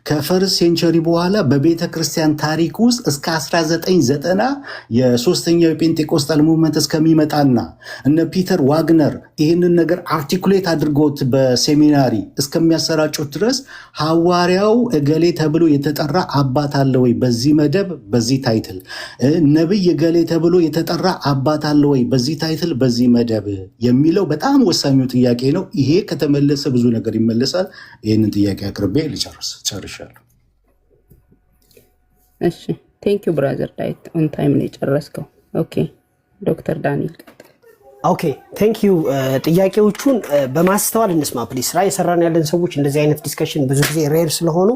ከፈርስት ሴንቸሪ በኋላ በቤተ ክርስቲያን ታሪክ ውስጥ እስከ 1990 የሶስተኛው የጴንጤቆስጣል ሙቭመንት እስከሚመጣና እነ ፒተር ዋግነር ይህንን ነገር አርቲኩሌት አድርጎት በሴሚናሪ እስከሚያሰራጩት ድረስ ሐዋርያው እገሌ ተብሎ የተጠራ አባት አለ ወይ በዚህ መደብ በዚህ ታይትል፣ ነብይ እገሌ ተብሎ የተጠራ አባት አለ ወይ በዚህ ታይትል በዚህ መደብ የሚለው በጣም ወሳኙ ጥያቄ ነው። ይሄ ከተመለሰ ብዙ ነገር ይመለሳል። ይህንን ጥያቄ አቅርቤ ጨርሻለሁ። እሺ ቴንክ ዩ ብራዘር ዳዊት ኦን ታይም ነው የጨረስከው። ኦኬ ዶክተር ዳንኤል ኦኬ ቴንክ ዩ። ጥያቄዎቹን በማስተዋል እንስማ ፕሊዝ። ስራ የሰራን ያለን ሰዎች እንደዚህ አይነት ዲስከሽን ብዙ ጊዜ ሬር ስለሆኑ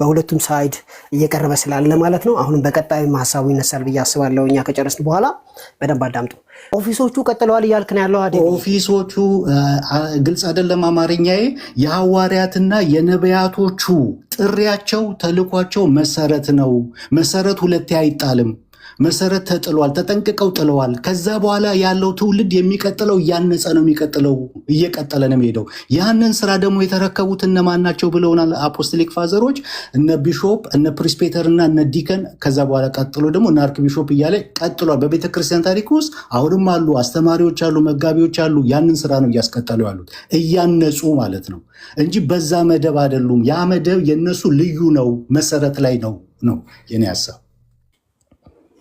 በሁለቱም ሳይድ እየቀረበ ስላለ ማለት ነው። አሁንም በቀጣይም ሀሳቡ ይነሳል ብዬ አስባለሁ። እኛ ከጨረስን በኋላ በደንብ አዳምጡ። ኦፊሶቹ ቀጥለዋል እያልክ ነው ያለው አይደል? ኦፊሶቹ ግልጽ አይደለም አማርኛዬ። የሐዋርያትና የነቢያቶቹ ጥሪያቸው ተልኳቸው መሰረት ነው። መሰረት ሁለቴ አይጣልም። መሰረት ተጥሏል፣ ተጠንቅቀው ጥለዋል። ከዛ በኋላ ያለው ትውልድ የሚቀጥለው እያነጸ ነው የሚቀጥለው፣ እየቀጠለ ነው የሚሄደው። ያንን ስራ ደግሞ የተረከቡት እነማን ናቸው ብለውናል አፖስቶሊክ ፋዘሮች፣ እነ ቢሾፕ፣ እነ ፕሪስፔተር እና እነ ዲከን። ከዛ በኋላ ቀጥሎ ደግሞ እነ አርክ ቢሾፕ እያለ ቀጥሏል። በቤተክርስቲያን ታሪክ ውስጥ አሁንም አሉ፣ አስተማሪዎች አሉ፣ መጋቢዎች አሉ። ያንን ስራ ነው እያስቀጠሉ ያሉት፣ እያነጹ ማለት ነው እንጂ በዛ መደብ አይደሉም። ያ መደብ የነሱ ልዩ ነው፣ መሰረት ላይ ነው የኔ ሀሳብ።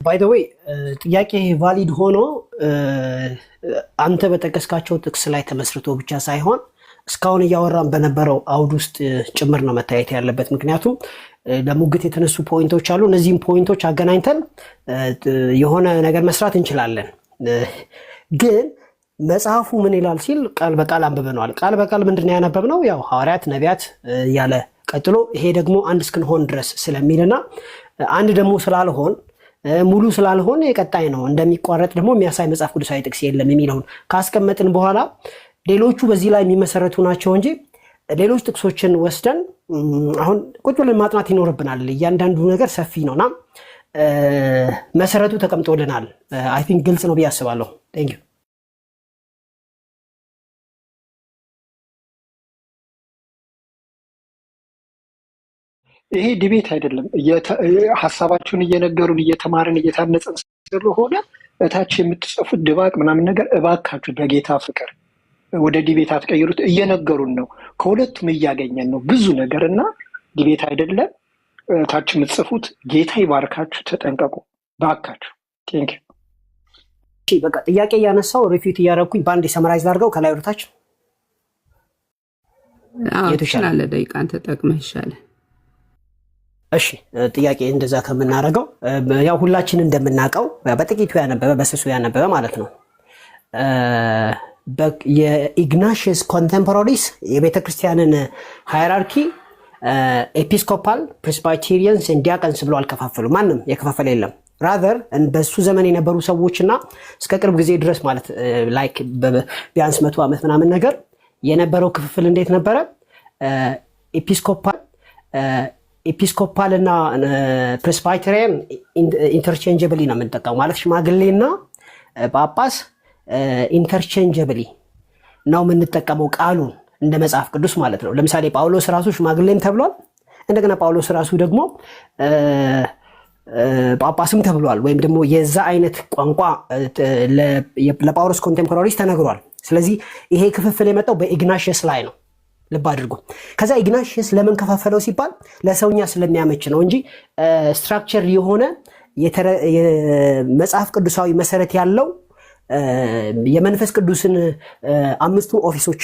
ባይ ዘ ዌይ ጥያቄ ቫሊድ ሆኖ አንተ በጠቀስካቸው ጥቅስ ላይ ተመስርቶ ብቻ ሳይሆን እስካሁን እያወራን በነበረው አውድ ውስጥ ጭምር ነው መታየት ያለበት። ምክንያቱም ለሙግት የተነሱ ፖይንቶች አሉ። እነዚህም ፖይንቶች አገናኝተን የሆነ ነገር መስራት እንችላለን። ግን መጽሐፉ ምን ይላል ሲል ቃል በቃል አንብበነዋል። ቃል በቃል ምንድነው ያነበብነው? ያው ሐዋርያት፣ ነቢያት ያለ ቀጥሎ ይሄ ደግሞ አንድ እስክንሆን ድረስ ስለሚልና አንድ ደግሞ ስላልሆን ሙሉ ስላልሆነ የቀጣይ ነው እንደሚቋረጥ ደግሞ የሚያሳይ መጽሐፍ ቅዱሳዊ ጥቅስ የለም የሚለውን ካስቀመጥን በኋላ ሌሎቹ በዚህ ላይ የሚመሰረቱ ናቸው እንጂ ሌሎች ጥቅሶችን ወስደን አሁን ቁጭ ብለን ማጥናት ይኖርብናል። እያንዳንዱ ነገር ሰፊ ነውና መሰረቱ ተቀምጦልናል። አይ ቲንክ ግልጽ ነው ብዬ አስባለሁ። ቴንክ ዩ። ይሄ ዲቤት አይደለም። ሀሳባችሁን እየነገሩን እየተማርን እየታነጸን ስለሆነ እታች የምትጽፉት ድባቅ ምናምን ነገር እባካችሁ በጌታ ፍቅር ወደ ዲቤት አትቀይሩት። እየነገሩን ነው፣ ከሁለቱም እያገኘን ነው ብዙ ነገር እና ዲቤት አይደለም። እታች የምትጽፉት ጌታ ይባርካችሁ፣ ተጠንቀቁ ባካችሁ። ቴንክ ዩ። በቃ ጥያቄ እያነሳው ሪፊት እያደረኩኝ በአንድ ሰመራይዝ አድርገው ከላይ ወደታች የተሻለ ደቂቃን ተጠቅመህ ይሻላል። እሺ ጥያቄ እንደዛ ከምናደርገው ያው ሁላችን እንደምናውቀው በጥቂቱ ያነበበ በስሱ ያነበበ ማለት ነው። የኢግናሽስ ኮንቴምፖራሪስ የቤተክርስቲያንን ሃይራርኪ ኤፒስኮፓል፣ ፕሬስባይቴሪያንስ፣ ዲያቀንስ ብሎ አልከፋፈሉ። ማንም የከፋፈለ የለም። ራዘር በሱ ዘመን የነበሩ ሰዎችና እስከ ቅርብ ጊዜ ድረስ ማለት ላይክ ቢያንስ 100 ዓመት ምናምን ነገር የነበረው ክፍፍል እንዴት ነበረ? ኤፒስኮፓል እና ፕሬስባይተሪያን ኢንተርቼንጀብሊ ነው የምንጠቀመው። ማለት ሽማግሌና ጳጳስ ኢንተርቼንጀብሊ ነው የምንጠቀመው ቃሉን እንደ መጽሐፍ ቅዱስ ማለት ነው። ለምሳሌ ጳውሎስ ራሱ ሽማግሌም ተብሏል። እንደገና ጳውሎስ ራሱ ደግሞ ጳጳስም ተብሏል። ወይም ደግሞ የዛ አይነት ቋንቋ ለጳውሎስ ኮንቴምፖራሪስ ተነግሯል። ስለዚህ ይሄ ክፍፍል የመጣው በኢግናሽስ ላይ ነው። ልብ አድርጉ። ከዛ ኢግናሽስ ለምን ከፋፈለው ሲባል ለሰውኛ ስለሚያመች ነው እንጂ ስትራክቸር የሆነ የመጽሐፍ ቅዱሳዊ መሰረት ያለው የመንፈስ ቅዱስን አምስቱ ኦፊሶች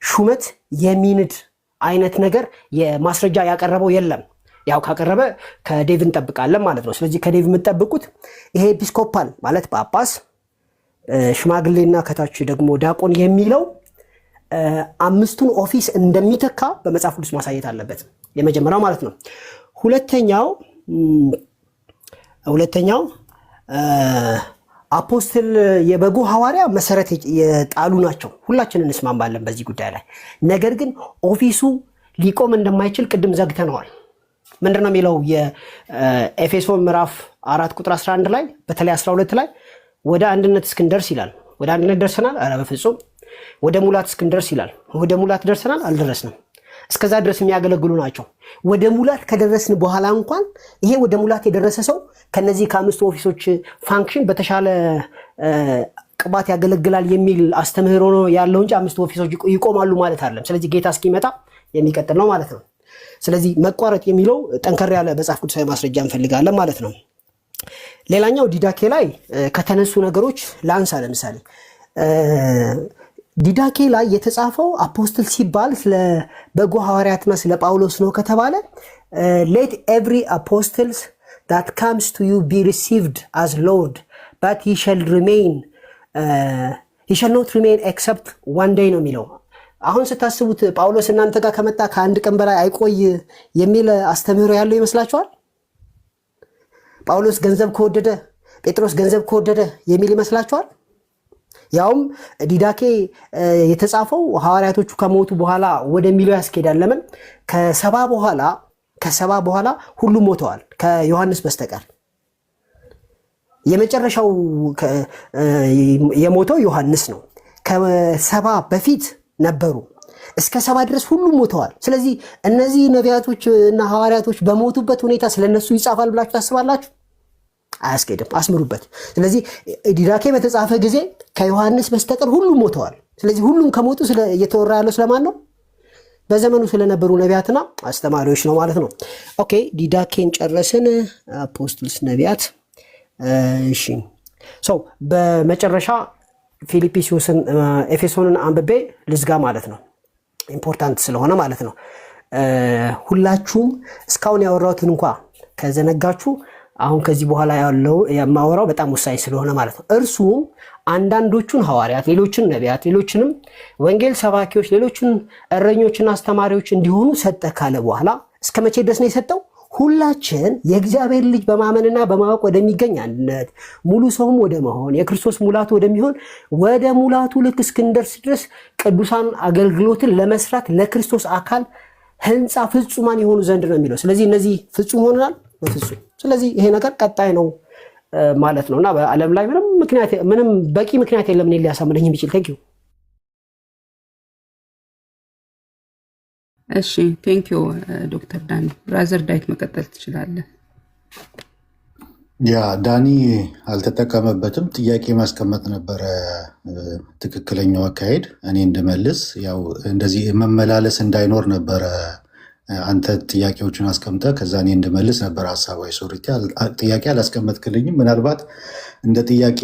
ሹመት የሚንድ አይነት ነገር የማስረጃ ያቀረበው የለም። ያው ካቀረበ ከዴቭ እንጠብቃለን ማለት ነው። ስለዚህ ከዴቭ የምትጠብቁት ይሄ ኤፒስኮፓል ማለት ጳጳስ፣ ሽማግሌና ከታች ደግሞ ዲያቆን የሚለው አምስቱን ኦፊስ እንደሚተካ በመጽሐፍ ቅዱስ ማሳየት አለበት። የመጀመሪያው ማለት ነው። ሁለተኛው አፖስትል የበጉ ሐዋርያ መሰረት የጣሉ ናቸው። ሁላችንን እንስማማለን በዚህ ጉዳይ ላይ። ነገር ግን ኦፊሱ ሊቆም እንደማይችል ቅድም ዘግተነዋል። ምንድነው የሚለው? የኤፌሶን ምዕራፍ 4 ቁጥር 11 ላይ በተለይ 12 ላይ ወደ አንድነት እስክንደርስ ይላል። ወደ አንድነት ደርሰናል? ኧረ በፍጹም። ወደ ሙላት እስክንደርስ ይላል። ወደ ሙላት ደርሰናል? አልደረስንም። እስከዛ ድረስ የሚያገለግሉ ናቸው። ወደ ሙላት ከደረስን በኋላ እንኳን ይሄ ወደ ሙላት የደረሰ ሰው ከነዚህ ከአምስቱ ኦፊሶች ፋንክሽን በተሻለ ቅባት ያገለግላል የሚል አስተምህሮ ነው ያለው እንጂ አምስቱ ኦፊሶች ይቆማሉ ማለት አይደለም። ስለዚህ ጌታ እስኪመጣ የሚቀጥል ነው ማለት ነው። ስለዚህ መቋረጥ የሚለው ጠንከር ያለ መጽሐፍ ቅዱሳዊ ማስረጃ እንፈልጋለን ማለት ነው። ሌላኛው ዲዳኬ ላይ ከተነሱ ነገሮች ላንሳ። ለምሳሌ ዲዳኬ ላይ የተጻፈው አፖስትል ሲባል ስለ በጎ ሐዋርያትና ስለ ጳውሎስ ነው ከተባለ let every apostles that comes to you be received as Lord but he shall not remain except one day ነው የሚለው። አሁን ስታስቡት ጳውሎስ እናንተ ጋር ከመጣ ከአንድ ቀን በላይ አይቆይ የሚል አስተምህሮ ያለው ይመስላችኋል? ጳውሎስ ገንዘብ ከወደደ ጴጥሮስ ገንዘብ ከወደደ የሚል ይመስላችኋል? ያውም ዲዳኬ የተጻፈው ሐዋርያቶቹ ከሞቱ በኋላ ወደሚለው ያስኬዳል። ለምን? ከሰባ በኋላ ሁሉም ሞተዋል ከዮሐንስ በስተቀር። የመጨረሻው የሞተው ዮሐንስ ነው። ከሰባ በፊት ነበሩ፣ እስከ 70 ድረስ ሁሉም ሞተዋል። ስለዚህ እነዚህ ነቢያቶች እና ሐዋርያቶች በሞቱበት ሁኔታ ስለነሱ ይጻፋል ብላችሁ ታስባላችሁ? አያስኬድም። አስምሩበት። ስለዚህ ዲዳኬ በተጻፈ ጊዜ ከዮሐንስ በስተቀር ሁሉም ሞተዋል። ስለዚህ ሁሉም ከሞቱ እየተወራ ያለው ስለማን ነው? በዘመኑ ስለነበሩ ነቢያትና አስተማሪዎች ነው ማለት ነው። ኦኬ፣ ዲዳኬን ጨረስን። አፖስትልስ፣ ነቢያት። እሺ፣ በመጨረሻ ፊልጵስዩስን ኤፌሶንን አንብቤ ልዝጋ ማለት ነው። ኢምፖርታንት ስለሆነ ማለት ነው። ሁላችሁም እስካሁን ያወራሁትን እንኳ ከዘነጋችሁ አሁን ከዚህ በኋላ ያለው የማወራው በጣም ወሳኝ ስለሆነ ማለት ነው። እርሱም አንዳንዶቹን ሐዋርያት፣ ሌሎችን ነቢያት፣ ሌሎችንም ወንጌል ሰባኪዎች፣ ሌሎችን እረኞችና አስተማሪዎች እንዲሆኑ ሰጠ ካለ በኋላ እስከ መቼ ድረስ ነው የሰጠው? ሁላችን የእግዚአብሔር ልጅ በማመንና በማወቅ ወደሚገኝ አንድነት ሙሉ ሰውም ወደ መሆን የክርስቶስ ሙላቱ ወደሚሆን ወደ ሙላቱ ልክ እስክንደርስ ድረስ ቅዱሳን አገልግሎትን ለመስራት ለክርስቶስ አካል ህንፃ ፍጹማን የሆኑ ዘንድ ነው የሚለው። ስለዚህ እነዚህ ፍጹም ሆነናል በፍጹም። ስለዚህ ይሄ ነገር ቀጣይ ነው ማለት ነውና በዓለም ላይ ምንም በቂ ምክንያት የለም እኔ ሊያሳምነኝ የሚችል። ቴንኪዩ። እሺ ቴንኪዩ ዶክተር ዳኒ። ብራዘር ዳዊት መቀጠል ትችላለህ። ያ ዳኒ አልተጠቀመበትም። ጥያቄ ማስቀመጥ ነበረ ትክክለኛው አካሄድ። እኔ እንድመልስ ያው እንደዚህ መመላለስ እንዳይኖር ነበረ። አንተ ጥያቄዎችን አስቀምጠ ከዛ እኔ እንድመልስ ነበር ሀሳባዊ። ሶሪቲ ጥያቄ አላስቀመጥክልኝም። ምናልባት እንደ ጥያቄ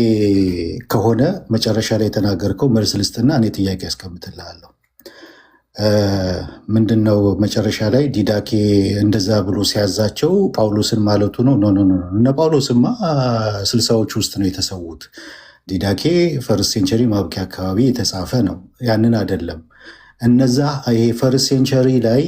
ከሆነ መጨረሻ ላይ የተናገርከው መልስ ልስጥና እኔ ጥያቄ ያስቀምጥልሃለሁ። ምንድነው መጨረሻ ላይ ዲዳኬ እንደዛ ብሎ ሲያዛቸው ጳውሎስን ማለቱ ነው? ኖ እነ ጳውሎስማ 60ዎች ውስጥ ነው የተሰዉት። ዲዳኬ ፈርስት ሴንቸሪ ማብቂያ አካባቢ የተጻፈ ነው። ያንን አይደለም። እነዛ ይሄ ፈርስት ሴንቸሪ ላይ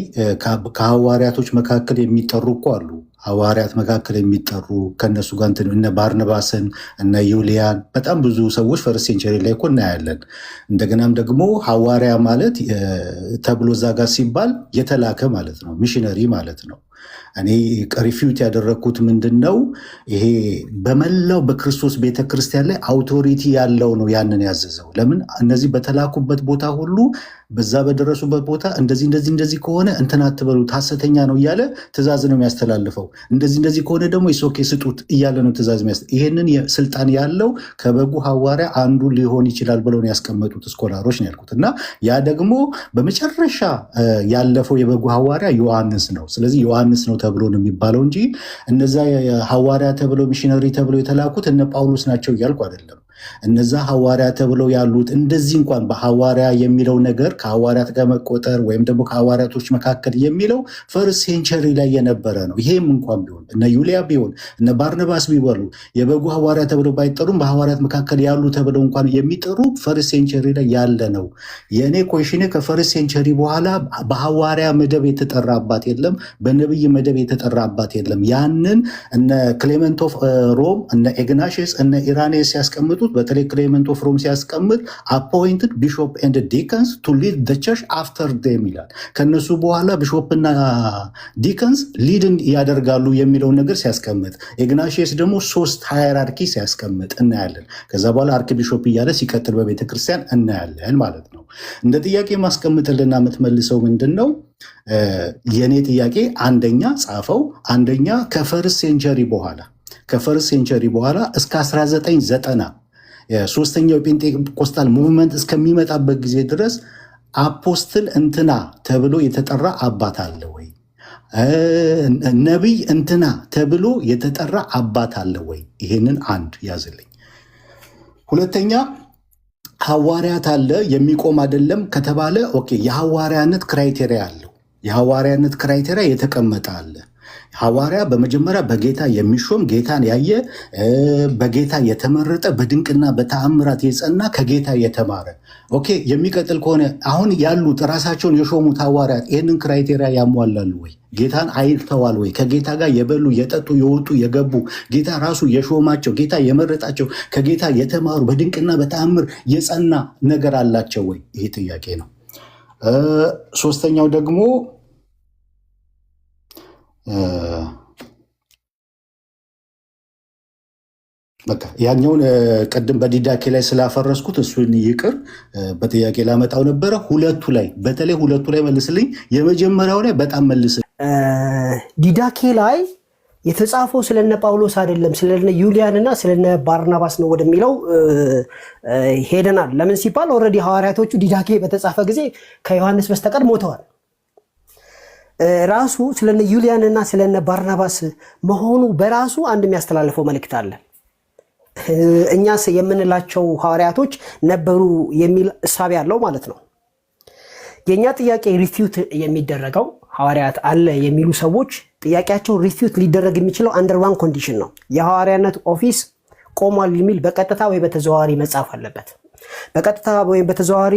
ከሐዋርያቶች መካከል የሚጠሩ እኮ አሉ። ሐዋርያት መካከል የሚጠሩ ከእነሱ ጋር እነ ባርነባስን እነ ዩሊያን በጣም ብዙ ሰዎች ፈርስት ሴንቸሪ ላይ እኮ እናያለን። እንደገናም ደግሞ ሐዋርያ ማለት ተብሎ እዛ ጋር ሲባል የተላከ ማለት ነው፣ ሚሽነሪ ማለት ነው። እኔ ሪፊዩት ያደረግኩት ምንድን ነው? ይሄ በመላው በክርስቶስ ቤተክርስቲያን ላይ አውቶሪቲ ያለው ነው ያንን ያዘዘው። ለምን እነዚህ በተላኩበት ቦታ ሁሉ በዛ በደረሱበት ቦታ እንደዚህ ከሆነ እንትን አትበሉት ሐሰተኛ ነው እያለ ትእዛዝ ነው የሚያስተላልፈው። እንደዚህ ከሆነ ደግሞ ኢሶኬ ስጡት እያለ ነው ትእዛዝ ይሄንን ስልጣን ያለው ከበጉ ሐዋርያ አንዱ ሊሆን ይችላል ብለው ያስቀመጡት ስኮላሮች ነው ያልኩት። እና ያ ደግሞ በመጨረሻ ያለፈው የበጉ ሐዋርያ ዮሐንስ ነው። ስለዚህ ዮሐንስ ነው ተብሎ ነው የሚባለው እንጂ እነዛ ሐዋርያ ተብለው ሚሽነሪ ተብለው የተላኩት እነ ጳውሎስ ናቸው እያልኩ አይደለም። እነዛ ሐዋርያ ተብለው ያሉት እንደዚህ እንኳን በሐዋርያ የሚለው ነገር ከሐዋርያት ጋር መቆጠር ወይም ደግሞ ከሐዋርያቶች መካከል የሚለው ፈርስት ሴንቸሪ ላይ የነበረ ነው። ይሄም እንኳን ቢሆን እነ ዩሊያ ቢሆን እነ ባርነባስ ቢበሉ የበጉ ሐዋርያ ተብለው ባይጠሩም በሐዋርያት መካከል ያሉ ተብለው እንኳን የሚጠሩ ፈርስት ሴንቸሪ ላይ ያለ ነው። የእኔ ኮሽኔ ከፈርስት ሴንቸሪ በኋላ በሐዋርያ መደብ የተጠራ አባት የለም፣ በነብይ መደብ የተጠራ አባት የለም። ያንን እነ ክሌመንት ኦፍ ሮም እነ ኢግናሽስ እነ ኢራኔስ ሲያስቀምጡት በተለይ ክሌመንት ኦፍ ሮም ሲያስቀምጥ appointed bishop and deacons to lead the church after them ይላል። ከነሱ በኋላ ቢሾፕና ዲከንስ ሊድን ያደርጋሉ የሚለውን ነገር ሲያስቀምጥ፣ ኢግናሺየስ ደግሞ 3 ሃይራርኪ ሲያስቀምጥ እናያለን። ከዛ በኋላ አርክ ቢሾፕ እያለ ሲቀጥል በቤተክርስቲያን እናያለን ማለት ነው። እንደ ጥያቄ ማስቀምጥልና የምትመልሰው ምንድን ነው? የኔ ጥያቄ አንደኛ ጻፈው፣ አንደኛ ከፈርስት ሴንቸሪ በኋላ እስከ 1990 ሶስተኛው የጴንጤቆስጣል ሙቭመንት እስከሚመጣበት ጊዜ ድረስ አፖስትል እንትና ተብሎ የተጠራ አባት አለ ወይ? ነቢይ እንትና ተብሎ የተጠራ አባት አለ ወይ? ይሄንን አንድ ያዝልኝ። ሁለተኛ ሐዋርያት አለ የሚቆም አይደለም ከተባለ ኦኬ፣ የሐዋርያነት ክራይቴሪያ አለው። የሐዋርያነት ክራይቴሪያ የተቀመጠ አለ። ሐዋርያ በመጀመሪያ በጌታ የሚሾም ጌታን ያየ በጌታ የተመረጠ በድንቅና በተአምራት የጸና ከጌታ የተማረ ኦኬ። የሚቀጥል ከሆነ አሁን ያሉት ራሳቸውን የሾሙት ሐዋርያት ይህንን ክራይቴሪያ ያሟላሉ ወይ? ጌታን አይተዋል ወይ? ከጌታ ጋር የበሉ የጠጡ የወጡ የገቡ ጌታ ራሱ የሾማቸው ጌታ የመረጣቸው ከጌታ የተማሩ በድንቅና በተአምር የጸና ነገር አላቸው ወይ? ይሄ ጥያቄ ነው። ሶስተኛው ደግሞ በቃ ያኛውን ቅድም በዲዳኬ ላይ ስላፈረስኩት እሱን ይቅር፣ በጥያቄ ላመጣው ነበረ። በተለይ ሁለቱ ላይ መልስልኝ። የመጀመሪያው ላይ በጣም መልስልኝ። ዲዳኬ ላይ የተጻፈው ስለነ ጳውሎስ አይደለም ስለነ ዩሊያን እና ስለነ ባርናባስ ነው ወደሚለው ሄደናል። ለምን ሲባል ኦልሬዲ ሐዋርያቶቹ ዲዳኬ በተጻፈ ጊዜ ከዮሐንስ በስተቀር ሞተዋል። ራሱ ስለነ ዩሊያን እና ስለነ ባርናባስ መሆኑ በራሱ አንድ የሚያስተላልፈው መልእክት አለ። እኛስ የምንላቸው ሐዋርያቶች ነበሩ የሚል እሳቤ ያለው ማለት ነው። የኛ ጥያቄ ሪፊዩት የሚደረገው ሐዋርያት አለ የሚሉ ሰዎች ጥያቄያቸው ሪፊዩት ሊደረግ የሚችለው አንደር ዋን ኮንዲሽን ነው። የሐዋርያነት ኦፊስ ቆሟል የሚል በቀጥታ ወይ በተዘዋዋሪ መጻፍ አለበት። በቀጥታ ወይም በተዘዋዋሪ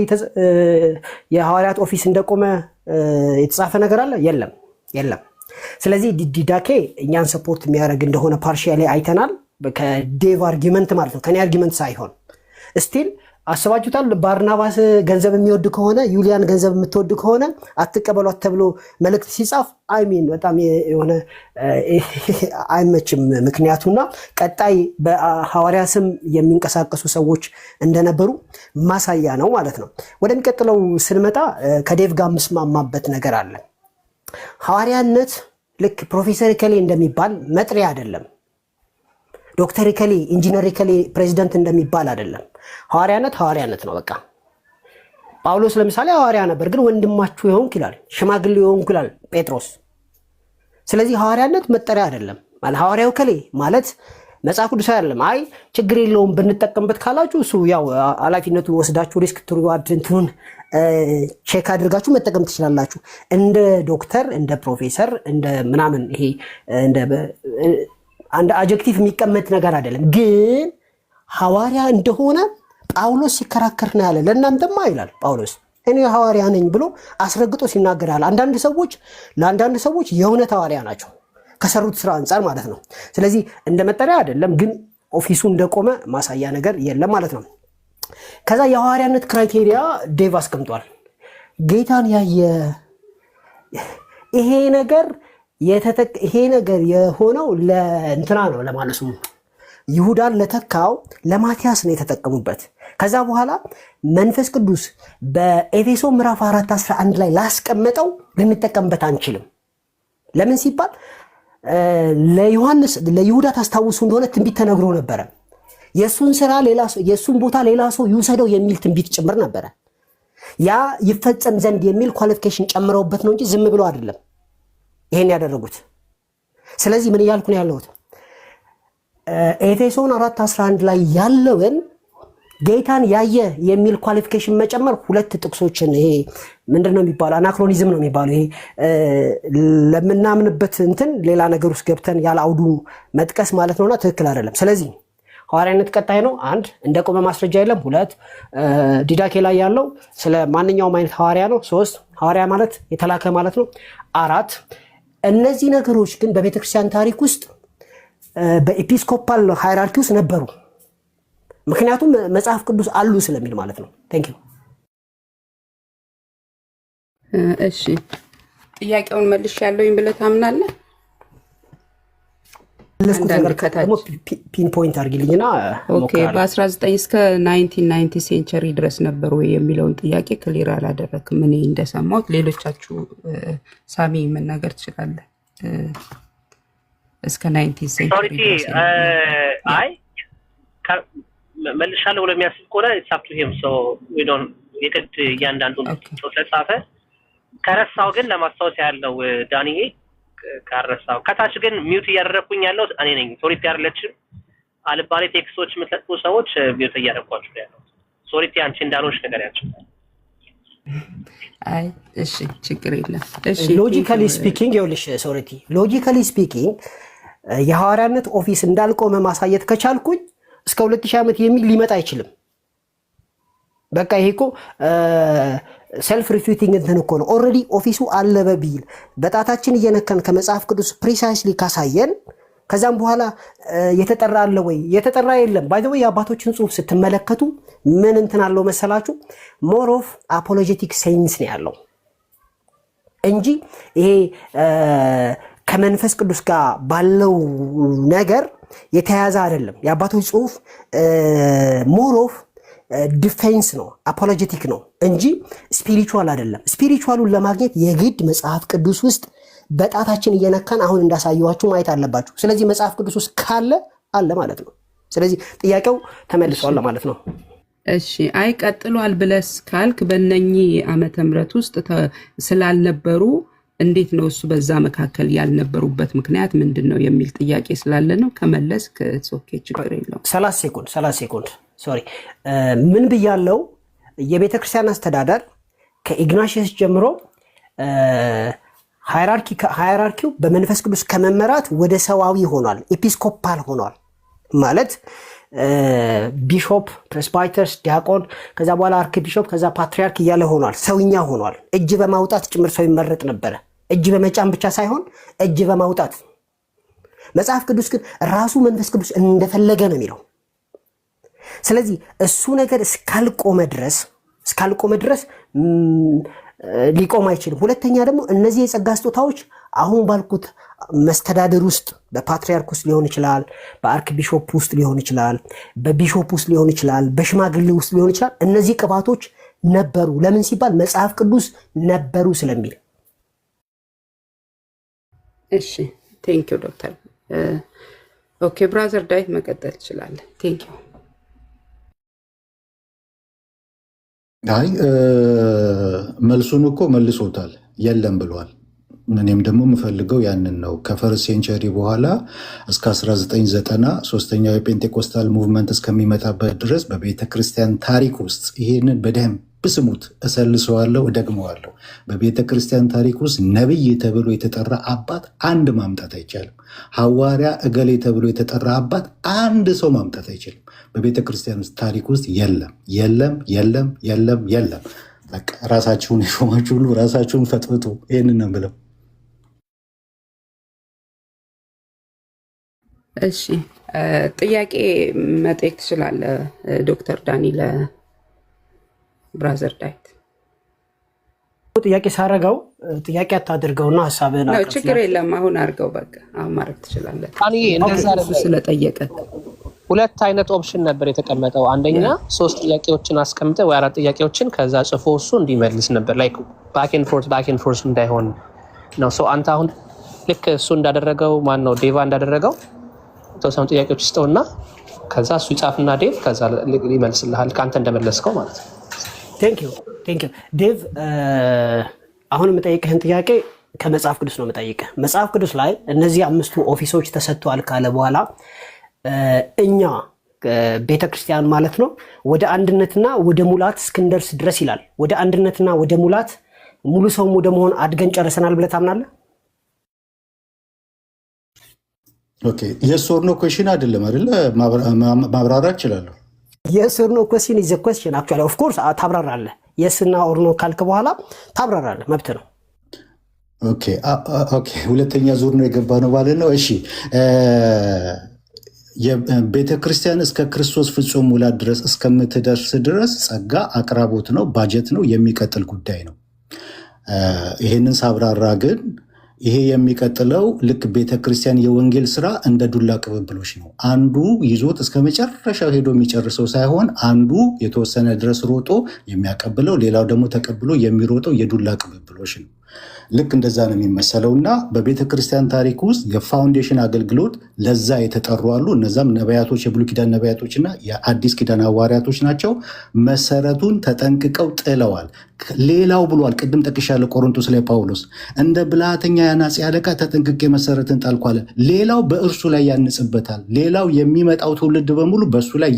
የሐዋርያት ኦፊስ እንደቆመ የተጻፈ ነገር አለ? የለም። ስለዚህ ዲዳኬ እኛን ሰፖርት የሚያደርግ እንደሆነ ፓርሻሊ አይተናል። ከዴቭ አርጊመንት ማለት ነው፣ ከኔ አርጊመንት ሳይሆን ስቲል አስባችሁታል። ባርናባስ ገንዘብ የሚወድ ከሆነ ዩሊያን ገንዘብ የምትወድ ከሆነ አትቀበሏት ተብሎ መልእክት ሲጻፍ አይሚን በጣም የሆነ አይመችም። ምክንያቱና ቀጣይ በሐዋርያ ስም የሚንቀሳቀሱ ሰዎች እንደነበሩ ማሳያ ነው ማለት ነው። ወደሚቀጥለው ስንመጣ ከዴቭ ጋር የምስማማበት ነገር አለ። ሐዋርያነት ልክ ፕሮፌሰር ከሌ እንደሚባል መጥሪያ አይደለም። ዶክተር ከሌ ኢንጂነር ከሌ ፕሬዚደንት እንደሚባል አይደለም። ሐዋርያነት ነው በቃ። ጳውሎስ ለምሳሌ ሐዋርያ ነበር፣ ግን ወንድማችሁ የሆንክ ይላል፣ ሽማግሌ የሆንክ ይላል ጴጥሮስ። ስለዚህ ሐዋርያነት መጠሪያ አይደለም ማለት ሐዋርያው ከሌ ማለት መጽሐፍ ቅዱስ አይደለም። አይ ችግር የለውም ብንጠቀምበት ካላችሁ እሱ ያው ኃላፊነቱ ወስዳችሁ ሪስክ ቱ ሪዋርድ እንትኑን ቼክ አድርጋችሁ መጠቀም ትችላላችሁ። እንደ ዶክተር እንደ ፕሮፌሰር እንደ ምናምን ይሄ አንድ አጀክቲቭ የሚቀመጥ ነገር አይደለም። ግን ሐዋርያ እንደሆነ ጳውሎስ ሲከራከር ነው ያለ። ለእናንተማ ይላል ጳውሎስ እኔ ሐዋርያ ነኝ ብሎ አስረግጦ ሲናገራል። ለአንዳንድ ሰዎች የእውነት ሐዋርያ ናቸው ከሰሩት ስራ አንጻር ማለት ነው። ስለዚህ እንደ መጠሪያ አይደለም፣ ግን ኦፊሱ እንደቆመ ማሳያ ነገር የለም ማለት ነው። ከዛ የሐዋርያነት ክራይቴሪያ ዴቭ አስቀምጧል። ጌታን ያየ ይሄ ነገር የሆነው ለእንትና ነው ለማለሱ ይሁዳን ለተካው ለማቲያስ ነው የተጠቀሙበት። ከዛ በኋላ መንፈስ ቅዱስ በኤፌሶ ምዕራፍ 4:11 ላይ ላስቀመጠው ልንጠቀምበት አንችልም። ለምን ሲባል ለይሁዳ ታስታውሱ እንደሆነ ትንቢት ተነግሮ ነበረ። የእሱን ቦታ ሌላ ሰው ይውሰደው የሚል ትንቢት ጭምር ነበረ። ያ ይፈጸም ዘንድ የሚል ኳሊፊኬሽን ጨምረውበት ነው እንጂ ዝም ብሎ አይደለም ይሄን ያደረጉት። ስለዚህ ምን እያልኩ ነው ያለሁት? ኤፌሶን 4:11 ላይ ያለውን ጌታን ያየ የሚል ኳሊፊኬሽን መጨመር ሁለት ጥቅሶችን ይሄ ምንድነው የሚባለው? አናክሮኒዝም ነው የሚባለው። ይሄ ለምናምንበት እንትን ሌላ ነገር ውስጥ ገብተን ያለ አውዱ መጥቀስ ማለት ነውና ትክክል አይደለም። ስለዚህ ሐዋርያነት ቀጣይ ነው። አንድ እንደቆመ ማስረጃ የለም። ሁለት ዲዳኬ ላይ ያለው ስለ ማንኛውም አይነት ሐዋርያ ነው። ሶስት ሐዋርያ ማለት የተላከ ማለት ነው። አራት እነዚህ ነገሮች ግን በቤተክርስቲያን ታሪክ ውስጥ በኤፒስኮፓል ሃይራርኪ ውስጥ ነበሩ። ምክንያቱም መጽሐፍ ቅዱስ አሉ ስለሚል ማለት ነው። ቴንክ ዩ። እሺ ጥያቄውን መልሽ ያለውኝ ብለህ ታምናለህ? ለስኩት ነገር ደግሞ ፒን ፖይንት አድርጊልኝና ኦኬ። በ19 እስከ 1990 ሴንቸሪ ድረስ ነበር ወይ የሚለውን ጥያቄ ክሊር አላደረክም። እኔ እንደሰማሁት ሌሎቻችሁ ሳሚ መናገር ትችላለህ። እስከ 19 ሴንቸሪ ድረስ አይ መልሻለሁ ብሎ የሚያስብ ከሆነ ኢትስ ሂም ሶ ዊ ዶንት የግድ እያንዳንዱን ስለጻፈ ከረሳው ግን ለማስታወስ ያለው ዳንኤ ካረሳው ከታች ግን ሚውት እያደረኩኝ ያለው እኔ ነኝ። ሶሪቲ አይደለችም። አልባሌ ቴክስቶች የምትለቁ ሰዎች ሚውት እያደረኳችሁ ያለው ሶሪቲ አንቺ እንዳልሆንሽ ነገር ያቸው። አይ እሺ ችግር የለም። እሺ ሎጂካሊ ስፒኪንግ ይኸውልሽ ሶሪቲ ሎጂካሊ ስፒኪንግ የሐዋርያነት ኦፊስ እንዳልቆመ ማሳየት ከቻልኩኝ እስከ 2000 ዓመት የሚል ሊመጣ አይችልም። በቃ ይሄ እኮ ሰልፍ ሪፊዩቲንግ እንትን እኮ ነው። ኦልሬዲ ኦፊሱ አለ በቢል በጣታችን እየነካን ከመጽሐፍ ቅዱስ ፕሪሳይስሊ ካሳየን ከዛም በኋላ የተጠራ አለ ወይ? የተጠራ የለም። ባይ ዘ ወይ የአባቶችን ጽሑፍ ስትመለከቱ ምን እንትን አለው መሰላችሁ? ሞር ኦፍ አፖሎጀቲክ ሴንስ ነው ያለው እንጂ ይሄ ከመንፈስ ቅዱስ ጋር ባለው ነገር የተያያዘ አይደለም። የአባቶች ጽሑፍ ሞር ኦፍ ዲፌንስ ነው፣ አፖሎጀቲክ ነው እንጂ ስፒሪቹዋል አይደለም። ስፒሪቹዋሉን ለማግኘት የግድ መጽሐፍ ቅዱስ ውስጥ በጣታችን እየነካን አሁን እንዳሳየዋችሁ ማየት አለባችሁ። ስለዚህ መጽሐፍ ቅዱስ ውስጥ ካለ አለ ማለት ነው። ስለዚህ ጥያቄው ተመልሷል ማለት ነው። እሺ አይ ቀጥሏል ብለስ ካልክ በእነኚህ ዓመተ ምህረት ውስጥ ስላልነበሩ እንዴት ነው እሱ በዛ መካከል ያልነበሩበት ምክንያት ምንድነው የሚል ጥያቄ ስላለ ነው። ከመለስ ኦኬ ችግር የለውም። 30 ሴኮንድ ሶሪ ምን ብያለው? የቤተ ክርስቲያን አስተዳደር ከኢግናሽየስ ጀምሮ ሃይራርኪው በመንፈስ ቅዱስ ከመመራት ወደ ሰዋዊ ሆኗል፣ ኤጲስኮፓል ሆኗል ማለት ቢሾፕ፣ ፕሬስባይተርስ፣ ዲያቆን ከዛ በኋላ አርክ ቢሾፕ ከዛ ፓትሪያርክ እያለ ሆኗል። ሰውኛ ሆኗል። እጅ በማውጣት ጭምር ሰው ይመረጥ ነበረ። እጅ በመጫን ብቻ ሳይሆን እጅ በማውጣት። መጽሐፍ ቅዱስ ግን ራሱ መንፈስ ቅዱስ እንደፈለገ ነው የሚለው። ስለዚህ እሱ ነገር እስካልቆመ ድረስ ሊቆም አይችልም። ሁለተኛ ደግሞ እነዚህ የጸጋ ስጦታዎች አሁን ባልኩት መስተዳድር ውስጥ በፓትሪያርክ ውስጥ ሊሆን ይችላል፣ በአርክ ቢሾፕ ውስጥ ሊሆን ይችላል፣ በቢሾፕ ውስጥ ሊሆን ይችላል፣ በሽማግሌ ውስጥ ሊሆን ይችላል። እነዚህ ቅባቶች ነበሩ። ለምን ሲባል መጽሐፍ ቅዱስ ነበሩ ስለሚል። እሺ ቴንኪው ዶክተር። ኦኬ ብራዘር ዳዊት መቀጠል ትችላለህ። ቴንኪው። አይ መልሱን እኮ መልሶታል፣ የለም ብሏል። እኔም ደግሞ የምፈልገው ያንን ነው። ከፈርስት ሴንቸሪ በኋላ እስከ 1990 ሶስተኛው የፔንቴኮስታል ሙቭመንት እስከሚመጣበት ድረስ በቤተ ክርስቲያን ታሪክ ውስጥ ይሄንን በደንብ ስሙት፣ እሰልሰዋለሁ፣ እደግመዋለሁ። በቤተ ክርስቲያን ታሪክ ውስጥ ነቢይ ተብሎ የተጠራ አባት አንድ ማምጣት አይቻልም። ሐዋርያ እገሌ ተብሎ የተጠራ አባት አንድ ሰው ማምጣት አይችልም። በቤተ ክርስቲያን ውስጥ ታሪክ ውስጥ የለም። በቃ ራሳችሁን የሾማችሁ ሁሉ ራሳችሁን ፈጥፍጡ። ይህንን ነው ብለው። እሺ ጥያቄ መጠየቅ ትችላለህ ዶክተር ዳኒ ለብራዘር ዳዊት። ጥያቄ ሳረጋው ጥያቄ አታድርገውና ሐሳብህን ነው። ችግር የለም አሁን አድርገው። በቃ አሁን ማድረግ ትችላለህ። ዳኒ እንደዛ ስለጠየቀ ሁለት አይነት ኦፕሽን ነበር የተቀመጠው። አንደኛ 3 ጥያቄዎችን አስቀምጠ ወይ 4 ጥያቄዎችን ከዛ ጽፎ እሱ እንዲመልስ ነበር። ላይክ ባክ ኤንድ ፎርስ እንዳይሆን ነው። ሶ አንተ አሁን ልክ እሱ እንዳደረገው ማን ነው ዴቫ እንዳደረገው ተወሰኑ ጥያቄዎች ይስጠውና ከዛ እሱ ይጻፍና ዴቭ ከዛ ይመልስልሃል ከአንተ እንደመለስከው ማለት ነው። ቴንክ ዩ ዴቭ። አሁን የምጠይቅህን ጥያቄ ከመጽሐፍ ቅዱስ ነው የምጠይቅህ። መጽሐፍ ቅዱስ ላይ እነዚህ 5ቱ ኦፊሶች ተሰጥተዋል ካለ በኋላ እኛ ቤተክርስቲያን ማለት ነው ወደ አንድነትና ወደ ሙላት እስክንደርስ ድረስ ይላል። ወደ አንድነትና ወደ ሙላት ሙሉ ሰውም ወደ መሆን አድገን ጨርሰናል ብለህ ታምናለህ? ኦኬ የስ ኦር ኖ ኩዌስችን አይደለም አይደለ? ማብራራት እችላለሁ። የስ ኦር ኖ ኩዌስችን ኢዝ ኤ ኩዌስችን አክቹዋሊ ኦፍ ኮርስ ታብራራለህ። የስ እና ኦር ኖ ካልክ በኋላ ታብራራለህ፣ መብት ነው። ኦኬ ሁለተኛ ዙር ነው የገባ ነው ማለት ነው። እሺ የቤተ ክርስቲያን እስከ ክርስቶስ ፍጹም ሙላት ድረስ እስከምትደርስ ድረስ ጸጋ አቅራቦት ነው፣ ባጀት ነው፣ የሚቀጥል ጉዳይ ነው። ይህንን ሳብራራ ግን ይሄ የሚቀጥለው ልክ ቤተ ክርስቲያን የወንጌል ስራ እንደ ዱላ ቅብብሎች ነው። አንዱ ይዞት እስከ መጨረሻው ሄዶ የሚጨርሰው ሳይሆን አንዱ የተወሰነ ድረስ ሮጦ የሚያቀብለው፣ ሌላው ደግሞ ተቀብሎ የሚሮጠው የዱላ ቅብብሎች ነው። ልክ እንደዛ ነው የሚመሰለው እና በቤተ ክርስቲያን ታሪክ ውስጥ የፋውንዴሽን አገልግሎት ለዛ የተጠሩ አሉ። እነዛም ነቢያቶች፣ የብሉይ ኪዳን ነቢያቶች እና የአዲስ ኪዳን ሐዋርያቶች ናቸው። መሰረቱን ተጠንቅቀው ጥለዋል። ሌላው ብሏል፣ ቅድም ጠቅሻለሁ፣ ቆሮንቶስ ላይ ጳውሎስ እንደ ብልሃተኛ የአናጺ አለቃ ተጠንቅቄ መሰረትን ጣልኩ አለ። ሌላው በእርሱ ላይ ያንጽበታል። ሌላው የሚመጣው ትውልድ በሙሉ በእሱ ላይ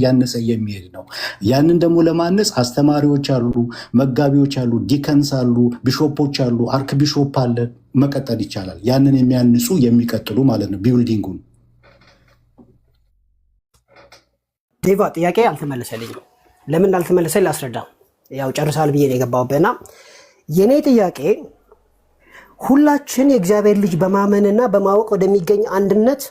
ያነጸ የሚሄድ ነው። ያንን ደግሞ ለማነጽ አስተማሪዎች አሉ፣ መጋቢዎች አሉ፣ ዲከንስ አሉ፣ ቢሾፖች አሉ፣ አርክ ቢሾፕ አለ። መቀጠል ይቻላል። ያንን የሚያንጹ የሚቀጥሉ ማለት ነው ቢልዲንጉን። ዴቫ ጥያቄ አልተመለሰልኝም። ለምን እንዳልተመለሰ ላስረዳ። ያው ጨርሳል ብዬ ነው የገባሁበትና የኔ ጥያቄ ሁላችን የእግዚአብሔር ልጅ በማመንና በማወቅ ወደሚገኝ አንድነት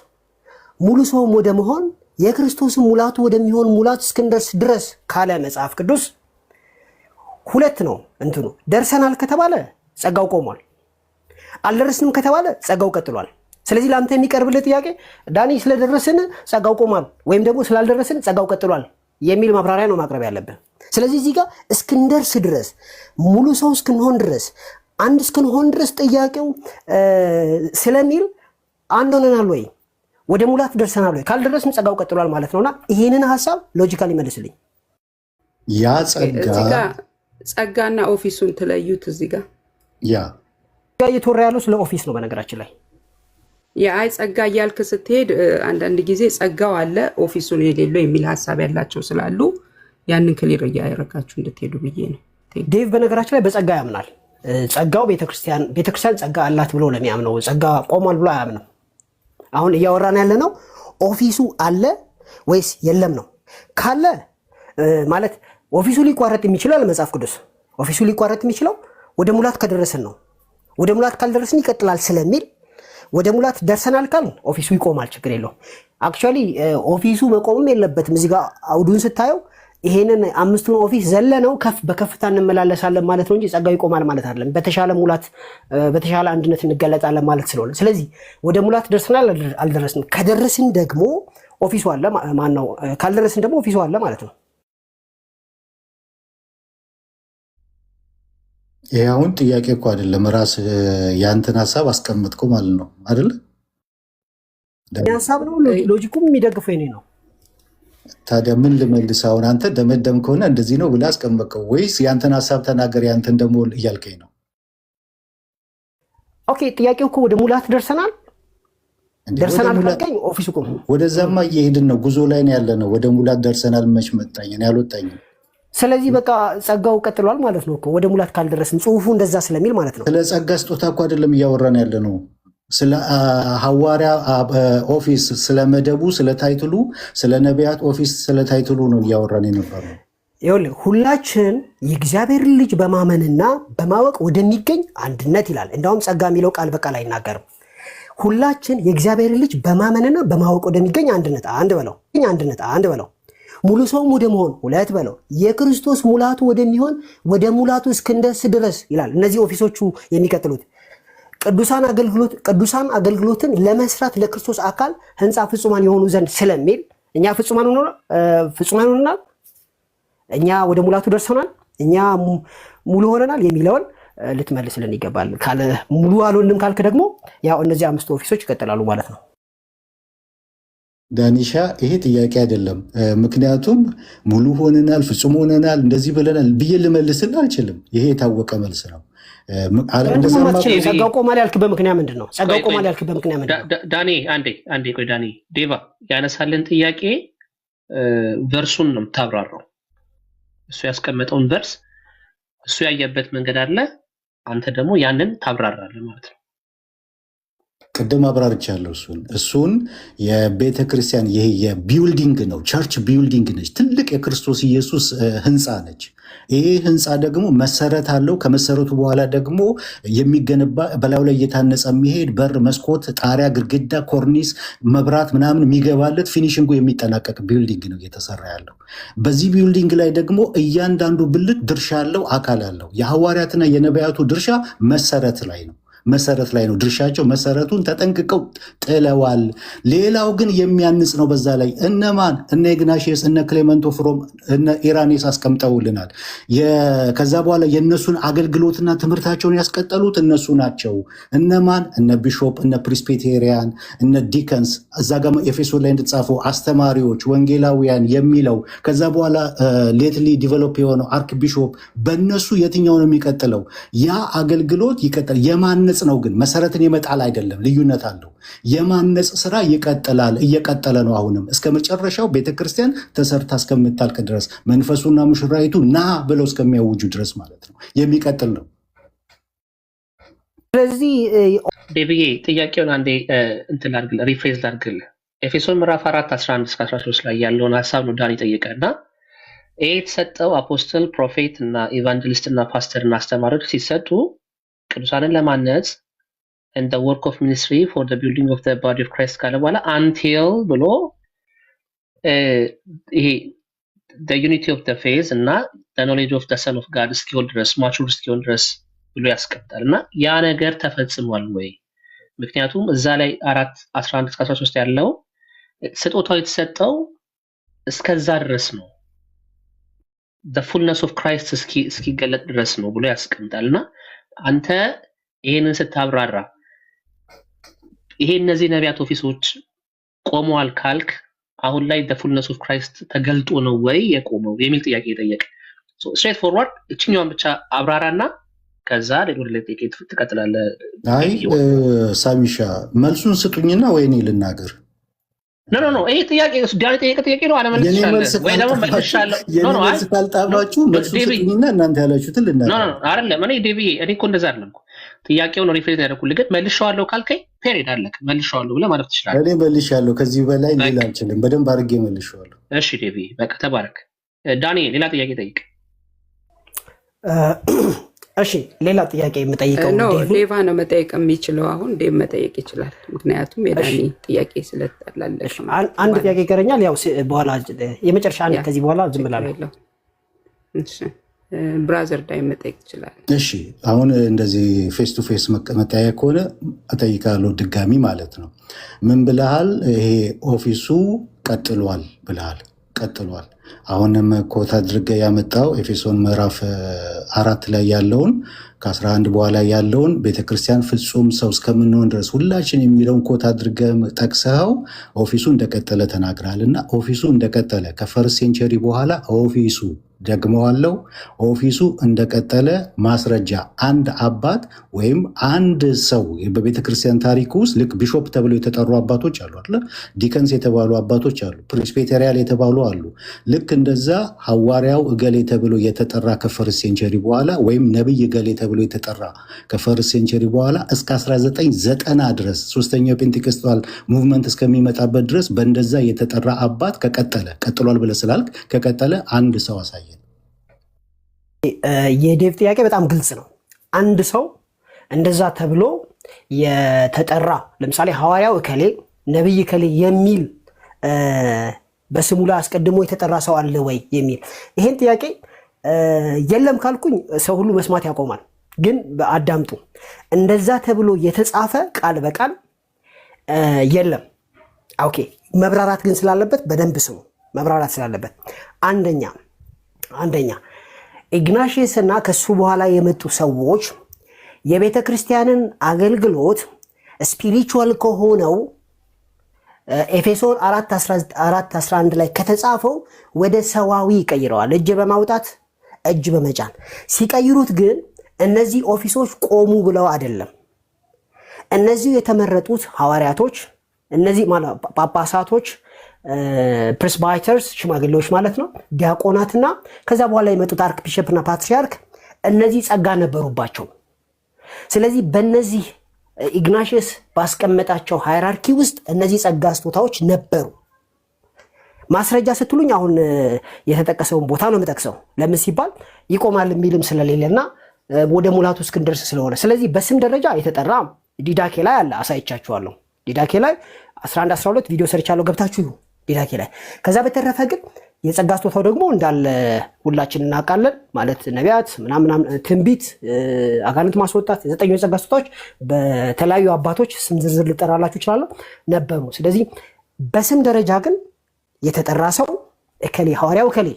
ሙሉ ሰውም ወደ መሆን የክርስቶስን ሙላቱ ወደሚሆን ሙላት እስክንደርስ ድረስ ካለ መጽሐፍ ቅዱስ ሁለት ነው እንትኑ። ደርሰናል ከተባለ ጸጋው ቆሟል፣ አልደረስንም ከተባለ ጸጋው ቀጥሏል። ስለዚህ ለአንተ የሚቀርብልህ ጥያቄ ዳኒ ስለደረስን ጸጋው ቆሟል ወይም ደግሞ ስላልደረስን ጸጋው ቀጥሏል የሚል ማብራሪያ ነው ማቅረብ ያለብን። ስለዚህ እዚህ ጋር እስክንደርስ ድረስ ሙሉ ሰው እስክንሆን ድረስ አንድ እስክንሆን ድረስ ጥያቄው ስለሚል አንድ ሆነናል ወይ ወደ ሙላት ደርሰናል ወይ? ካልደረስን ጸጋው ቀጥሏል ማለት ነውና ይሄንን ሐሳብ ሎጂካሊ መልስልኝ። ያ ጸጋና ኦፊሱን ትለዩት። እዚህ ጋር ያ እየተወራ ያለው ስለ ኦፊስ ነው። በነገራችን ላይ የአይ ጸጋ እያልክ ስትሄድ አንዳንድ ጊዜ ጸጋው አለ ኦፊሱን የሌለው የሚል ሐሳብ ያላቸው ስላሉ ያንን ክሊር እያደረጋችሁ እንድትሄዱ ብዬ ነው። ዴቭ በነገራችን ላይ በጸጋ ያምናል። ጸጋው ቤተክርስቲያን ጸጋ አላት ብሎ ለሚያምነው ጸጋ ቆሟል ብሎ አያምንም። አሁን እያወራን ያለ ነው ኦፊሱ አለ ወይስ የለም ነው። ካለ ማለት ኦፊሱ ሊቋረጥ የሚችለው ለመጽሐፍ ቅዱስ ኦፊሱ ሊቋረጥ የሚችለው ወደ ሙላት ከደረስን ነው። ወደ ሙላት ካልደረስን ይቀጥላል ስለሚል ወደ ሙላት ደርሰናል ካል ኦፊሱ ይቆማል፣ ችግር የለው። አክቹአሊ ኦፊሱ መቆምም የለበትም። እዚህ ጋር አውዱን ስታየው ይሄንን አምስቱን ኦፊስ ዘለነው በከፍታ እንመላለሳለን ማለት ነው እንጂ ጸጋው ይቆማል ማለት አይደለም። በተሻለ ሙላት በተሻለ አንድነት እንገለጣለን ማለት ስለሆነ፣ ስለዚህ ወደ ሙላት ደርሰናል አልደረስንም። ከደረስን ደግሞ ኦፊሱ አለ ማነው፣ ካልደረስን ደግሞ ኦፊሱ አለ ማለት ነው። ይሄ አሁን ጥያቄ እኮ አይደለም፣ ራስ ያንተን ሐሳብ አስቀምጥኩ ማለት ነው አይደለ? ሐሳብ ነው፣ ሎጂኩም የሚደግፈው የኔ ነው። ታዲያ ምን ልመልስ? አሁን አንተ ደመደም ከሆነ እንደዚህ ነው ብለህ አስቀመጥከው ወይስ ያንተን ሐሳብ ተናገር? ያንተን ደግሞ እያልከኝ ነው። ኦኬ ጥያቄው እኮ ወደ ሙላት ደርሰናል ካልከኝ ኦፊሱ እኮ ወደዛማ እየሄድን ነው፣ ጉዞ ላይ ነው ያለ ነው። ወደ ሙላት ደርሰናል መች መጣኝ? እኔ አልወጣኝም። ስለዚህ በቃ ጸጋው ቀጥሏል ማለት ነው እኮ ወደ ሙላት ካልደረስን፣ ጽሁፉ እንደዛ ስለሚል ማለት ነው። ስለ ጸጋ ስጦታ እኮ አይደለም እያወራን ያለ ነው። ስለ ሐዋርያ ኦፊስ፣ ስለ መደቡ፣ ስለ ታይትሉ፣ ስለ ነቢያት ኦፊስ፣ ስለ ታይትሉ ነው እያወራን የነበረው። ይኸውልህ ሁላችን የእግዚአብሔር ልጅ በማመንና በማወቅ ወደሚገኝ አንድነት ይላል። እንዳውም ጸጋ የሚለው ቃል በቃል አይናገርም። ሁላችን የእግዚአብሔር ልጅ በማመንና በማወቅ ወደሚገኝ አንድነት አንድ በለው ሙሉ ሰውም ወደ መሆን ሁለት በለው የክርስቶስ ሙላቱ ወደሚሆን ወደ ሙላቱ እስክንደርስ ድረስ ይላል። እነዚህ ኦፊሶቹ የሚቀጥሉት ቅዱሳን አገልግሎትን ለመስራት ለክርስቶስ አካል ህንፃ ፍጹማን የሆኑ ዘንድ ስለሚል እኛ ፍጹማን ሆነናል፣ እኛ ወደ ሙላቱ ደርሰናል፣ እኛ ሙሉ ሆነናል የሚለውን ልትመልስልን ይገባል። ካለ ሙሉ አልሆንም ካልክ ደግሞ ያው እነዚህ አምስቱ ኦፊሶች ይቀጥላሉ ማለት ነው። ዳኒሻ ይሄ ጥያቄ አይደለም። ምክንያቱም ሙሉ ሆነናል፣ ፍጹም ሆነናል፣ እንደዚህ ብለናል ብዬ ልመልስልህ አልችልም። ይሄ የታወቀ መልስ ነው። ጸጋው ቆሟል ያልክበት ምክንያት ምንድን ነው? ጸጋው ቆሟል ያልክበት ምክንያት ምንድን ነው? ዳኒ አንዴ ቆይ ዳኒ ዴቫ ያነሳልን ጥያቄ ቨርሱን ነው የምታብራራው። እሱ ያስቀመጠውን ቨርስ እሱ ያየበት መንገድ አለ፣ አንተ ደግሞ ያንን ታብራራለህ ማለት ነው። ቅድም አብራርቻለሁ። እሱን የቤተ ክርስቲያን ይሄ የቢውልዲንግ ነው፣ ቸርች ቢውልዲንግ ነች። ትልቅ የክርስቶስ ኢየሱስ ህንፃ ነች። ይሄ ህንፃ ደግሞ መሰረት አለው። ከመሰረቱ በኋላ ደግሞ የሚገነባ በላዩ ላይ እየታነጸ የሚሄድ በር፣ መስኮት፣ ጣሪያ፣ ግድግዳ፣ ኮርኒስ፣ መብራት ምናምን የሚገባለት ፊኒሽንጉ የሚጠናቀቅ ቢውልዲንግ ነው እየተሰራ ያለው። በዚህ ቢውልዲንግ ላይ ደግሞ እያንዳንዱ ብልት ድርሻ አለው፣ አካል አለው። የሐዋርያትና የነቢያቱ ድርሻ መሰረት ላይ ነው ድርሻቸው። መሰረቱን ተጠንቅቀው ጥለዋል። ሌላው ግን የሚያንጽ ነው። በዛ ላይ እነማን? እነ ኢግናሽየስ፣ እነ ክሌመንቶ ፍሮም፣ እነ ኢራኔስ አስቀምጠውልናል። ከዛ በኋላ የእነሱን አገልግሎትና ትምህርታቸውን ያስቀጠሉት እነሱ ናቸው። እነማን? እነ ቢሾፕ፣ እነ ፕሪስፔቴሪያን፣ እነ ዲከንስ፣ እዛ ጋ ኤፌሶን ላይ እንድትጻፉ አስተማሪዎች፣ ወንጌላውያን የሚለው ከዛ በኋላ ሌትሊ ዲቨሎፕ የሆነው አርክ ቢሾፕ፣ በእነሱ የትኛው ነው የሚቀጥለው? ያ አገልግሎት ይቀጥል። የማነጽ ነው ግን መሰረትን የመጣል አይደለም። ልዩነት አለው። የማነጽ ስራ ይቀጥላል፣ እየቀጠለ ነው። አሁንም እስከ መጨረሻው ቤተክርስቲያን ተሰርታ እስከምታልቅ ድረስ መንፈሱና ሙሽራይቱ ና ብለው እስከሚያውጁ ድረስ ማለት ነው የሚቀጥል ነው። ስለዚህ ዴብዬ ጥያቄውን አንዴ እንትን ላድርግልህ፣ ሪፍሬዝ ላድርግልህ። ኤፌሶን ምዕራፍ 4 11-13 ላይ ያለውን ሀሳብ ነው ዳን ጠየቀ እና ይህ የተሰጠው አፖስትል፣ ፕሮፌት እና ኢቫንጀሊስት እና ፓስተር እና አስተማሪዎች ሲሰጡ ቅዱሳንን ለማነጽ and the work of ministry for the building of the body of Christ ካለ በኋላ until ብሎ ይሄ the unity of the faith እና the knowledge of the son of God እስኪሆን ድረስ mature እስኪሆን ድረስ ብሎ ያስቀምጣል። እና ያ ነገር ተፈጽሟል ወይ? ምክንያቱም እዛ ላይ 4:11-13 ያለው ስጦታው የተሰጠው እስከዛ ድረስ ነው፣ the fullness of Christ እስኪገለጥ ድረስ ነው ብሎ ያስቀምጣል። እና አንተ ይሄንን ስታብራራ ይሄ እነዚህ ነቢያት ኦፊሶች ቆመዋል ካልክ አሁን ላይ the fullness of Christ ተገልጦ ነው ወይ የቆመው የሚል ጥያቄ ጠየቅ። straight forward እችኛዋን ብቻ አብራራና ከዛ ወደ ሌላ ጥያቄ ትቀጥላለህ። አይ ሳሚሻ መልሱን ስጡኝና ወይ እኔ ልናገር። ኖ ይሄ ጥያቄ ዳን ጠየቀ ጥያቄ ነው። አለመልስሻለሁ ወይ ደግሞ መልስሻለሁ። ኖ መልስ ካልጣባችሁ መልሱን ስጡኝና እናንተ ያላችሁትን ልናገር። ኖ አይደለም። እኔ እኮ እንደዛ አይደለም እኮ ጥያቄውን ሪፍሬዝ ያደረኩልህ። ግን መልሼዋለሁ ካልከኝ ፔሪድ አለቀ። መልሼዋለሁ ብለህ ማለት ትችላለህ። እኔ መልሼዋለሁ፣ ከዚህ በላይ ሌላ አልችልም። በደንብ አድርጌ መልሼዋለሁ። እሺ ዴቪ በቃ ተባረክ። ዳኒ ሌላ ጥያቄ ጠይቅ። እሺ ሌላ ጥያቄ የምጠይቀው ዴቫ ነው መጠየቅ የሚችለው። አሁን ዴቭ መጠየቅ ይችላል፣ ምክንያቱም የዳኒ ጥያቄ ስለተላለሽ። አንድ ጥያቄ ይቀረኛል። ያው በኋላ የመጨረሻ አንድ ከዚህ በኋላ ዝም ብላለሁ። እሺ ብራዘር ዳይ መጠየቅ ይችላል። እሺ አሁን እንደዚህ ፌስ ቱ ፌስ መጠያየቅ ከሆነ እጠይቃለሁ ድጋሚ ማለት ነው። ምን ብለሃል? ይሄ ኦፊሱ ቀጥሏል ብለሃል። ቀጥሏል። አሁንም ኮት አድርገ ያመጣው ኤፌሶን ምዕራፍ 4 ላይ ያለውን ከ11 በኋላ ያለውን ቤተክርስቲያን ፍጹም ሰው እስከምንሆን ድረስ ሁላችን የሚለውን ኮት አድርገ ጠቅሰኸው ኦፊሱ እንደቀጠለ ተናግራል። እና ኦፊሱ እንደቀጠለ ከፈርስት ሴንቸሪ በኋላ ኦፊሱ ደግመዋለው ኦፊሱ እንደቀጠለ ማስረጃ አንድ አባት ወይም አንድ ሰው በቤተክርስቲያን ታሪክ ውስጥ ልክ ቢሾፕ ተብለው የተጠሩ አባቶች አሉ አይደል? ዲከንስ የተባሉ አባቶች አሉ፣ ፕሬስቢቴሪያን የተባሉ አሉ። ልክ እንደዛ ሐዋርያው እገሌ ተብሎ የተጠራ ከፈርስት ሴንቸሪ በኋላ ወይም ነብይ እገሌ ተብሎ የተጠራ ከፈርስት ሴንቸሪ በኋላ እስከ 1990 ድረስ ሶስተኛው ፔንቴኮስታል ሙቭመንት እስከሚመጣበት ድረስ በእንደዛ የተጠራ አባት ቀጥሏል ብለህ ስላልክ ከቀጠለ አንድ ሰው አሳየ። የዴቭ ጥያቄ በጣም ግልጽ ነው። አንድ ሰው እንደዛ ተብሎ የተጠራ ለምሳሌ ሐዋርያው እከሌ ነብይ እከሌ የሚል በስሙ ላይ አስቀድሞ የተጠራ ሰው አለ ወይ የሚል ይሄን ጥያቄ የለም ካልኩኝ ሰው ሁሉ መስማት ያቆማል። ግን አዳምጡ፣ እንደዛ ተብሎ የተጻፈ ቃል በቃል የለም። ኦኬ፣ መብራራት ግን ስላለበት በደንብ ስሙ። መብራራት ስላለበት አንደኛ ኢግናሽየስ እና ከሱ በኋላ የመጡ ሰዎች የቤተ ክርስቲያንን አገልግሎት ስፒሪቹዋል ከሆነው ኤፌሶን 4:11 ላይ ከተጻፈው ወደ ሰዋዊ ይቀይረዋል። እጅ በማውጣት እጅ በመጫን ሲቀይሩት ግን እነዚህ ኦፊሶች ቆሙ ብለው አይደለም። እነዚህ የተመረጡት ሐዋርያቶች፣ እነዚህ ጳጳሳቶች፣ ፕሬስባይተርስ ሽማግሌዎች ማለት ነው፣ ዲያቆናትና ከዛ በኋላ የመጡት አርክ ቢሸፕና ፓትሪያርክ እነዚህ ጸጋ ነበሩባቸው። ስለዚህ በእነዚህ ኢግናሽስ ባስቀመጣቸው ሃይራርኪ ውስጥ እነዚህ ጸጋ ስጦታዎች ነበሩ። ማስረጃ ስትሉኝ አሁን የተጠቀሰውን ቦታ ነው የምጠቅሰው። ለምን ሲባል ይቆማል የሚልም ስለሌለና ወደ ሙላቱ እስክንደርስ ስለሆነ። ስለዚህ በስም ደረጃ የተጠራ ዲዳኬ ላይ አለ፣ አሳይቻችኋለሁ። ዲዳኬ ላይ 11 12 ቪዲዮ ሰርቻለሁ፣ ገብታችሁ ይሁ ዲዳኬ ላይ። ከዛ በተረፈ ግን የጸጋ ስጦታው ደግሞ እንዳለ ሁላችን እናውቃለን። ማለት ነቢያት ምናምን፣ ትንቢት፣ አጋንንት ማስወጣት፣ የዘጠኙ የጸጋ ስጦታዎች በተለያዩ አባቶች ስም ዝርዝር ልጠራላችሁ እችላለሁ ነበሩ። ስለዚህ በስም ደረጃ ግን የተጠራ ሰው እከሌ ሐዋርያው እከሌ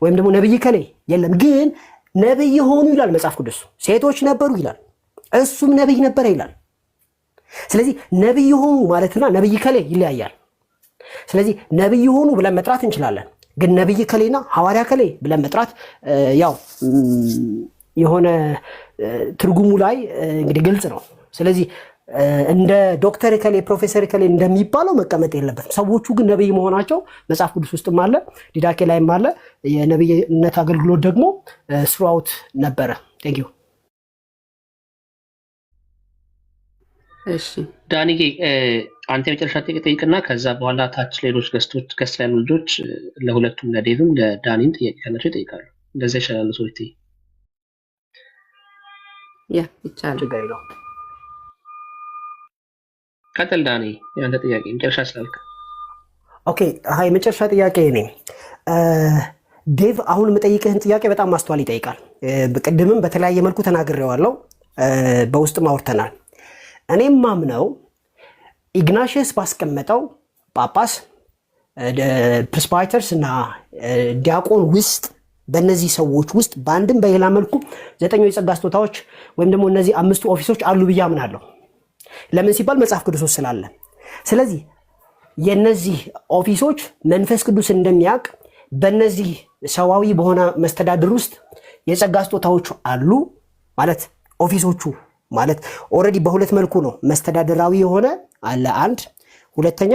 ወይም ደግሞ ነብይ እከሌ የለም። ግን ነብይ ሆኑ ይላል መጽሐፍ ቅዱስ። ሴቶች ነበሩ ይላል፣ እሱም ነብይ ነበረ ይላል። ስለዚህ ነብይ ሆኑ ማለትና ነብይ እከሌ ይለያያል። ስለዚህ ነብይ ሆኑ ብለን መጥራት እንችላለን። ግን ነብይ እከሌና ሐዋርያ እከሌ ብለን መጥራት ያው የሆነ ትርጉሙ ላይ እንግዲህ ግልጽ ነው። ስለዚህ እንደ ዶክተር እከሌ ፕሮፌሰር እከሌ እንደሚባለው መቀመጥ የለበትም። ሰዎቹ ግን ነብይ መሆናቸው መጽሐፍ ቅዱስ ውስጥም አለ፣ ዲዳኬ ላይም አለ። የነብይነት አገልግሎት ደግሞ ስራውት ነበረ። ቴንክ ዩ። እሺ ዳንዬ አንተ የመጨረሻ ጥያቄ ጠይቅና ከዛ በኋላ ታች ሌሎች ገስት ያሉ ልጆች ለሁለቱም ለዴቭም ለዳኒም ጥያቄ ካላቸው ይጠይቃሉ። እንደዛ ይሻላል። ሶርቲ ያ ይቻላል። ቀጥል ዳኒ፣ ያንተ ጥያቄ መጨረሻ ስላልክ። ኦኬ አይ መጨረሻ ጥያቄ እኔ ዴቭ አሁን የምጠይቅህን ጥያቄ በጣም ማስተዋል ይጠይቃል። ቅድምም በተለያየ መልኩ ተናግሬዋለሁ፣ በውስጥም አውርተናል። እኔም ማምነው ኢግናሽስ ባስቀመጠው ጳጳስ፣ ፕሪስባይተርስ እና ዲያቆን ውስጥ በእነዚህ ሰዎች ውስጥ በአንድም በሌላ መልኩ ዘጠኙ የጸጋ ስጦታዎች ወይም ደግሞ እነዚህ 5 ኦፊሶች አሉ ብዬ አምናለሁ። ለምን ሲባል መጽሐፍ ቅዱስ ስላለ። ስለዚህ የነዚህ ኦፊሶች መንፈስ ቅዱስ እንደሚያውቅ በእነዚህ ሰዋዊ በሆነ መስተዳድር ውስጥ የጸጋ ስጦታዎች አሉ ማለት ኦፊሶቹ ማለት ኦልሬዲ በሁለት መልኩ ነው። መስተዳድራዊ የሆነ አለ አንድ፣ ሁለተኛ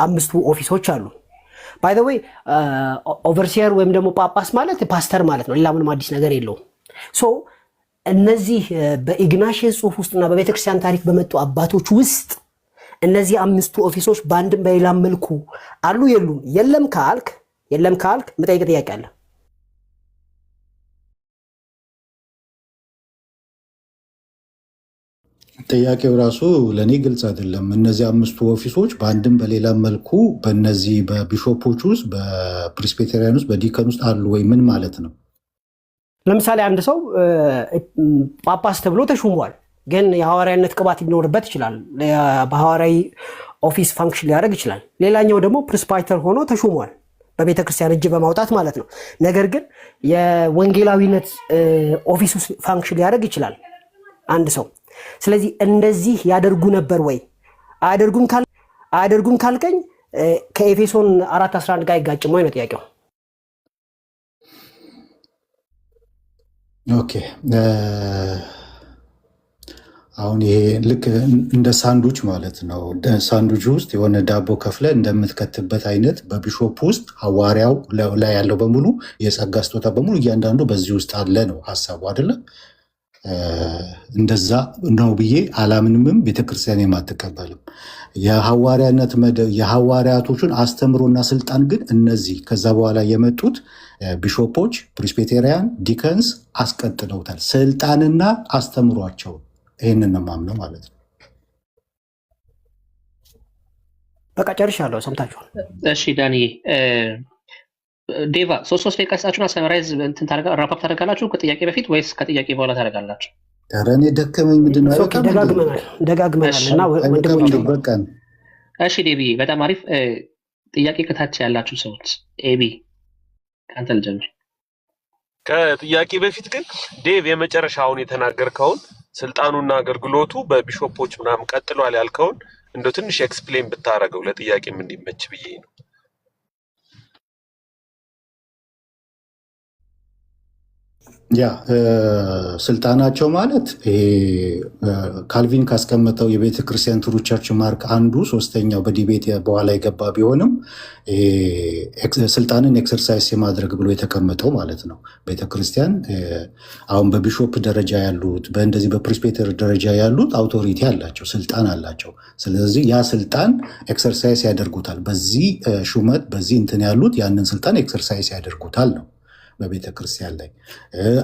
5 ኦፊሶች አሉ። ባይ ዘ ዌይ ኦቨርሲየር ወይም ደግሞ ጳጳስ ማለት ፓስተር ማለት ነው። ሌላ ምንም አዲስ ነገር የለውም። ሶ እነዚህ በኢግናሽስ ጽሑፍ ውስጥና በቤተክርስቲያን ታሪክ በመጡ አባቶች ውስጥ እነዚህ 5 ኦፊሶች በአንድም በሌላ መልኩ አሉ የሉም? የለም ካልክ መጠየቅ ጥያቄ አለ። ጥያቄው ራሱ ለእኔ ግልጽ አይደለም። እነዚህ 5 ኦፊሶች በአንድም በሌላ መልኩ በእነዚህ በቢሾፖች ውስጥ፣ በፕሬስቢቴሪያን ውስጥ፣ በዲከን ውስጥ አሉ ወይ? ምን ማለት ነው? ለምሳሌ አንድ ሰው ጳጳስ ተብሎ ተሹሟል፣ ግን የሐዋርያነት ቅባት ሊኖርበት ይችላል። በሐዋርያዊ ኦፊስ ፋንክሽን ሊያደርግ ይችላል። ሌላኛው ደግሞ ፕሪስባይተር ሆኖ ተሹሟል፣ በቤተክርስቲያን እጅ በማውጣት ማለት ነው። ነገር ግን የወንጌላዊነት ኦፊስ ውስጥ ፋንክሽን ሊያደርግ ይችላል አንድ ሰው። ስለዚህ እንደዚህ ያደርጉ ነበር ወይ? አያደርጉም ካልከኝ ከኤፌሶን 4:11 ጋር ይጋጭም ወይ ነው ጥያቄው። ኦኬ አሁን ይሄ ልክ እንደ ሳንዱች ማለት ነው። ሳንዱች ውስጥ የሆነ ዳቦ ከፍለ እንደምትከትበት አይነት በቢሾፕ ውስጥ ሐዋርያው ላይ ያለው በሙሉ የጸጋ ስጦታ በሙሉ እያንዳንዱ በዚህ ውስጥ አለ ነው ሀሳቡ አይደለም? እንደዛ ነው ብዬ አላምንምም። ቤተክርስቲያን የማትቀበልም የሐዋርያቶቹን አስተምሮና ስልጣን ግን እነዚህ ከዛ በኋላ የመጡት ቢሾፖች፣ ፕሬስቢቴሪያን፣ ዲከንስ አስቀጥለውታል። ስልጣንና አስተምሯቸው ይህንን ነው የማምነው ማለት ነው። በቃ ጨርሻለሁ። ሰምታችኋል። እሺ ዳኒ ዴቫ 3 ደቂቃ ሰጣችሁና ሰመራይዝ ራፓፕ ታደርጋላችሁ ከጥያቄ በፊት ወይስ ከጥያቄ በኋላ ታደርጋላችሁ? ኧረ እኔ ደከመኝ። ምንድን ነው ደጋግመናል እና ወንድሞች በቃ። እሺ ዴቪ በጣም አሪፍ ጥያቄ። ከታች ያላችሁ ሰዎች ኤቢ ከአንተ ልጀምር። ከጥያቄ በፊት ግን ዴቭ የመጨረሻውን የተናገርከውን ስልጣኑና አገልግሎቱ በቢሾፖች ምናምን ቀጥሏል ያልከውን እንደው ትንሽ ኤክስፕሌን ብታረገው ለጥያቄም እንዲመች ብዬ ነው። ያ ስልጣናቸው ማለት ካልቪን ካስቀመጠው የቤተ ክርስቲያን ትሩ ቸርች ማርክ አንዱ ሶስተኛው በዲቤት በኋላ የገባ ቢሆንም ስልጣንን ኤክሰርሳይዝ የማድረግ ብሎ የተቀመጠው ማለት ነው። ቤተ ክርስቲያን አሁን በቢሾፕ ደረጃ ያሉት በእንደዚህ በፕሪስፔተር ደረጃ ያሉት አውቶሪቲ አላቸው፣ ስልጣን አላቸው። ስለዚህ ያ ስልጣን ኤክሰርሳይዝ ያደርጉታል። በዚህ ሹመት በዚህ እንትን ያሉት ያንን ስልጣን ኤክሰርሳይዝ ያደርጉታል ነው በቤተ ክርስቲያን ላይ።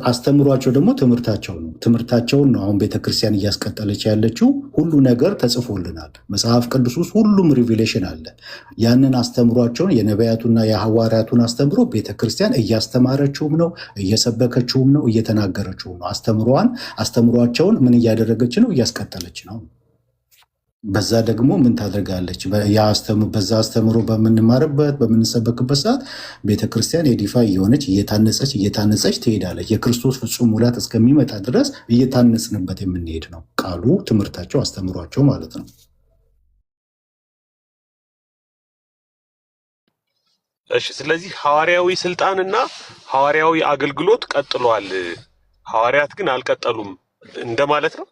አስተምሯቸው ደግሞ ትምህርታቸው ነው። ትምህርታቸውን ነው አሁን ቤተ ክርስቲያን እያስቀጠለች ያለችው። ሁሉ ነገር ተጽፎልናል መጽሐፍ ቅዱስ ውስጥ፣ ሁሉም ሪቪሌሽን አለ። ያንን አስተምሯቸውን የነቢያቱና የሐዋርያቱን አስተምሮ ቤተ ክርስቲያን እያስተማረችውም ነው፣ እየሰበከችውም ነው፣ እየተናገረችውም ነው። አስተምሯቸውን ምን እያደረገች ነው? እያስቀጠለች ነው። በዛ ደግሞ ምን ታደርጋለች? በዛ አስተምሮ በምንማርበት በምንሰበክበት ሰዓት ቤተክርስቲያን ኤዲፋይ የሆነች እየታነጸች ትሄዳለች። የክርስቶስ ፍጹም ሙላት እስከሚመጣ ድረስ እየታነጽንበት የምንሄድ ነው። ቃሉ፣ ትምህርታቸው፣ አስተምሯቸው ማለት ነው። እሺ፣ ስለዚህ ሐዋርያዊ ስልጣንና ሐዋርያዊ አገልግሎት ቀጥሏል፣ ሐዋርያት ግን አልቀጠሉም እንደማለት ነው።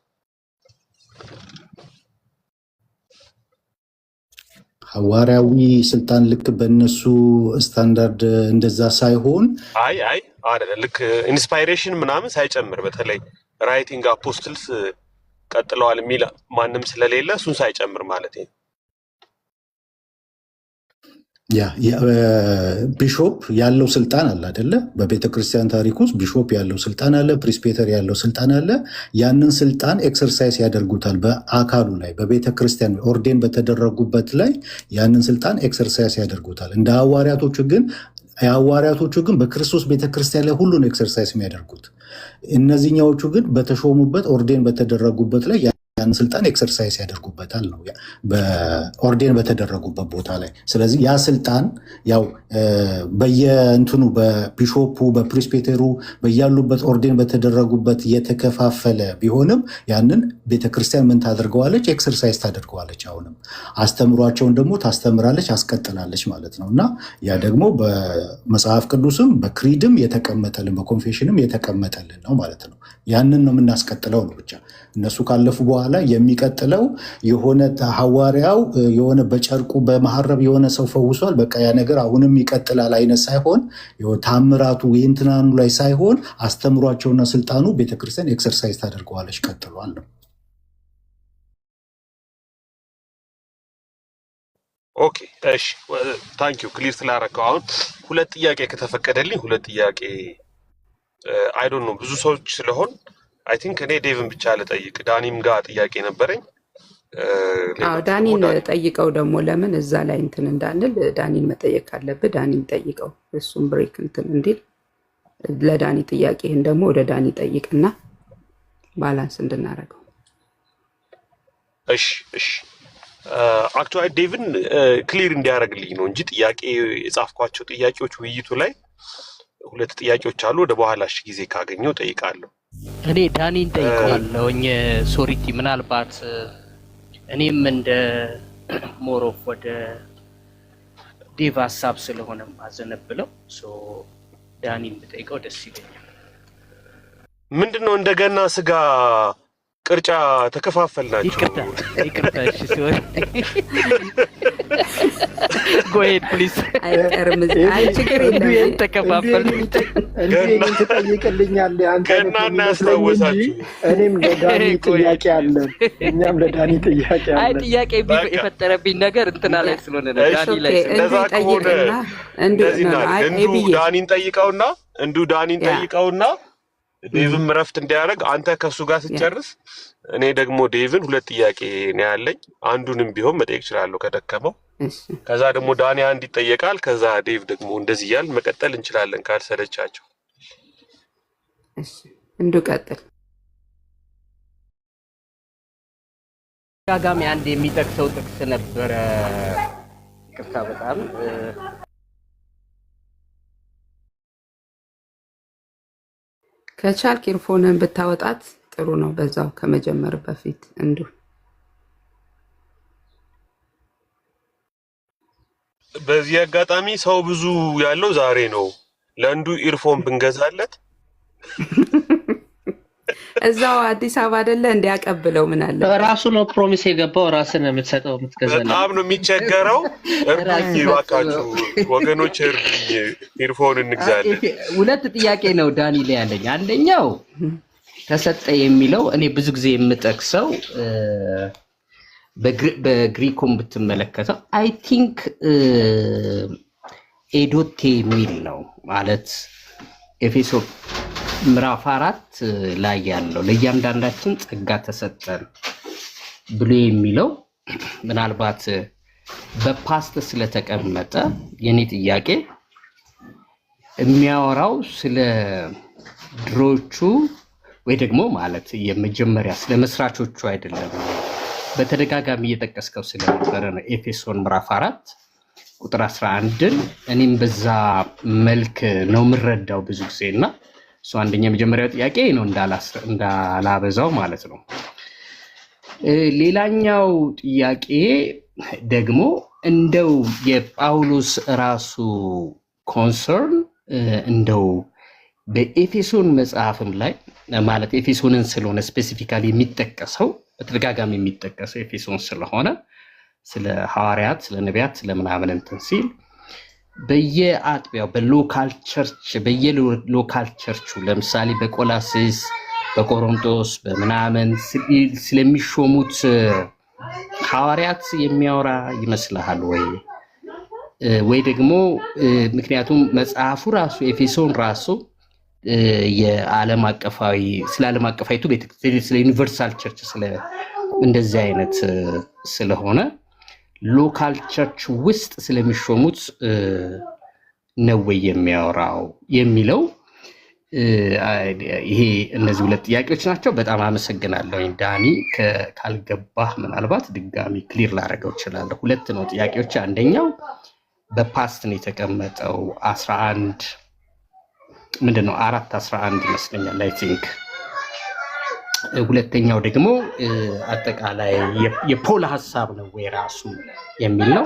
ሐዋርያዊ ስልጣን ልክ በእነሱ ስታንዳርድ እንደዛ ሳይሆን ልክ ኢንስፓይሬሽን ምናምን ሳይጨምር በተለይ ራይቲንግ አፖስትልስ ቀጥለዋል የሚል ማንም ስለሌለ እሱን ሳይጨምር ማለት ነው። ቢሾፕ ያለው ስልጣን አለ አይደለ? በቤተ ክርስቲያን ታሪክ ውስጥ ቢሾፕ ያለው ስልጣን አለ፣ ፕሪስፔተር ያለው ስልጣን አለ። ያንን ስልጣን ኤክሰርሳይዝ ያደርጉታል በአካሉ ላይ፣ በቤተ ክርስቲያን ኦርዴን በተደረጉበት ላይ ያንን ስልጣን ኤክሰርሳይዝ ያደርጉታል። እንደ ሐዋርያቶቹ ግን በክርስቶስ ቤተክርስቲያን ላይ ሁሉን ኤክሰርሳይዝ የሚያደርጉት፣ እነዚህኛዎቹ ግን በተሾሙበት ኦርዴን በተደረጉበት ላይ ያን ስልጣን ኤክሰርሳይዝ ያደርጉበታል ነው በኦርዴን በተደረጉበት ቦታ ላይ። ስለዚህ ያ ስልጣን ያው በየእንትኑ በቢሾፑ በፕሪስፔተሩ በያሉበት ኦርዴን በተደረጉበት የተከፋፈለ ቢሆንም ያንን ቤተክርስቲያን ምን ታደርገዋለች? ኤክሰርሳይዝ ታደርገዋለች። አሁንም አስተምሯቸውን ደግሞ ታስተምራለች፣ አስቀጥላለች ማለት ነው። እና ያ ደግሞ በመጽሐፍ ቅዱስም በክሪድም የተቀመጠልን በኮንፌሽንም የተቀመጠልን ነው ማለት ነው። ያንን ነው የምናስቀጥለው ነው። ብቻ እነሱ ካለፉ በኋላ የሚቀጥለው የሆነ ሐዋርያው የሆነ በጨርቁ በመሐረብ የሆነ ሰው ፈውሷል፣ በቃ ያ ነገር አሁንም ይቀጥላል አይነት ሳይሆን ታምራቱ የእንትናኑ ላይ ሳይሆን አስተምሯቸውና ስልጣኑ ቤተክርስቲያን ኤክሰርሳይዝ ታደርገዋለች፣ ቀጥሏል ነው። ኦኬ እሺ፣ ታንኪዩ ክሊር ስላደረከው። አሁን ሁለት ጥያቄ ከተፈቀደልኝ ሁለት ጥያቄ አይ ዶንት ኖ ብዙ ሰዎች ስለሆን አይ ቲንክ እኔ ዴቭን ብቻ ልጠይቅ። ዳኒም ጋር ጥያቄ ነበረኝ። ዳኒን ጠይቀው ደግሞ ለምን እዛ ላይ እንትን እንዳንል ዳኒን መጠየቅ ካለብህ ዳኒን ጠይቀው፣ እሱም ብሬክ እንትን እንዲል ለዳኒ ጥያቄህን ደግሞ ወደ ዳኒ ጠይቅና ባላንስ እንድናደርገው። እሺ አክቹዋሊ ዴቭን ክሊር እንዲያደርግልኝ ነው እንጂ ጥያቄ የጻፍኳቸው ጥያቄዎች ውይይቱ ላይ ሁለት ጥያቄዎች አሉ። ወደ በኋላሽ ጊዜ ካገኘው ጠይቃለሁ። እኔ ዳኒን ጠይቀዋለሁኝ። ሶሪቲ ምናልባት እኔም እንደ ሞሮፍ ወደ ዴቭ ሀሳብ ስለሆነ ማዘነብለው ዳኒን ብጠይቀው ደስ ይለኛል። ምንድነው እንደገና ስጋ ቅርጫ ተከፋፈልናችሁ? ይቅርታ እሺ፣ ሶሪ ጎሄድ ፕሊዝ። አይቀርም፣ አይ ችግር የለም። ተከፋፈል እንዴት ትጠይቅልኛለህ? አንተ ገናና ያስታወሳችሁ። እኔም ለዳኒ ጥያቄ አለ፣ እኛም ለዳኒ ጥያቄ አለ። አይ ጥያቄ የፈጠረብኝ ነገር እንትና ላይ ስለሆነ ነው። ዳኒ ላይ እንደዛ ከሆነ ዳኒን ጠይቀውና ዴቭም እረፍት እንዲያደርግ አንተ ከሱ ጋር ስጨርስ እኔ ደግሞ ዴቭን ሁለት ጥያቄ ነው ያለኝ። አንዱንም ቢሆን መጠየቅ እችላለሁ ከደከመው። ከዛ ደግሞ ዳኒ አንድ ይጠየቃል። ከዛ ዴቭ ደግሞ እንደዚህ እያል መቀጠል እንችላለን ካልሰለቻቸው። እንዱ ቀጥል። ጋጋሚ አንድ የሚጠቅሰው ጥቅስ ነበረ። ይቅርታ በጣም ከቻልክ ኢርፎንን ብታወጣት ጥሩ ነው፣ በዛው ከመጀመር በፊት እንዱ። በዚህ አጋጣሚ ሰው ብዙ ያለው ዛሬ ነው። ለአንዱ ኢርፎን ብንገዛለት እዛው አዲስ አበባ አይደለ እንዲያቀብለው ምን አለ ራሱ ነው ፕሮሚስ የገባው ራስን የምትሰጠው የምትገዛለው በጣም ነው የሚቸገረው እርዱኝ እባካችሁ ወገኖች እርዱኝ ኢርፎን እንግዛለን ሁለት ጥያቄ ነው ዳኒ ላይ ያለኝ አንደኛው ተሰጠ የሚለው እኔ ብዙ ጊዜ የምጠቅሰው በግሪኩም ብትመለከተው አይ ቲንክ ኤዶቴ የሚል ነው ማለት ኤፌሶ ምዕራፍ 4 ላይ ያለው ለእያንዳንዳችን ጸጋ ተሰጠን ብሎ የሚለው ምናልባት በፓስት ስለተቀመጠ የኔ ጥያቄ የሚያወራው ስለ ድሮቹ ወይ ደግሞ ማለት የመጀመሪያ ስለ መስራቾቹ አይደለም በተደጋጋሚ እየጠቀስከው ስለነበረ ነው ኤፌሶን ምዕራፍ 4 ቁጥር 11ን እኔም በዛ መልክ ነው የምረዳው ብዙ ጊዜና እሱ አንደኛ የመጀመሪያው ጥያቄ ነው እንዳላበዛው ማለት ነው ሌላኛው ጥያቄ ደግሞ እንደው የጳውሎስ ራሱ ኮንሰርን እንደው በኤፌሶን መጽሐፍም ላይ ማለት ኤፌሶንን ስለሆነ ስፔሲፊካሊ የሚጠቀሰው በተደጋጋሚ የሚጠቀሰው ኤፌሶን ስለሆነ ስለ ሐዋርያት ስለ ነቢያት ስለ ምናምን እንትን ሲል በየአጥቢያው በሎካል ቸርቹ ለምሳሌ በቆላስይስ በቆሮንቶስ በምናምን ስለሚሾሙት ሐዋርያት የሚያወራ ይመስልሃል ወይ ደግሞ ምክንያቱም መጽሐፉ ራሱ ኤፌሶን ራሱ የዓለም አቀፋዊ ስለ ዓለም አቀፋዊቱ ቤተክርስቲያን ስለ ዩኒቨርሳል ቸርች ስለ እንደዚህ አይነት ስለሆነ ሎካል ቸርች ውስጥ ስለሚሾሙት ነው የሚያወራው የሚለው ይሄ እነዚህ ሁለት ጥያቄዎች ናቸው በጣም አመሰግናለሁ ዳኒ ካልገባህ ምናልባት ድጋሚ ክሊር ላደርገው እችላለሁ ሁለት ነው ጥያቄዎች አንደኛው በፓስት ነው የተቀመጠው 11 ምንድነው 4:11 ይመስለኛል አይ ቲንክ ሁለተኛው ደግሞ አጠቃላይ የፖል ሐሳብ ነው ወይ ራሱ የሚል ነው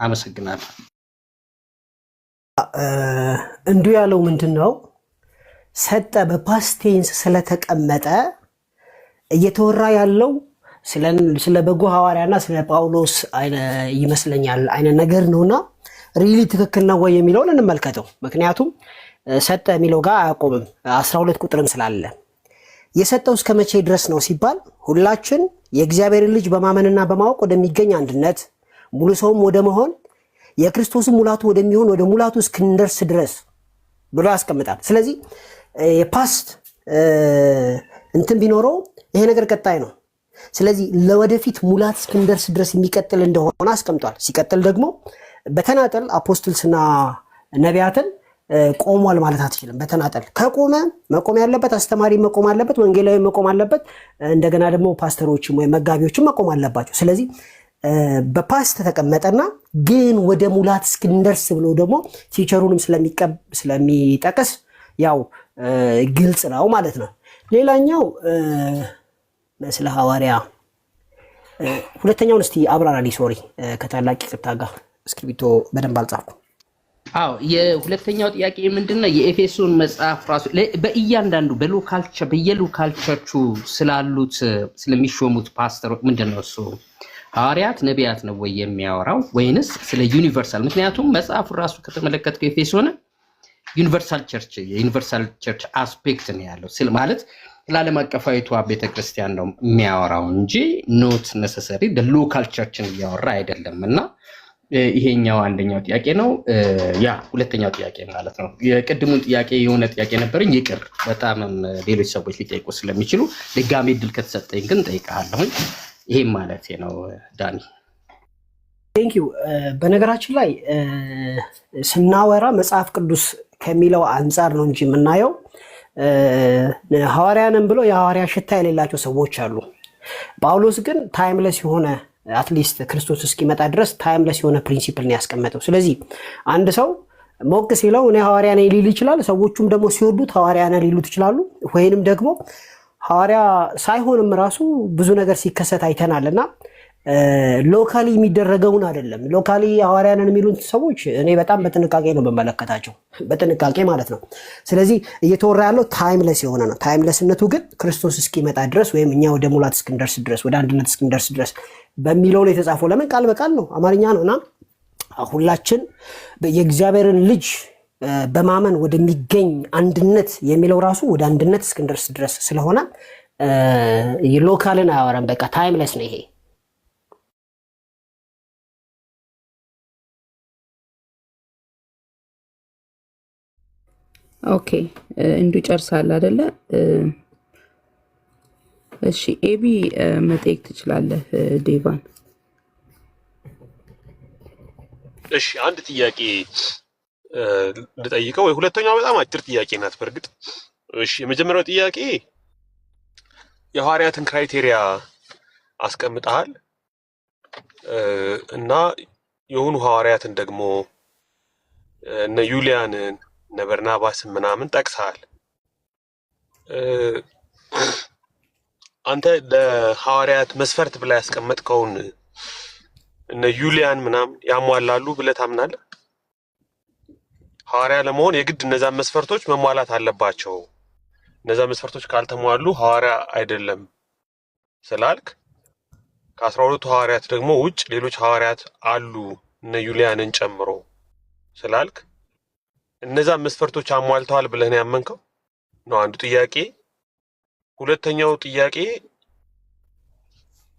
አመሰግናለሁ እንዱ ያለው ምንድነው ሰጠ በፓስቴንስ ስለተቀመጠ እየተወራ ያለው ስለ በጎ ሐዋርያና ስለ ጳውሎስ ይመስለኛል አይነ ነገር ነውና ሪሊ ትክክል ነው ወይ የሚለውን እንመልከተው ምክንያቱም ሰጠ የሚለው ጋር አያቆምም 12 ቁጥርም ስላለ የሰጠው እስከ መቼ ድረስ ነው ሲባል ሁላችን የእግዚአብሔር ልጅ በማመንና በማወቅ ወደሚገኝ አንድነት ሙሉ ሰውም ወደ መሆን የክርስቶስ ሙላቱ ወደሚሆን ወደ ሙላቱ እስክንደርስ ድረስ ብሎ ያስቀምጣል ስለዚህ የፓስት እንትን ቢኖረው ይሄ ነገር ቀጣይ ነው ስለዚህ ለወደፊት ሙላት እስክንደርስ ድረስ የሚቀጥል እንደሆነ አስቀምጧል ሲቀጥል ደግሞ በተናጠል አፖስቶልስና ነቢያትን ቆሟል ማለት አትችልም በተናጠል ከቆመ መቆም ያለበት አስተማሪ መቆም አለበት ወንጌላዊ መቆም አለበት እንደገና ደግሞ ፓስተሮችም ወይ መጋቢዎችም መቆም አለባቸው ስለዚህ በፓስት ተቀመጠና ግን ወደ ሙላት እስክንደርስ ብሎ ደግሞ ቲቸሩንም ስለሚጠቅስ ያው ግልጽ ነው ማለት ነው ሌላኛው ስለ ሐዋርያ ሁለተኛውን እስቲ አብራራሊ ሶሪ ከታላቅ ይቅርታ ጋር እስክሪብቶ በደንብ አልጻፍኩም አዎ የሁለተኛው ጥያቄ ምንድነው የኤፌሶን መጽሐፍ ራሱ በእያንዳንዱ በየሎካል ቸርቹ ስላሉት ስለሚሾሙት ፓስተሮች ምንድነው እሱ ሐዋርያት ነቢያት ነው ወይ የሚያወራው ወይንስ ስለ ዩኒቨርሳል ምክንያቱም መጽሐፉ ራሱ ከተመለከተው ኤፌሶን ዩኒቨርሳል ቸርች አስፔክት ነው ያለው ማለት ለዓለም አቀፋዊቷ ቤተክርስቲያን ነው የሚያወራው እንጂ ኖት ነሰሰሪ ሎካል ቸርችን እያወራ አይደለምና ይሄኛው አንደኛው ጥያቄ ነው ያ ሁለተኛው ጥያቄ ማለት ነው የቅድሙን ጥያቄ የሆነ ጥያቄ ነበርኝ ይቅር በጣም ሌሎች ሰዎች ሊጠይቁ ስለሚችሉ ድጋሜ እድል ከተሰጠኝ ግን ጠይቃለሁ ይሄም ማለት ነው ዳኒ ቴንክ ዩ በነገራችን ላይ ስናወራ መጽሐፍ ቅዱስ ከሚለው አንፃር ነው እንጂ የምናየው ሐዋርያንም ብሎ የሐዋርያ ሽታ የሌላቸው ሰዎች አሉ ጳውሎስ ግን ታይምለስ የሆነ አትሊስት ክርስቶስ እስኪመጣ ድረስ ታይምለስ የሆነ ፕሪንሲፕል ነው ያስቀመጠው ስለዚህ አንድ ሰው ሞቅ ሲለው እኔ ሐዋርያ ነኝ ሊል ይችላል ሰዎቹም ደግሞ ሲወዱት ሐዋርያ ነኝ ሊሉት ይችላሉ ወይንም ደግሞ ሐዋርያ ሳይሆንም ራሱ ብዙ ነገር ሲከሰት አይተናልና ሎካሊ የሚደረገውን አይደለም። ሎካሊ ሐዋርያንን የሚሉት ሰዎች እኔ በጣም በጥንቃቄ ነው በመለከታቸው፣ በጥንቃቄ ማለት ነው። ስለዚህ እየተወራ ያለው ታይምለስ የሆነ ነው። ታይምለስነቱ ግን ክርስቶስ እስኪመጣ ድረስ ወይም እኛ ወደ ሙላት እስክንደርስ ድረስ ወደ አንድነት እስክንደርስ ድረስ በሚለው ነው የተጻፈው። ለምን ቃል በቃል ነው፣ አማርኛ ነው እና ሁላችን የእግዚአብሔርን ልጅ በማመን ወደሚገኝ አንድነት የሚለው ራሱ ወደ አንድነት እስክንደርስ ድረስ ስለሆነ ሎካልን አያወራም። በቃ ታይምለስ ነው ይሄ። ኦኬ እንዱ ጨርሳል አይደለ? እሺ ኤቢ መጠየቅ ትችላለህ ዴቫን። እሺ አንድ ጥያቄ ልጠይቀው፣ ወይ ሁለተኛው በጣም አጭር ጥያቄ ናት በእርግጥ። እሺ የመጀመሪያው ጥያቄ የሐዋርያትን ክራይቴሪያ አስቀምጠሃል እና የሆኑ ሐዋርያትን ደግሞ እነ ዩሊያንን እነ በርናባስን ምናምን ጠቅሰሃል። አንተ ለሐዋርያት መስፈርት ብላ ያስቀመጥከውን እነ ዩሊያን ምናምን ያሟላሉ ብለህ ታምናለህ? ሐዋርያ ለመሆን የግድ እነዛን መስፈርቶች መሟላት አለባቸው፣ እነዛ መስፈርቶች ካልተሟሉ ሐዋርያ አይደለም ስላልክ ከ12ቱ ሐዋርያት ደግሞ ውጭ ሌሎች ሐዋርያት አሉ እነ ዩሊያንን ጨምሮ ስላልክ እነዛ መስፈርቶች አሟልተዋል ብለህ ነው ያመንከው ነው አንዱ ጥያቄ። ሁለተኛው ጥያቄ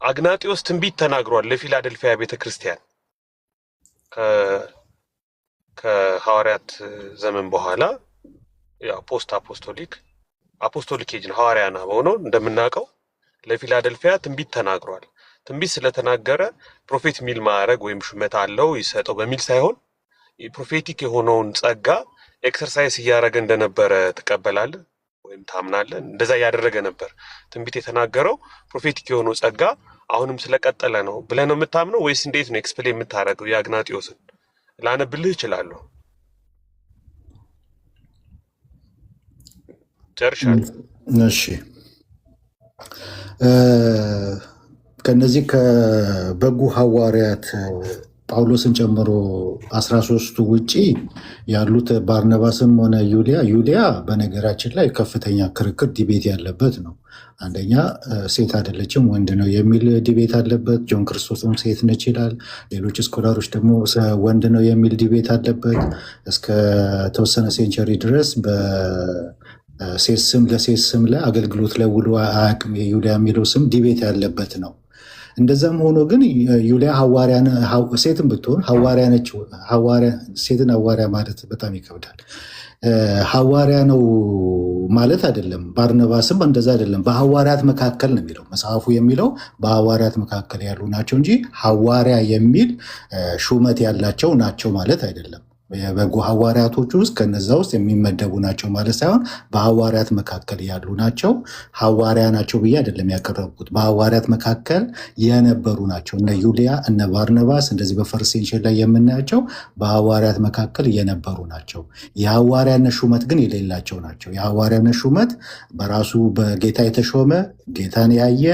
አግናጢዮስ ትንቢት ተናግሯል ለፊላደልፊያ ቤተክርስቲያን ከሐዋርያት ዘመን በኋላ ያው ፖስት አፖስቶሊክ ኤጅ ነው ሐዋርያና በሆነው እንደምናውቀው ለፊላደልፊያ ትንቢት ተናግሯል። ትንቢት ስለተናገረ ፕሮፌት ሚል ማዕረግ ወይም ሹመት አለው ይሰጠው በሚል ሳይሆን የፕሮፌቲክ የሆነውን ጸጋ ኤክሰርሳይዝ እያደረገ እንደነበረ ትቀበላለህ ወይም ታምናለህ? እንደዛ እያደረገ ነበር ትንቢት የተናገረው ፕሮፌቲክ የሆነው ጸጋ አሁንም ስለቀጠለ ነው ብለህ ነው የምታምነው ወይስ እንዴት ነው ኤክስፕሌን የምታደርገው? የአግናጢዮስን ላነብልህ እችላለሁ። ጨርሻለሁ። እሺ ከነዚህ ከበጉ ሐዋርያት ጳውሎስን ጨምሮ 13ቱ ውጪ ያሉት ባርናባስም ሆነ ዩሊያ በነገራችን ላይ ከፍተኛ ክርክር ዲቤት ያለበት ነው። አንደኛ ሴት አይደለችም ወንድ ነው የሚል ዲቤት አለበት። ጆን ክርስቶስም ሴት ነች ይላል። ሌሎች ስኮላሮች ደግሞ ወንድ ነው የሚል ዲቤት አለበት። እስከ ተወሰነ ሴንቸሪ ድረስ በሴት ስም ለሴት ስም ላይ አገልግሎት ላይ ውሎ አያውቅም የዩሊያ የሚለው ስም ዲቤት ያለበት ነው። እንደዛም ሆኖ ግን ዩሊያ ሴትን ብትሆን ሐዋርያ ነች። ሴትን ሐዋርያ ማለት በጣም ይከብዳል። ሐዋርያ ነው ማለት አይደለም። ባርናባስም እንደዛ አይደለም። በሐዋርያት መካከል ነው የሚለው መጽሐፉ የሚለው በሐዋርያት መካከል ያሉ ናቸው እንጂ ሐዋርያ የሚል ሹመት ያላቸው ናቸው ማለት አይደለም። የበጉ ሐዋርያቶች ውስጥ ከነዛ ውስጥ የሚመደቡ ናቸው ማለት ሳይሆን በሐዋርያት መካከል ያሉ ናቸው። ሐዋርያ ናቸው ብዬ አይደለም ያቀረብኩት፣ በሐዋርያት መካከል የነበሩ ናቸው። እነ ዩሊያ እነ ባርናባስ እንደዚህ በፈርስት ሴንቸሪ ላይ የምናያቸው በሐዋርያት መካከል የነበሩ ናቸው። የሐዋርያነት ሹመት ግን የሌላቸው ናቸው። የሐዋርያነት ሹመት በራሱ በጌታ የተሾመ ጌታን ያየ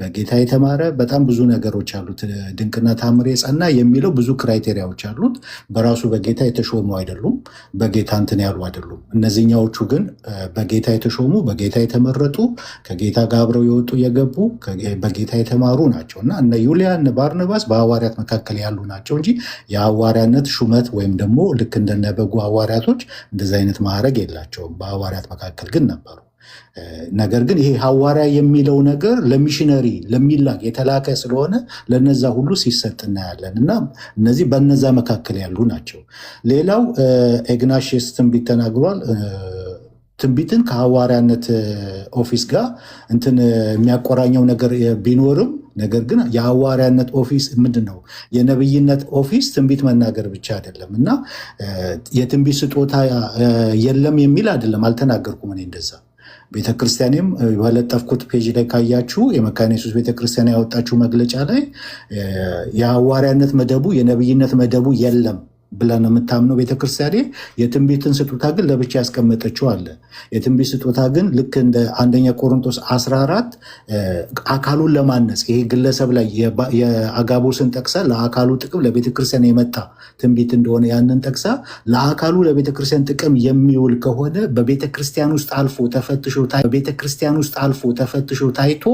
በጌታ የተማረ በጣም ብዙ ነገሮች አሉት። ድንቅና ታምር የጸና የሚለው ብዙ ክራይቴሪያዎች አሉት። በራሱ በጌታ የተሾሙ አይደሉም፣ በጌታ እንትን ያሉ አይደሉም። እነዚህኛዎቹ ግን በጌታ የተሾሙ በጌታ የተመረጡ ከጌታ ጋር አብረው የወጡ የገቡ በጌታ የተማሩ ናቸው እና እነ ዩሊያ እነ ባርናባስ በሐዋርያት መካከል ያሉ ናቸው እንጂ የሐዋርያነት ሹመት ወይም ደግሞ ልክ እንደነ በጉ ሐዋርያቶች እንደዚህ አይነት ማዕረግ የላቸውም። በሐዋርያት መካከል ግን ነበሩ። ነገር ግን ይሄ ሐዋርያ የሚለው ነገር ለሚሽነሪ ለሚላክ የተላከ ስለሆነ ለነዛ ሁሉ ሲሰጥ እናያለን እና እነዚህ በነዛ መካከል ያሉ ናቸው። ሌላው ኢግናሽየስ ትንቢት ተናግሯል። ትንቢትን ከሐዋርያነት ኦፊስ ጋር እንትን የሚያቆራኘው ነገር ቢኖርም ነገር ግን የሐዋርያነት ኦፊስ ምንድን ነው? የነብይነት ኦፊስ ትንቢት መናገር ብቻ አይደለም እና የትንቢት ስጦታ የለም የሚል አይደለም። አልተናገርኩም እኔ እንደዛ። ቤተክርስቲያንም በለጠፍኩት ፔጅ ላይ ካያችሁ የመካነ ኢየሱስ ቤተክርስቲያን ያወጣችው መግለጫ ላይ የሐዋርያነት መደቡ የነብይነት መደቡ የለም ብለን የምታምነው ቤተክርስቲያኔ የትንቢትን ስጦታ ግን ለብቻ ያስቀመጠችው አለ። የትንቢት ስጦታ ግን ልክ እንደ አንደኛ ቆሮንቶስ 14 አካሉን ለማነጽ ይሄ ግለሰብ ላይ የአጋቦስን ጠቅሳ ለአካሉ ጥቅም ለቤተክርስቲያን የመጣ ትንቢት እንደሆነ ያንን ጠቅሳ ለአካሉ ለቤተክርስቲያን ጥቅም የሚውል ከሆነ በቤተክርስቲያን ውስጥ አልፎ ተፈትሾ ታይቶ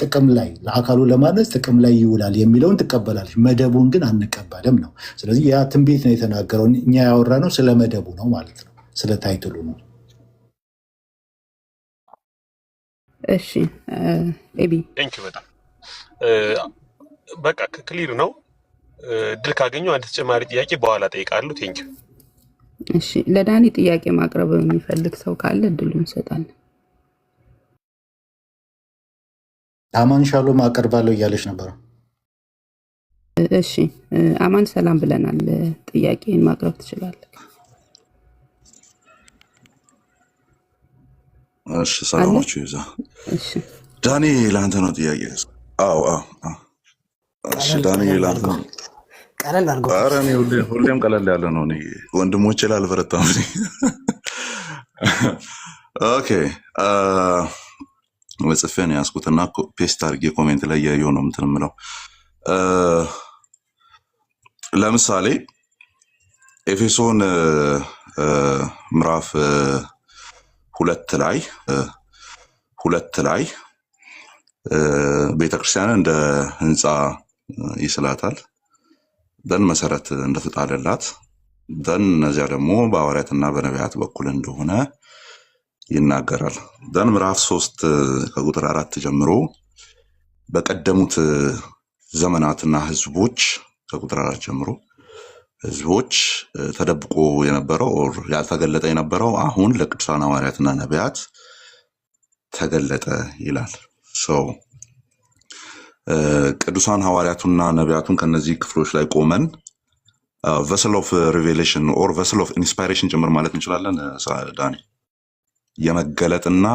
ጥቅም ላይ ለአካሉ ለማነጽ ጥቅም ላይ ይውላል የሚለውን ትቀበላለች። መደቡን ግን አንቀበልም ነው። ስለዚህ ያ ትንቢት ነው የተናገረው። እኛ ያወራ ነው ስለ መደቡ ነው ማለት ነው፣ ስለ ታይትሉ ነው። እሺ ኤቢ ቴንኪው በጣም በቃ ክሊር ነው። ድል ካገኘው አንድ ተጨማሪ ጥያቄ በኋላ ጠይቃለሁ። ቴንኪው። እሺ ለዳኒ ጥያቄ ማቅረብ የሚፈልግ ሰው ካለ እድሉን እንሰጣለን። አማን ሻሎም አቀርባለሁ እያለች ነበር። እሺ አማን ሰላም ብለናል። ጥያቄን ማቅረብ ትችላለህ። እሺ ሰላማችሁ ይዛ። እሺ ዳኒ ለአንተ ነው ጥያቄ። አዎ እሺ ዳኒ ለአንተ ነው። ቀለል አድርገው። ኧረ እኔ ሁሌም ቀለል ያለ ነው። እኔ ወንድሞቼ ላልበረታም። ኦኬ ወጽፌ ነው ያስኩትና ፔስት አድርጌ ኮሜንት ላይ ያየው ነው እንትን የምለው። ለምሳሌ ኤፌሶን ምዕራፍ 2 ላይ ቤተክርስቲያን እንደ ህንፃ ይስላታል። ደን መሰረት እንደተጣለላት ደን እነዚያ ደግሞ በሐዋርያትና በነቢያት በኩል እንደሆነ ይናገራል። ደን ምዕራፍ 3 ከቁጥር 4 ጀምሮ በቀደሙት ዘመናትና ህዝቦች ከቁጥር 4 ጀምሮ ህዝቦች ተደብቆ የነበረው ኦር ያልተገለጠ የነበረው አሁን ለቅዱሳን ሐዋርያትና ነቢያት ተገለጠ ይላል። ቅዱሳን ሐዋርያቱና ነቢያቱን ከነዚህ ክፍሎች ላይ ቆመን ቨሰል ኦፍ ሪቬሌሽን ኦር ቨሰል ኦፍ ኢንስፓይሬሽን ጭምር ማለት እንችላለን። ዳኒ የመገለጥና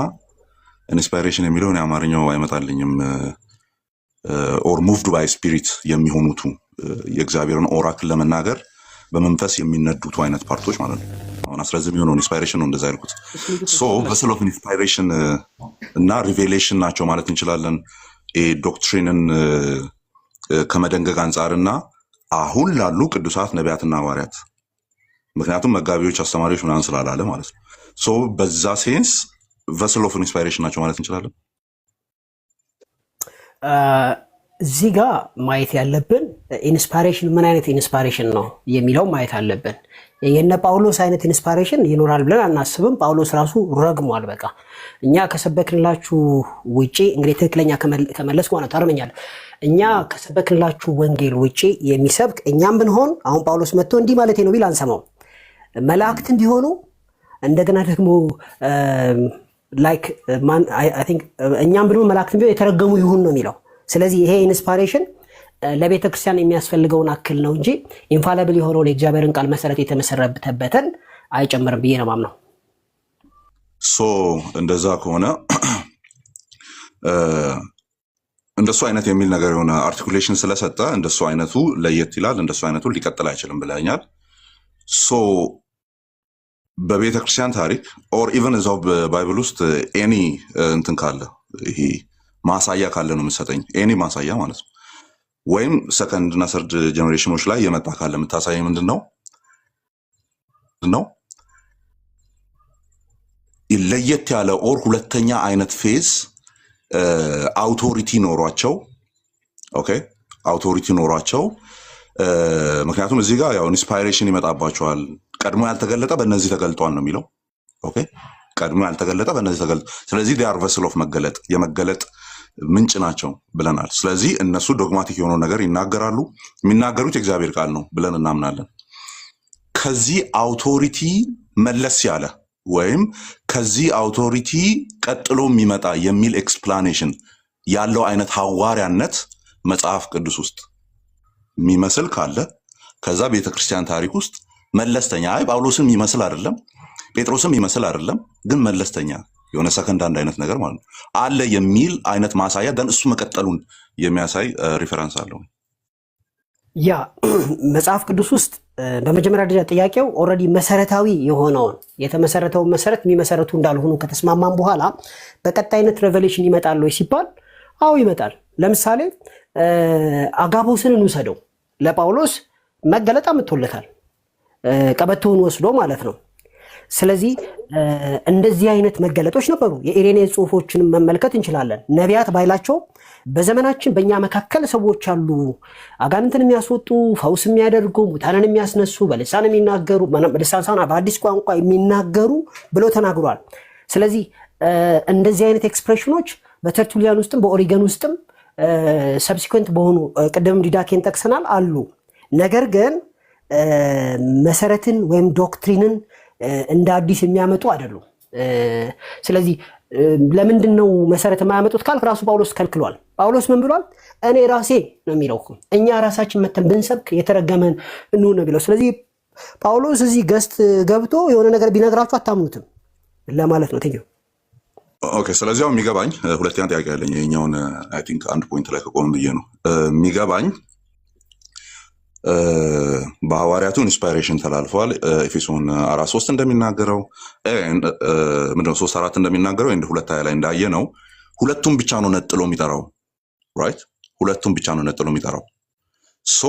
ኢንስፓይሬሽን የሚለውን የአማርኛው አይመጣልኝም። ኦር ሙቭድ ባይ ስፒሪት የሚሆኑቱ የእግዚአብሔርን ኦራክል ለመናገር በመንፈስ የሚነዱቱ አይነት ፓርቶች ማለት ነው። አሁን አስረዝም የሆነውን ኢንስፓይሬሽን ነው እንደዛ ያልኩት። ቨሰል ኦፍ ኢንስፓይሬሽን እና ሪቬሌሽን ናቸው ማለት እንችላለን። ዶክትሪንን ከመደንገግ አንጻርና አሁን ላሉ ቅዱሳት ነቢያትና ሐዋርያት፣ ምክንያቱም መጋቢዎች፣ አስተማሪዎች ምናምን ስላላለ ማለት ነው። በዛ ሴንስ ቨሰል ኦፍ ኢንስፓይሬሽን ናቸው ማለት እንችላለን። እዚህ ጋር ማየት ያለብን ኢንስፓይሬሽን ምን አይነት ኢንስፓይሬሽን ነው የሚለው ማየት አለብን። የነ ጳውሎስ አይነት ኢንስፓይሬሽን ይኖራል ብለን አናስብም። ጳውሎስ ራሱ ረግሟል። በቃ እኛ ከሰበክንላችሁ ውጪ እንግዲህ ትክክለኛ ከመለስ ሆነ ታርመኛለህ። እኛ ከሰበክንላችሁ ወንጌል ውጪ የሚሰብክ እኛም ብንሆን አሁን ጳውሎስ መጥቶ እንዲህ ማለት ነው ቢል አንሰማው። መላእክትም ቢሆኑ እንደገና ደግሞ ላይክ አይ ቲንክ እኛም ብንሆን መላእክትም ቢሆን የተረገሙ ይሁን ነው የሚለው። ስለዚህ ይሄ ኢንስፓይሬሽን ለቤተ ክርስቲያን የሚያስፈልገውን አክል ነው እንጂ ኢንፋሊብል የሆነውን የእግዚአብሔርን ቃል መሰረት የተመሰረተበትን አይጨምርም ብዬ ነው የማምነው። እንደዛ ከሆነ እንደሱ አይነት የሚል ነገር የሆነ አርቲኩሌሽን ስለሰጠ እንደሱ አይነቱ ለየት ይላል፣ እንደሱ አይነቱ ሊቀጥል አይችልም ብለኛል። በቤተ ክርስቲያን ታሪክ ኦር ኢቨን እዛው በባይብል ውስጥ ኤኒ እንትን ካለ ይሄ ማሳያ ካለ ነው የምትሰጠኝ። ኤኒ ማሳያ ማለት ነው። ወይም ሰከንድ እና ሰርድ ጀነሬሽኖች ላይ የመጣ ካለ የምታሳይ ምንድን ነው ለየት ያለ ኦር ሁለተኛ አይነት ፌዝ አውቶሪቲ ኖሯቸው። ኦኬ አውቶሪቲ ኖሯቸው። ምክንያቱም እዚህ ጋር ያው ኢንስፓይሬሽን ይመጣባቸዋል። ቀድሞ ያልተገለጠ በእነዚህ ተገልጧል ነው የሚለው። ኦኬ ቀድሞ ያልተገለጠ በእነዚህ ተገልጧል። ስለዚህ ዲያር ቨስል ኦፍ መገለጥ የመገለጥ ምንጭ ናቸው ብለናል። ስለዚህ እነሱ ዶግማቲክ የሆነው ነገር ይናገራሉ። የሚናገሩት የእግዚአብሔር ቃል ነው ብለን እናምናለን። ከዚህ አውቶሪቲ መለስ ያለ ወይም ከዚህ አውቶሪቲ ቀጥሎ የሚመጣ የሚል ኤክስፕላኔሽን ያለው አይነት ሐዋርያነት መጽሐፍ ቅዱስ ውስጥ የሚመስል ካለ ከዛ ቤተክርስቲያን ታሪክ ውስጥ መለስተኛ ጳውሎስም ይመስል አይደለም፣ ጴጥሮስም ይመስል አይደለም፣ ግን መለስተኛ የሆነ ሰከንድ አንድ አይነት ነገር ማለት ነው አለ የሚል አይነት ማሳያ ደን እሱ መቀጠሉን የሚያሳይ ሪፈረንስ አለው። ያ መጽሐፍ ቅዱስ ውስጥ በመጀመሪያ ደረጃ ጥያቄው ኦልሬዲ መሰረታዊ የሆነውን የተመሰረተውን መሰረት የሚመሰረቱ እንዳልሆኑ ከተስማማን በኋላ በቀጣይነት ሬቨሌሽን ይመጣል ወይ ሲባል አዎ ይመጣል። ለምሳሌ አጋቦስን እንውሰደው። ለጳውሎስ መገለጥ አምጥቶለታል፣ ቀበቶውን ወስዶ ማለት ነው። ስለዚህ እንደዚህ አይነት መገለጦች ነበሩ። የኢሬኔስ ጽሁፎችን መመልከት እንችላለን። ነቢያት ባይላቸው በዘመናችን በእኛ መካከል ሰዎች አሉ፣ አጋንንትን የሚያስወጡ፣ ፈውስ የሚያደርጉ፣ ሙታንን የሚያስነሱ፣ በልሳን የሚናገሩ፣ በልሳን ሳይሆን በአዲስ ቋንቋ የሚናገሩ ብለው ተናግሯል። ስለዚህ እንደዚህ አይነት ኤክስፕሬሽኖች በተርቱሊያን ውስጥም በኦሪገን ውስጥም ሰብሲኩዌንት በሆኑ ቅድም ዲዳኬን ጠቅሰናል አሉ። ነገር ግን መሰረትን ወይም ዶክትሪንን እንደ አዲስ የሚያመጡ አይደሉም። ስለዚህ ለምንድን ነው መሰረት የማያመጡት ካልክ ራሱ ጳውሎስ ከልክሏል። ጳውሎስ ምን ብሏል? እኔ ራሴ ነው የሚለው። እኛ ራሳችን መተን ብንሰብክ የተረገመን እንሁን ነው የሚለው። ስለዚህ ጳውሎስ እዚህ ገስት ገብቶ የሆነ ነገር ቢነግራችሁ አታምኑትም ለማለት ነው። ቴንኪው። ኦኬ። ስለዚህ አሁን የሚገባኝ ሁለተኛ ጥያቄ ያለኝ ይኸኛውን አይ ቲንክ አንድ ፖይንት ላይ ከቆም ብዬ ነው የሚገባኝ። በሐዋርያቱ ኢንስፓይሬሽን ተላልፈዋል። ኤፌሶን 4:3 እንደሚናገረው ምንድነው 3:4 እንደሚናገረው እንደ 2:20 ላይ እንዳየ ነው ሁለቱም ብቻ ነው ነጥሎ የሚጠራው። ራይት፣ ሁለቱም ብቻ ነው ነጥሎ የሚጠራው። ሶ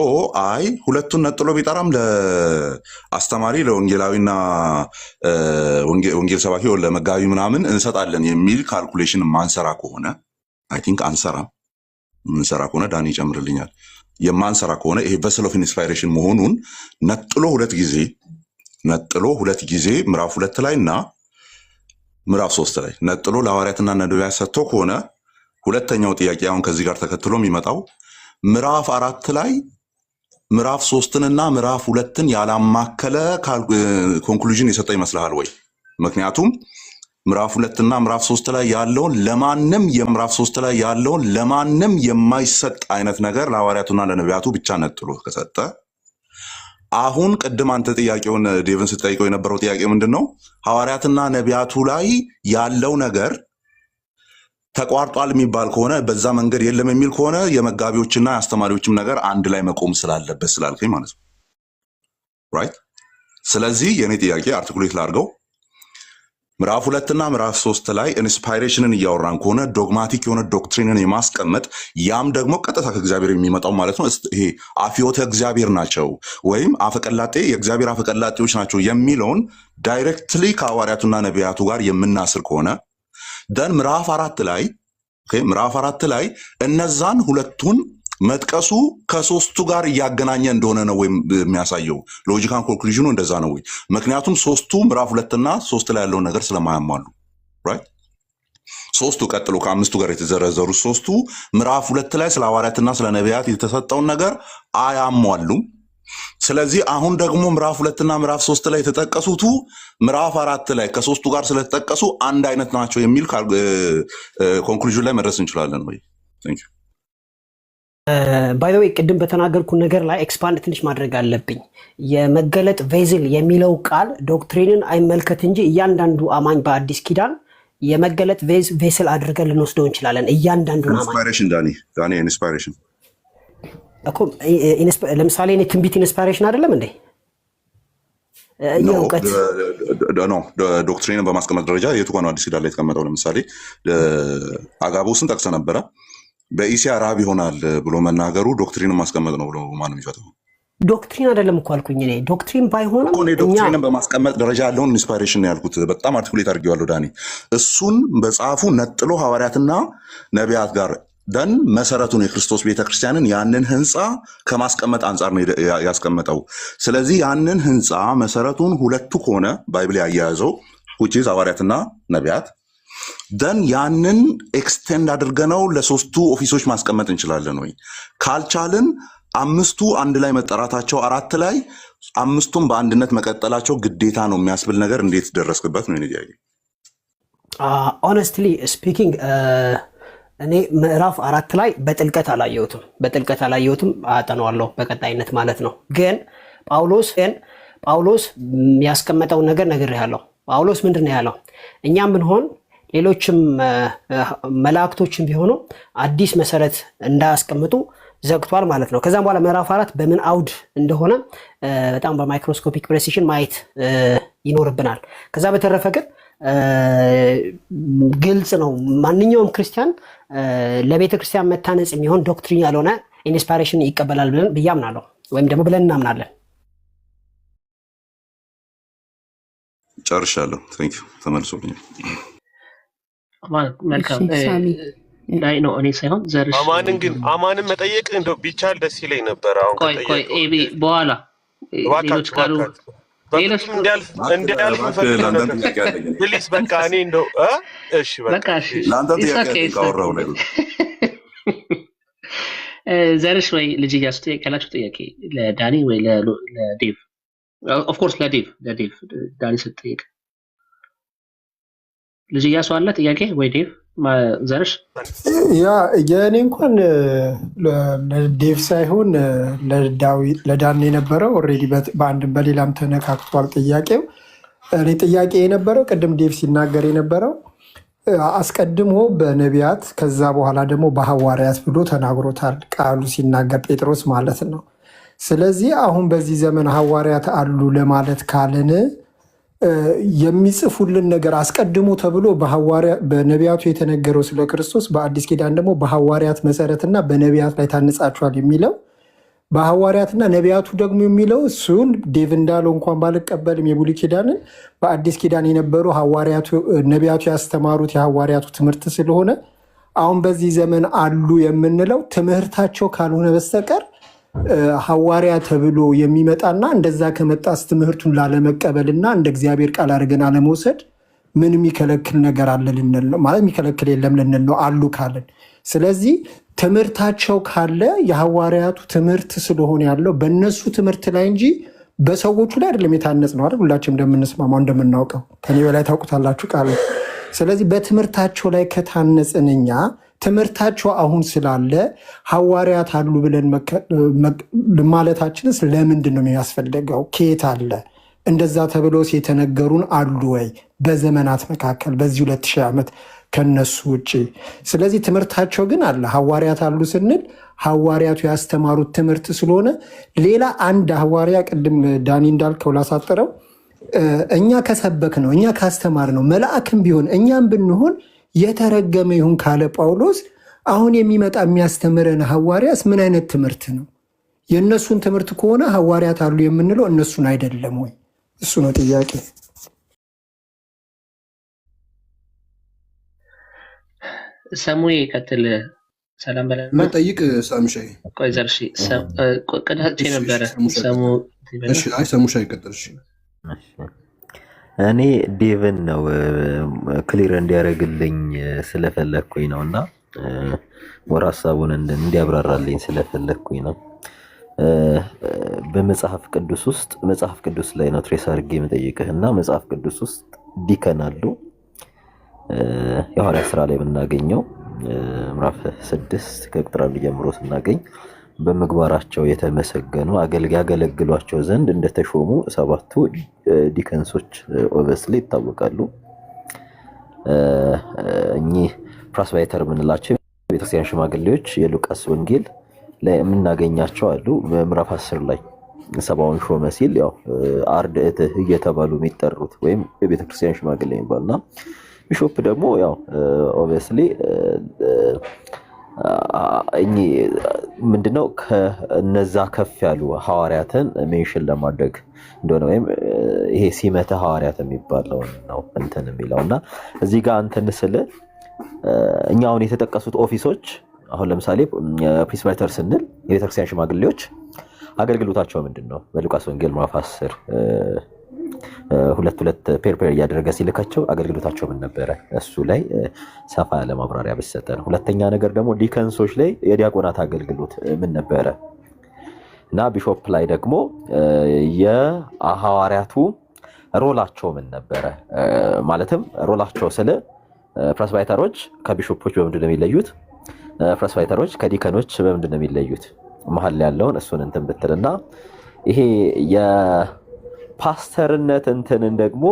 አይ ሁለቱን ነጥሎ ቢጠራም ለአስተማሪ ለወንጌላዊና ወንጌል ሰባኪ ለመጋቢ ምናምን እንሰጣለን የሚል ካልኩሌሽን ማንሰራ ከሆነ አይ ቲንክ አንሰራም። ምንሰራ ከሆነ ዳኒ ይጨምርልኛል። የማንሰራ ከሆነ ይሄ ቬሰል ኦፍ ኢንስፓይሬሽን መሆኑን ነጥሎ ሁለት ጊዜ ምዕራፍ 2 ላይ እና ምዕራፍ 3 ላይ ነጥሎ ለሐዋርያትና ነቢያት ሰጥቶ ከሆነ ሁለተኛው ጥያቄ አሁን ከዚህ ጋር ተከትሎ የሚመጣው ምዕራፍ 4 ላይ ምዕራፍ 3ንና ምዕራፍ 2ን ያላማከለ ኮንክሉዥን የሰጠ ይመስልሃል ወይ? ምክንያቱም ምዕራፍ 2 እና ምዕራፍ 3 ላይ ያለውን ለማንም የማይሰጥ አይነት ነገር ለሐዋርያቱና ለነቢያቱ ብቻ ነጥሎ ከሰጠ አሁን ቅድም አንተ ጥያቄውን ዴቭን ስትጠይቀው የነበረው ጥያቄ ምንድን ነው? ሐዋርያትና ነቢያቱ ላይ ያለው ነገር ተቋርጧል የሚባል ከሆነ በዛ መንገድ የለም የሚል ከሆነ የመጋቢዎችና የአስተማሪዎችም ነገር አንድ ላይ መቆም ስላለበት ስላልከኝ ማለት ነው። ራይት። ስለዚህ የኔ ጥያቄ አርቲኩሌት ላድርገው። ምዕራፍ 2 እና ምዕራፍ 3 ላይ ኢንስፓይሬሽንን እያወራን ከሆነ ዶግማቲክ የሆነ ዶክትሪንን የማስቀመጥ ያም ደግሞ ቀጥታ ከእግዚአብሔር የሚመጣው ማለት ነው። ይሄ አፍዮተ እግዚአብሔር ናቸው ወይም አፈቀላጤ የእግዚአብሔር አፈቀላጤዎች ናቸው የሚለውን ዳይሬክትሊ ከሐዋርያቱና ነቢያቱ ጋር የምናስር ከሆነ ደን ምዕራፍ 4 ላይ እነዛን ሁለቱን መጥቀሱ ከሶስቱ ጋር እያገናኘ እንደሆነ ነው ወይም የሚያሳየው ሎጂካል ኮንክሉዥኑ እንደዛ ነው ወይ? ምክንያቱም ሶስቱ ምዕራፍ 2 እና 3 ላይ ያለውን ነገር ስለማያሟሉ ራይት። ሶስቱ ቀጥሎ ከአምስቱ ጋር የተዘረዘሩ ሶስቱ ምዕራፍ 2 ላይ ስለ ሐዋርያትና ስለ ነቢያት የተሰጠውን ነገር አያሟሉም። ስለዚህ አሁን ደግሞ ምዕራፍ 2 እና ምዕራፍ 3 ላይ የተጠቀሱቱ ምዕራፍ 4 ላይ ከሶስቱ ጋር ስለተጠቀሱ አንድ አይነት ናቸው የሚል ኮንክሉዥን ላይ መድረስ እንችላለን ወይ? ቴንክ ዩ። ባይ ዘ ዌይ ቅድም በተናገርኩ ነገር ላይ ኤክስፓንድ ትንሽ ማድረግ አለብኝ። የመገለጥ ቬዝል የሚለው ቃል ዶክትሪንን አይመልከት እንጂ እያንዳንዱ አማኝ በአዲስ ኪዳን የመገለጥ ቬስል አድርገን ልንወስደው እንችላለን። እያንዳንዱ አማኝ ኢንስፓይሬሽን ዳኒ ኢንስፓይሬሽን እኮ ለምሳሌ እኔ ትንቢት ኢንስፓይሬሽን አይደለም እንዴ? የእውቀት ዶክትሪንን በማስቀመጥ ደረጃ የቱ ጋር ነው አዲስ ኪዳን ላይ የተቀመጠው? ለምሳሌ አጋቦስን ጠቅሰ ነበረ። በኢሲያ ረሃብ ይሆናል ብሎ መናገሩ ዶክትሪንን ማስቀመጥ ነው ብሎ ማንም ይፈታው? ዶክትሪን አይደለም እኮ አልኩኝ። እኔ ዶክትሪን ባይሆንም ዶክትሪንን በማስቀመጥ ደረጃ ያለውን ኢንስፓይሬሽን ነው ያልኩት። በጣም አርቲኩሌት አድርጌዋለሁ ዳኒ። እሱን በጻፉ ነጥሎ ሐዋርያትና ነቢያት ጋር ደን መሰረቱን የክርስቶስ ቤተክርስቲያንን ያንን ህንፃ ከማስቀመጥ አንጻር ነው ያስቀመጠው። ስለዚህ ያንን ህንፃ መሰረቱን ሁለቱ ከሆነ ባይብል ያያያዘው which is ሐዋርያትና ነቢያት ደን ያንን ኤክስቴንድ አድርገነው ለሶስቱ ኦፊሶች ማስቀመጥ እንችላለን ወይ? ካልቻልን አምስቱ አንድ ላይ መጠራታቸው 4 ላይ አምስቱም በአንድነት መቀጠላቸው ግዴታ ነው የሚያስብል ነገር እንዴት ደረስክበት ነው የኔ ጥያቄ። ሆነስትሊ ስፒኪንግ እኔ ምዕራፍ 4 ላይ በጥልቀት አላየሁትም። አጠናዋለሁ በቀጣይነት ማለት ነው። ግን ጳውሎስ ያስቀመጠውን ነገር ነግሬሃለሁ። ጳውሎስ ምንድን ነው ያለው? እኛም ብንሆን ሌሎችም መላእክቶችም ቢሆኑ አዲስ መሰረት እንዳያስቀምጡ ዘግቷል ማለት ነው። ከዛም በኋላ ምዕራፍ 4 በምን አውድ እንደሆነ በጣም በማይክሮስኮፒክ ፕሬሲሽን ማየት ይኖርብናል። ከዛ በተረፈ ግን ግልጽ ነው። ማንኛውም ክርስቲያን ለቤተ ክርስቲያን መታነጽ የሚሆን ዶክትሪን ያልሆነ ኢንስፓይሬሽን ይቀበላል ብለን ብያምናለሁ ወይም ደግሞ ብለን እናምናለን። ጨርሻለሁ። ታንክ ዩ ተመልሶልኛል። መልካም ላይ ነው እኔ ሳይሆን ዘርሽ አማንን መጠየቅ እንደው ቢቻል ደስ ይለኝ ነበር። አሁን ቆይ ኤቢ በኋላ ሌሎች ካሉ ሌሎች እንዲያልፍ ፕሊስ በቃ እኔ እንደው እሺ በቃ ለአንተ ጥያቄ ካወራው ነው ዘርሽ ወይ ልጅ እያሱ ጥያቄ ያላችሁ ጥያቄ ለዳኒ ወይ ለዴቭ ኦፍ ኮርስ ለዴቭ ዳኒ ስትጠይቅ ልጅ እያሱ አለ ጥያቄ ወይ ዴቭ ዘርሽ? ያ የእኔ እንኳን ለዴቭ ሳይሆን ለዳኒ የነበረው ኦልሬዲ በአንድም በሌላም ተነካክቷል ጥያቄው። እኔ ጥያቄ የነበረው ቅድም ዴቭ ሲናገር የነበረው አስቀድሞ በነቢያት ከዛ በኋላ ደግሞ በሐዋርያት ብሎ ተናግሮታል። ቃሉ ሲናገር ጴጥሮስ ማለት ነው። ስለዚህ አሁን በዚህ ዘመን ሐዋርያት አሉ ለማለት ካልን የሚጽፉልን ነገር አስቀድሞ ተብሎ በነቢያቱ የተነገረው ስለ ክርስቶስ በአዲስ ኪዳን ደግሞ በሐዋርያት መሰረትና በነቢያት ላይ ታንጻችኋል የሚለው በሐዋርያትና ነቢያቱ ደግሞ የሚለው እሱን ዴቭ እንዳለው እንኳን ባልቀበልም የብሉይ ኪዳንን በአዲስ ኪዳን የነበሩ ነቢያቱ ያስተማሩት የሐዋርያቱ ትምህርት ስለሆነ አሁን በዚህ ዘመን አሉ የምንለው ትምህርታቸው ካልሆነ በስተቀር ሐዋርያ ተብሎ የሚመጣና እንደዛ ከመጣስ ትምህርቱን ላለመቀበልና እንደ እግዚአብሔር ቃል አድርገን አለመውሰድ ምን የሚከለክል ነገር አለ ልንል ነው? ማለት የሚከለክል የለም ልንል ነው አሉ ካለን። ስለዚህ ትምህርታቸው ካለ የሐዋርያቱ ትምህርት ስለሆነ ያለው በእነሱ ትምህርት ላይ እንጂ በሰዎቹ ላይ አይደለም የታነጽ ነው አይደል? ሁላችንም እንደምንስማማው እንደምናውቀው ከኔ በላይ ታውቁታላችሁ ቃል። ስለዚህ በትምህርታቸው ላይ ከታነጽን እኛ ትምህርታቸው አሁን ስላለ ሐዋርያት አሉ ብለን ማለታችንስ ለምንድን ነው የሚያስፈልገው? ከየት አለ? እንደዛ ተብሎስ የተነገሩን አሉ ወይ በዘመናት መካከል በዚህ 2000 ዓመት ከነሱ ውጭ? ስለዚህ ትምህርታቸው ግን አለ። ሐዋርያት አሉ ስንል ሐዋርያቱ ያስተማሩት ትምህርት ስለሆነ ሌላ አንድ ሐዋርያ ቅድም ዳኒ እንዳልከው ላሳጥረው እኛ ከሰበክ ነው እኛ ካስተማር ነው መልአክም ቢሆን እኛም ብንሆን የተረገመ ይሁን ካለ ጳውሎስ አሁን የሚመጣ የሚያስተምረን ሐዋርያስ ምን አይነት ትምህርት ነው? የእነሱን ትምህርት ከሆነ ሐዋርያት አሉ የምንለው እነሱን አይደለም ወይ? እሱ ነው ጥያቄ። ሰሙዬ ቀጥል። ሰላም በለን እና ጠይቅ ሳምሻይ። ቆይ ዘርሺ ቀዳቼ ነበረ ሰሙ። እሺ አይ ሰሙሻይ ቀጥል። እሺ እኔ ዴቭን ነው ክሊር እንዲያደርግልኝ ስለፈለግኩኝ ነው እና ወር ሀሳቡን እንዲያብራራልኝ ስለፈለግኩኝ ነው። በመጽሐፍ ቅዱስ ውስጥ መጽሐፍ ቅዱስ ላይ ነው ትሬስ አድርጌ የምጠይቅህ እና መጽሐፍ ቅዱስ ውስጥ ዲከን አሉ። የሐዋርያት ሥራ ላይ የምናገኘው ምዕራፍ 6 ከቁጥር 1 ጀምሮ ስናገኝ በምግባራቸው የተመሰገኑ ያገለግሏቸው ዘንድ እንደተሾሙ 7ቱ ዲከንሶች ኦቨስሊ ይታወቃሉ። እኚህ ፕራስባይተር የምንላቸው ቤተክርስቲያን ሽማግሌዎች የሉቃስ ወንጌል ላይ የምናገኛቸው አሉ። በምዕራፍ 10 ላይ 70ውን ሾመ ሲል ያው አርድእት እየተባሉ የሚጠሩት ወይም የቤተክርስቲያን ሽማግሌ የሚባሉና ቢሾፕ ደግሞ ያው ኦቨስሊ ምንድነው ከነዛ ከፍ ያሉ ሐዋርያትን ሜንሽን ለማድረግ እንደሆነ ወይም ይሄ ሲመተ ሐዋርያት የሚባለው ነው እንትን የሚለውና እዚህ ጋር እንትን ስለ እኛ አሁን የተጠቀሱት ኦፊሶች አሁን ለምሳሌ ፕሪስባይተር ስንል የቤተክርስቲያን ሽማግሌዎች አገልግሎታቸው ምንድነው? በሉቃስ ወንጌል ምዕራፍ 10 ሁለት ፔር እያደረገ ሲልካቸው አገልግሎታቸው ምን ነበረ? እሱ ላይ ሰፋ ያለ ማብራሪያ ብሰጠን። ሁለተኛ ነገር ደግሞ ዲከንሶች ላይ የዲያቆናት አገልግሎት ምን ነበረ እና ቢሾፕ ላይ ደግሞ የሐዋርያቱ ሮላቸው ምን ነበረ? ማለትም ሮላቸው ስለ ፕሬስባይተሮች ከቢሾፖች በምንድን ነው የሚለዩት? ፕሬስባይተሮች ከዲከኖች በምንድን ነው የሚለዩት? መሀል ያለውን እሱን እንትን ብትልና ይሄ የፓስተርነት እንትንን ደግሞ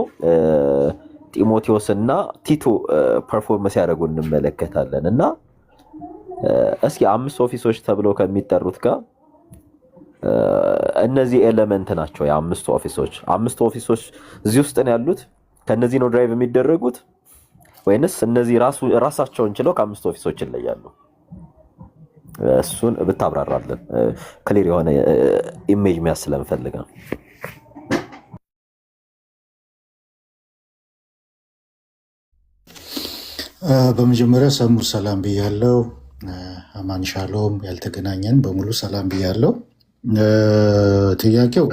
ጢሞቴዎስ እና ቲቶ ፐርፎርም ሲያደርጉ እንመለከታለን። እና እስኪ 5 ኦፊሶች ተብለው ከሚጠሩት ጋር እነዚህ ኤሌመንት ናቸው። የ5 ኦፊሶች 5 ኦፊሶች እዚህ ውስጥ ነው ያሉት። ከነዚህ ነው ድራይቭ የሚደረጉት ወይንስ እነዚህ ራሳቸውን ችለው ከ5 ኦፊሶች ይለያሉ? እሱን ብታብራራለን ክሊር የሆነ ኢሜጅ መያዝ ስለምፈልግ ነው። በመጀመሪያ ሰሙር ሰላም ብያለው። አማን ሻሎም፣ ያልተገናኘን በሙሉ ሰላም ብያለው። ጥያቄው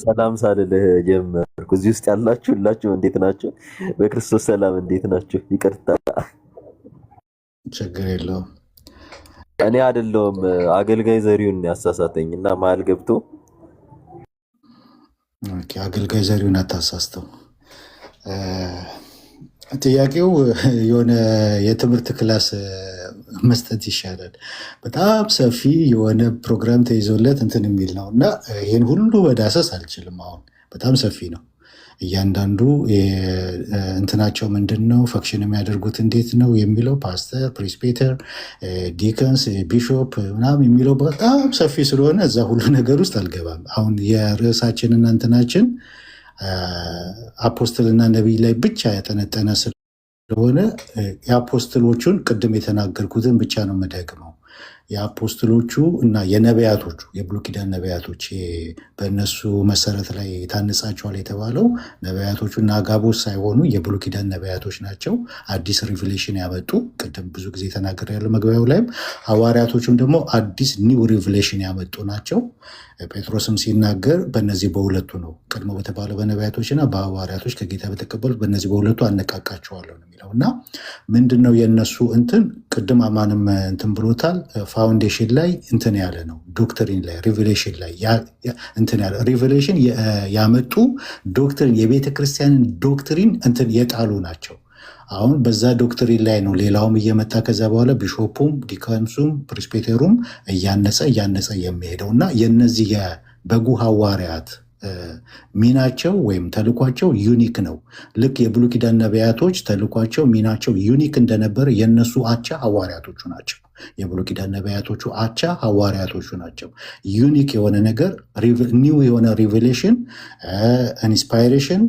ሰላም ሳልልህ ጀመርኩ። እዚህ ውስጥ ያላችሁ ሁላችሁ እንዴት ናችሁ? በክርስቶስ ሰላም እንዴት ናችሁ? ይቅርታ ችግር የለውም። እኔ አይደለሁም አገልጋይ ዘሪሁን ያሳሳተኝ እና መሀል ገብቶ አገልጋይ ዘሪሁን አታሳስተው። ጥያቄው የሆነ የትምህርት ክላስ መስጠት ይሻላል። በጣም ሰፊ የሆነ ፕሮግራም ተይዞለት እንትን የሚል ነው እና ይህን ሁሉ መዳሰስ አልችልም። አሁን በጣም ሰፊ ነው። እያንዳንዱ እንትናቸው ምንድን ነው፣ ፈክሽን የሚያደርጉት እንዴት ነው የሚለው ፓስተር፣ ፕሪስፔተር፣ ዲከንስ፣ ቢሾፕ ምናምን የሚለው በጣም ሰፊ ስለሆነ እዛ ሁሉ ነገር ውስጥ አልገባም። አሁን የርዕሳችንና እንትናችን አፖስትልና ነቢይ ላይ ብቻ ያጠነጠነ ስለሆነ የአፖስትሎቹን ቅድም የተናገርኩትን ብቻ ነው የምደግመው። የአፖስትሎቹ እና የነቢያቶቹ የብሉይ ኪዳን ነቢያቶች በእነሱ መሰረት ላይ ታንጻቸዋል የተባለው ነቢያቶቹ እና አጋቦስ ሳይሆኑ የብሉይ ኪዳን ነቢያቶች ናቸው። አዲስ ሪቪሌሽን ያመጡ ቅድም ብዙ ጊዜ ተናግሬያለሁ መግቢያው ላይም። ሐዋርያቶቹም ደግሞ አዲስ ኒው ሪቪሌሽን ያመጡ ናቸው። ጴጥሮስም ሲናገር በእነዚህ በሁለቱ ነው፣ ቀድሞ በተባለው በነቢያቶችና በሐዋርያቶች ከጌታ በተቀበሉት በእነዚህ በሁለቱ አነቃቃቸዋለሁ ነው የሚለው እና ምንድነው የእነሱ እንትን ቅድም አማንም እንትን ብሎታል። ፋውንዴሽን ላይ እንትን ያለ ነው፣ ዶክትሪን ላይ ሪቪሌሽን ላይ እንትን ያለ ሪቪሌሽን ያመጡ ዶክትሪን የቤተ ክርስቲያንን ዶክትሪን እንትን የጣሉ ናቸው። አሁን በዛ ዶክትሪን ላይ ነው ሌላውም እየመጣ ከዛ በኋላ ቢሾፑም ዲካንሱም ፕሪስፔቴሩም እያነጸ የሚሄደው እና የነዚህ የበጉ ሐዋርያት ሚናቸው ወይም ተልኳቸው ዩኒክ ነው። ልክ የብሉይ ኪዳን ነቢያቶች ተልኳቸው ሚናቸው ዩኒክ እንደነበረ የነሱ አቻ ሐዋርያቶቹ ናቸው። የብሉይ ኪዳን ነቢያቶቹ አቻ ሐዋርያቶቹ ናቸው። ዩኒክ የሆነ ነገር ኒው የሆነ ሪቬሌሽን ኢንስፓይሬሽን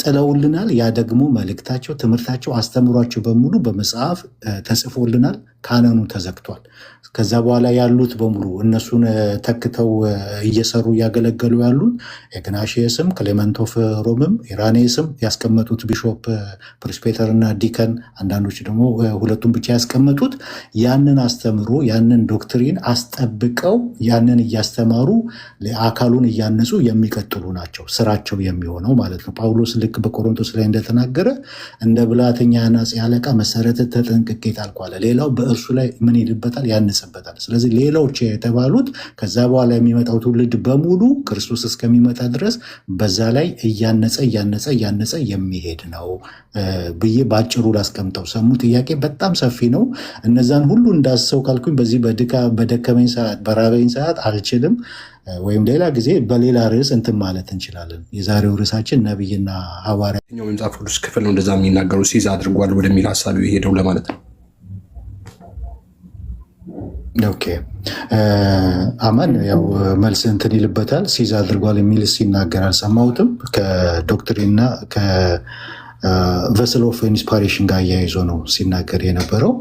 ጥለውልናል። ያ ደግሞ መልእክታቸው፣ ትምህርታቸው፣ አስተምሯቸው በሙሉ በመጽሐፍ ተጽፎልናል። ካነኑ ተዘግቷል። ከዛ በኋላ ያሉት በሙሉ እነሱን ተክተው እየሰሩ እያገለገሉ ያሉት ኢግናሽየስም ክሌመንት ኦፍ ሮምም ኢራኔስም ያስቀመጡት ቢሾፕ ፕሪስፔተር እና ዲከን አንዳንዶች ደግሞ ሁለቱም ብቻ ያስቀመጡት ያንን አስተምሮ ያንን ዶክትሪን አስጠብቀው ያንን እያስተማሩ አካሉን እያነጹ የሚቀጥሉ ናቸው ስራቸው የሚሆነው ማለት ነው። ጳውሎስ ልክ በቆሮንቶስ ላይ እንደተናገረ እንደ ብልሃተኛ አናጺ አለቃ መሰረት ተጠንቅቄ ጣልኩ አለ። ሌላው በእርሱ ላይ ምን ይልበታል? ያንጽበታል። ስለዚህ ሌላዎች የተባሉት ከዛ በኋላ የሚመጣው ትውልድ በሙሉ ክርስቶስ እስከሚመጣ ድረስ በዛ ላይ እያነጸ የሚሄድ ነው ብዬ በአጭሩ ላስቀምጠው። ሰሙ ጥያቄ በጣም ሰፊ ነው። እነዛን ሁሉ እንዳሰው ካልኩኝ በዚህ በደከመኝ ሰዓት በራበኝ ሰዓት አልችልም። ወይም ሌላ ጊዜ በሌላ ርዕስ እንትን ማለት እንችላለን። የዛሬው ርዕሳችን ነቢይና ሐዋርያ መጽሐፍ ቅዱስ ክፍል ነው እንደዛ የሚናገሩ ሲዝ አድርጓል ወደሚል ሀሳብ ሄደው ለማለት ነው። ኦኬ አማን ያው መልስ እንትን ይልበታል። ሲዝ አድርጓል የሚል ሲናገር አልሰማሁትም። ከዶክትሪንና ከቨስል ኦፍ ኢንስፓሬሽን ጋር እያይዞ ነው ሲናገር የነበረው።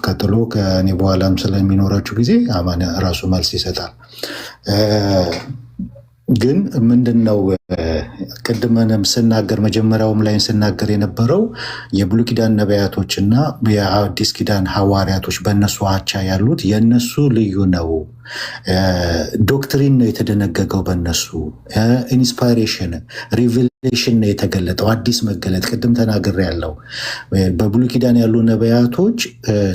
ቀጥሎ ከእኔ በኋላም ስለሚኖራችሁ ጊዜ አማን ራሱ መልስ ይሰጣል። ግን ምንድነው ቅድመንም ስናገር መጀመሪያውም ላይ ስናገር የነበረው የብሉይ ኪዳን ነቢያቶችና የአዲስ ኪዳን ሐዋርያቶች በእነሱ አቻ ያሉት የእነሱ ልዩ ነው። ዶክትሪን ነው የተደነገገው በእነሱ ኢንስፓይሬሽን ሪቪሌሽን ነው የተገለጠው። አዲስ መገለጥ ቅድም ተናግሬ ያለው በብሉይ ኪዳን ያሉ ነቢያቶች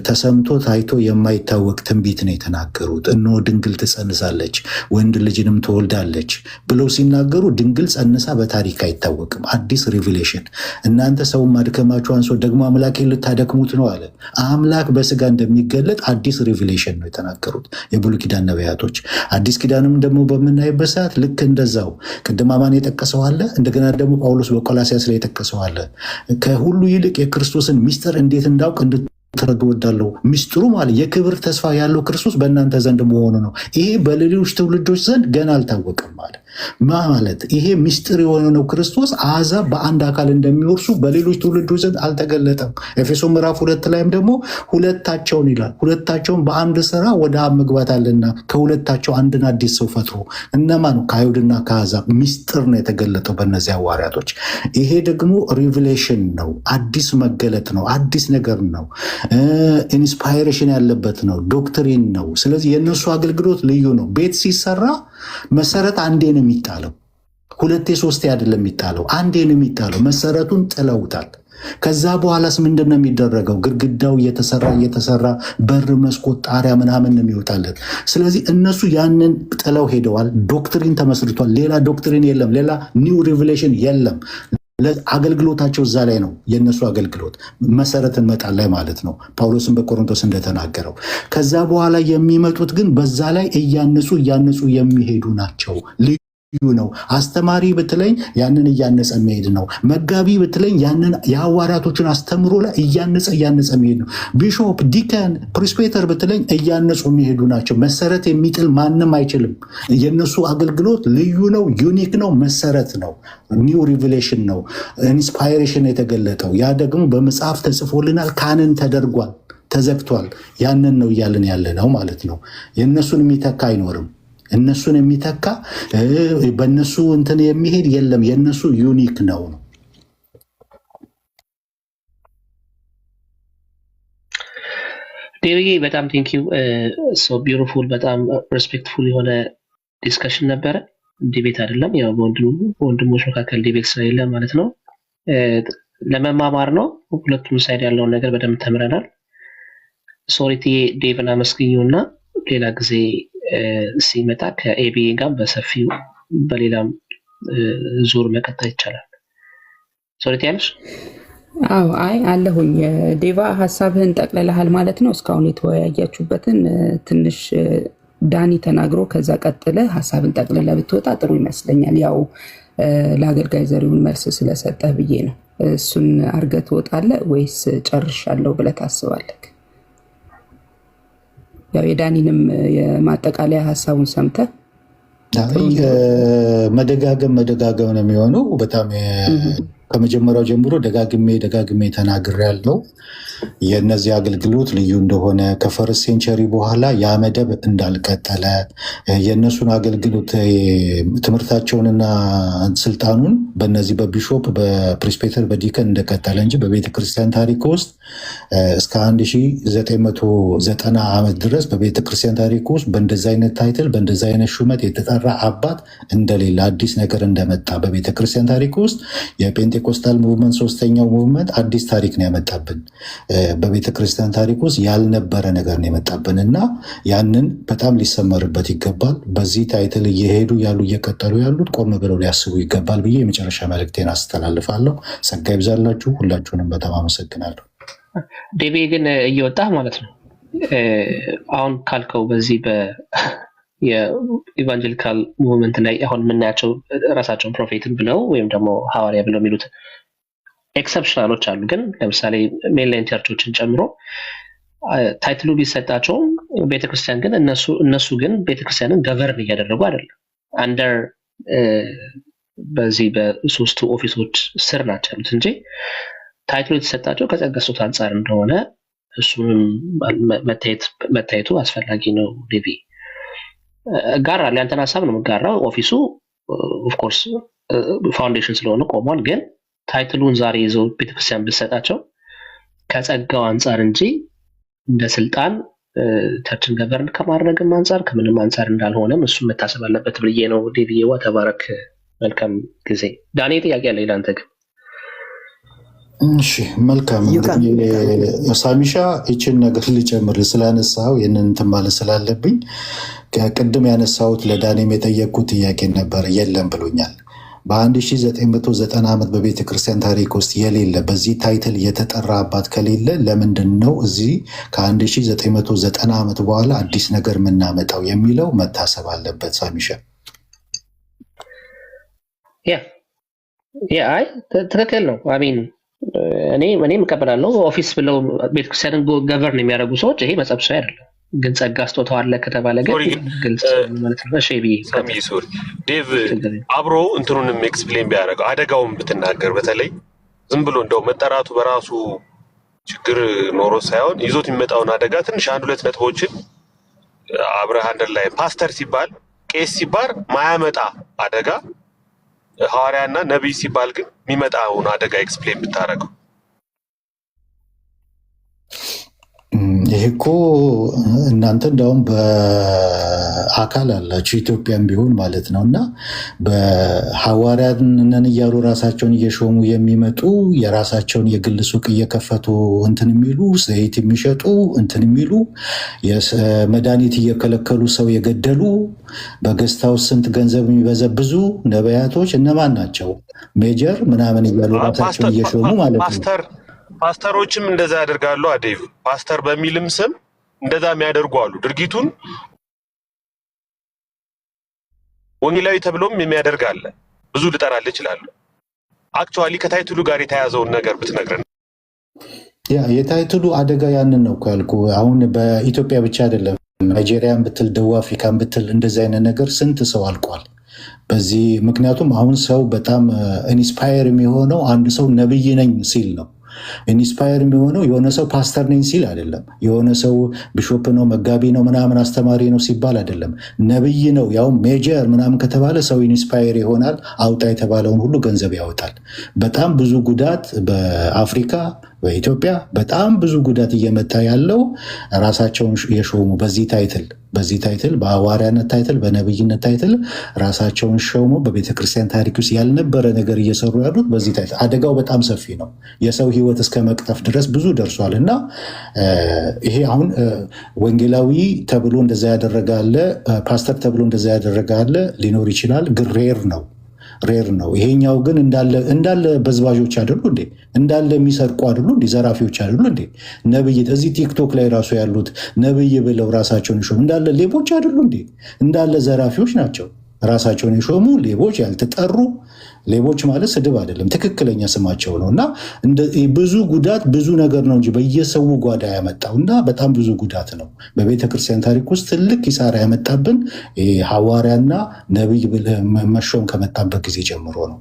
ተሰምቶ ታይቶ የማይታወቅ ትንቢት ነው የተናገሩት። እነሆ ድንግል ትጸንሳለች ወንድ ልጅንም ትወልዳለች ብለው ሲናገሩ ድንግል ጸንሳ በታሪክ አይታወቅም። አዲስ ሪቪሌሽን። እናንተ ሰውን ማድከማችሁ አንሶ ደግሞ አምላክ ልታደክሙት ነው አለ። አምላክ በስጋ እንደሚገለጥ አዲስ ሪቪሌሽን ነው የተናገሩት የብሉይ ኪዳን ኪዳን ነቢያቶች። አዲስ ኪዳንም ደግሞ በምናይበት ሰዓት ልክ እንደዛው ቅድም አማን የጠቀሰው አለ፣ እንደገና ደግሞ ጳውሎስ በቆላስይስ ላይ የጠቀሰው አለ። ከሁሉ ይልቅ የክርስቶስን ሚስጥር እንዴት እንዳውቅ እንድትረዱ እወዳለሁ። ሚስጥሩ ማለት የክብር ተስፋ ያለው ክርስቶስ በእናንተ ዘንድ መሆኑ ነው። ይሄ በሌሎች ትውልዶች ዘንድ ገና አልታወቀም ማለት ይሄ ሚስጥር የሆነው ክርስቶስ አሕዛብ በአንድ አካል እንደሚወርሱ በሌሎች ትውልዶች ዘንድ አልተገለጠም። ኤፌሶ ምዕራፍ 2 ላይም ደግሞ ሁለታቸውን ይላል፣ ሁለታቸውን በአንድ ስራ ወደ አብ መግባት አለና ከሁለታቸው አንድን አዲስ ሰው ፈጥሮ እነማን ነው? ከአይሁድና ከአሕዛብ። ሚስጥር ነው የተገለጠው በእነዚህ ሐዋርያቶች። ይሄ ደግሞ ሪቪሌሽን ነው፣ አዲስ መገለጥ ነው፣ አዲስ ነገር ነው፣ ኢንስፓይሬሽን ያለበት ነው፣ ዶክትሪን ነው። ስለዚህ የእነሱ አገልግሎት ልዩ ነው። ቤት ሲሰራ መሰረት አንዴ ነው የሚጣለው፣ ሁለቴ ሶስቴ አይደለም የሚጣለው፣ አንዴ ነው የሚጣለው። መሰረቱን ጥለውታል። ከዛ በኋላስ ምንድን ነው የሚደረገው? ግድግዳው እየተሰራ በር፣ መስኮት፣ ጣሪያ ምናምን ነው የሚወጣለት። ስለዚህ እነሱ ያንን ጥለው ሄደዋል። ዶክትሪን ተመስርቷል። ሌላ ዶክትሪን የለም፣ ሌላ ኒው ሪቪሌሽን የለም። አገልግሎታቸው እዛ ላይ ነው። የእነሱ አገልግሎት መሰረትን መጣል ላይ ማለት ነው፣ ጳውሎስን በቆሮንቶስ እንደተናገረው። ከዛ በኋላ የሚመጡት ግን በዛ ላይ እያነጹ የሚሄዱ ናቸው። ልዩ ነው። አስተማሪ ብትለኝ ያንን እያነጸ የሚሄድ ነው። መጋቢ ብትለኝ ያንን የሐዋርያቶችን አስተምሮ ላይ እያነጸ የሚሄድ ነው። ቢሾፕ፣ ዲከን፣ ፕሪስፔተር ብትለኝ እያነጹ የሚሄዱ ናቸው። መሰረት የሚጥል ማንም አይችልም። የእነሱ አገልግሎት ልዩ ነው፣ ዩኒክ ነው፣ መሰረት ነው፣ ኒው ሪቪሌሽን ነው፣ ኢንስፓይሬሽን የተገለጠው። ያ ደግሞ በመጽሐፍ ተጽፎልናል፣ ካንን ተደርጓል፣ ተዘግቷል። ያንን ነው እያልን ያለ ነው ማለት ነው። የእነሱን የሚተካ አይኖርም። እነሱን የሚተካ በእነሱ እንትን የሚሄድ የለም። የእነሱ ዩኒክ ነው። ዴቪዬ በጣም ቴንኪው። ሶ ቢዩቲፉል፣ በጣም ሬስፔክትፉል የሆነ ዲስከሽን ነበረ። ዲቤት አይደለም፣ ያው በወንድሞች መካከል ዲቤት ስለሌለ ማለት ነው። ለመማማር ነው። ሁለቱም ሳይድ ያለውን ነገር በደንብ ተምረናል። ሶሪቲ ዴቭን አመስግኙ እና ሌላ ጊዜ ሲመጣ ከኤቢኤ ጋር በሰፊው በሌላም ዙር መቀጠል ይቻላል። ሶሪቲ ያለሽ? አዎ፣ አይ አለሁኝ። ዴቫ ሀሳብህን ጠቅልለሃል ማለት ነው። እስካሁን የተወያያችሁበትን ትንሽ ዳኒ ተናግሮ ከዛ ቀጥለ ሀሳብን ጠቅልለ ብትወጣ ጥሩ ይመስለኛል። ያው ለአገልጋይ ዘሪሁን መልስ ስለሰጠህ ብዬ ነው። እሱን አርገህ ትወጣለህ ወይስ ጨርሻለሁ ብለህ ታስባለህ? ያው የዳኒንም የማጠቃለያ ሀሳቡን ሰምተህ መደጋገም ነው የሚሆነው። በጣም ከመጀመሪያው ጀምሮ ደጋግሜ ተናግሬያለሁ። የእነዚህ አገልግሎት ልዩ እንደሆነ ከፈርስት ሴንቸሪ በኋላ ያ መደብ እንዳልቀጠለ የእነሱን አገልግሎት ትምህርታቸውንና ስልጣኑን በነዚህ በቢሾፕ በፕሪስፔተር በዲከን እንደቀጠለ እንጂ በቤተክርስቲያን ታሪክ ውስጥ እስከ 1990 ዓመት ድረስ በቤተክርስቲያን ታሪክ ውስጥ በእንደዚ አይነት ታይትል በእንደዚ አይነት ሹመት የተጠራ አባት እንደሌለ አዲስ ነገር እንደመጣ በቤተክርስቲያን ታሪክ ውስጥ የፔንቴኮስታል ሙቭመንት ሶስተኛው ሙቭመንት አዲስ ታሪክ ነው ያመጣብን። በቤተክርስቲያን ታሪክ ውስጥ ያልነበረ ነገር ነው የመጣብን እና ያንን በጣም ሊሰመርበት ይገባል። በዚህ ታይትል እየሄዱ እየቀጠሉ ያሉት ቆም ብለው ሊያስቡ ይገባል ብዬ የመጨረሻ መልእክቴን አስተላልፋለሁ። ጸጋ ይብዛላችሁ። ሁላችሁንም በጣም አመሰግናለሁ። ዴቤ ግን እየወጣ ማለት ነው አሁን ካልከው በዚህ የኢቫንጀሊካል ሙቭመንት ላይ አሁን የምናያቸው ራሳቸውን ፕሮፌትን ብለው ወይም ደግሞ ሐዋርያ ብለው የሚሉት ኤክሰፕሽናሎች አሉ። ግን ለምሳሌ ሜንላይን ቸርቾችን ጨምሮ ታይትሉ ቢሰጣቸውም ቤተክርስቲያን ግን እነሱ ግን ቤተክርስቲያንን ገቨርን እያደረጉ አይደለም። አንደር በዚህ በሶስቱ ኦፊሶች ስር ናቸው ያሉት እንጂ ታይትሉ የተሰጣቸው ከጸጋ ስጦታ አንጻር እንደሆነ እሱንም መታየቱ አስፈላጊ ነው። ዴቪ ጋራ ያንተን ሀሳብ ነው የምጋራው። ኦፊሱ ኦፍኮርስ ፋውንዴሽን ስለሆነ ቆሟል። ግን ታይትሉን ዛሬ ይዘው ቤተክርስቲያን ብትሰጣቸው ከጸጋው አንጻር እንጂ እንደ ስልጣን ቸርችን ገቨርን ከማድረግም አንጻር ከምንም አንጻር እንዳልሆነም እሱ መታሰብ አለበት ብዬ ነው። ዴቪዬዋ ተባረክ። መልካም ጊዜ። ዳኔ ጥያቄ አለ ለአንተ ግን? እሺ መልካም። ሳሚሻ ይችን ነገር ልጨምር ስላነሳው ይህንን እንትን ማለት ስላለብኝ ቅድም ያነሳሁት ለዳኔም የጠየቅኩት ጥያቄ ነበር። የለም ብሎኛል። በ1990 ዓመት በቤተ ክርስቲያን ታሪክ ውስጥ የሌለ በዚህ ታይትል የተጠራ አባት ከሌለ ለምንድን ነው እዚህ ከ1990 ዓመት በኋላ አዲስ ነገር የምናመጣው የሚለው መታሰብ አለበት። ሳሚሻ አይ ትክክል ነው። አሚን እኔም እቀበላለሁ። ኦፊስ ብለው ቤተክርስቲያንን ገቨርን የሚያደርጉ ሰዎች ይሄ መጸብሰብ አይደለም። ግን ጸጋ ስጦታው አለ ከተባለ ግን ግልጽ ማለት ነው። እሺ ሶሪ ዴቭ አብሮ እንትኑንም ኤክስፕሌን ቢያደርገው አደጋውን ብትናገር፣ በተለይ ዝም ብሎ እንደው መጠራቱ በራሱ ችግር ኖሮ ሳይሆን ይዞት የሚመጣውን አደጋ ትንሽ አንድ ሁለት ነጥቦችን አብረህ አንደር ላይ ፓስተር ሲባል ቄስ ሲባል ማያመጣ አደጋ፣ ሐዋርያና ነቢይ ሲባል ግን የሚመጣውን አደጋ ኤክስፕሌን ብታደርገው። ይሄ እኮ እናንተ እንዳውም በአካል አላችሁ ኢትዮጵያም ቢሆን ማለት ነው። እና በሐዋርያት ነን እያሉ ራሳቸውን እየሾሙ የሚመጡ የራሳቸውን የግል ሱቅ እየከፈቱ እንትን የሚሉ ዘይት የሚሸጡ እንትን የሚሉ መድኃኒት እየከለከሉ ሰው የገደሉ በገስታው ስንት ገንዘብ የሚበዘብዙ ነቢያቶች እነማን ናቸው? ሜጀር ምናምን እያሉ ራሳቸውን እየሾሙ ማለት ነው። ፓስተሮችም እንደዛ ያደርጋሉ። አዴቭ ፓስተር በሚልም ስም እንደዛ የሚያደርጉ አሉ። ድርጊቱን ወንጌላዊ ተብሎም የሚያደርግ አለ። ብዙ ልጠራልህ እችላለሁ። አክቹዋሊ ከታይትሉ ጋር የተያዘውን ነገር ብትነግረን። የታይትሉ አደጋ ያንን ነው ያልኩ። አሁን በኢትዮጵያ ብቻ አይደለም፣ ናይጄሪያን ብትል ደቡብ አፍሪካን ብትል እንደዚህ አይነት ነገር ስንት ሰው አልቋል በዚህ። ምክንያቱም አሁን ሰው በጣም ኢንስፓየር የሚሆነው አንድ ሰው ነብይ ነኝ ሲል ነው። ኢንስፓየር የሚሆነው የሆነ ሰው ፓስተር ነኝ ሲል አይደለም። የሆነ ሰው ቢሾፕ ነው መጋቢ ነው ምናምን አስተማሪ ነው ሲባል አይደለም። ነብይ ነው ያው ሜጀር ምናምን ከተባለ ሰው ኢንስፓየር ይሆናል። አውጣ የተባለውን ሁሉ ገንዘብ ያወጣል። በጣም ብዙ ጉዳት በአፍሪካ በኢትዮጵያ በጣም ብዙ ጉዳት እየመጣ ያለው ራሳቸውን የሾሙ በዚህ ታይትል በሐዋርያነት ታይትል በነብይነት ታይትል ራሳቸውን ሾሙ በቤተክርስቲያን ታሪክ ውስጥ ያልነበረ ነገር እየሰሩ ያሉት በዚህ ታይትል። አደጋው በጣም ሰፊ ነው። የሰው ሕይወት እስከ መቅጠፍ ድረስ ብዙ ደርሷል። እና ይሄ አሁን ወንጌላዊ ተብሎ እንደዛ ያደረጋለ፣ ፓስተር ተብሎ እንደዛ ያደረጋለ ሊኖር ይችላል፣ ግን ሬር ነው። ይሄኛው ግን እንዳለ በዝባዦች አይደሉ እንዴ? እንዳለ የሚሰርቁ አይደሉ እንዴ? ዘራፊዎች አይደሉ እንዴ? ነብይ እዚህ ቲክቶክ ላይ ራሱ ያሉት ነብይ ብለው ራሳቸውን የሾሙ እንዳለ ሌቦች አይደሉ እንዴ? እንዳለ ዘራፊዎች ናቸው። ራሳቸውን የሾሙ ሌቦች፣ ያልተጠሩ ሌቦች ማለት ስድብ አይደለም፣ ትክክለኛ ስማቸው ነው። እና ብዙ ጉዳት ብዙ ነገር ነው እንጂ በየሰው ጓዳ ያመጣው እና በጣም ብዙ ጉዳት ነው። በቤተክርስቲያን ታሪክ ውስጥ ትልቅ ኪሳራ ያመጣብን ሐዋርያና ነቢይ መሾም ከመጣበት ጊዜ ጀምሮ ነው።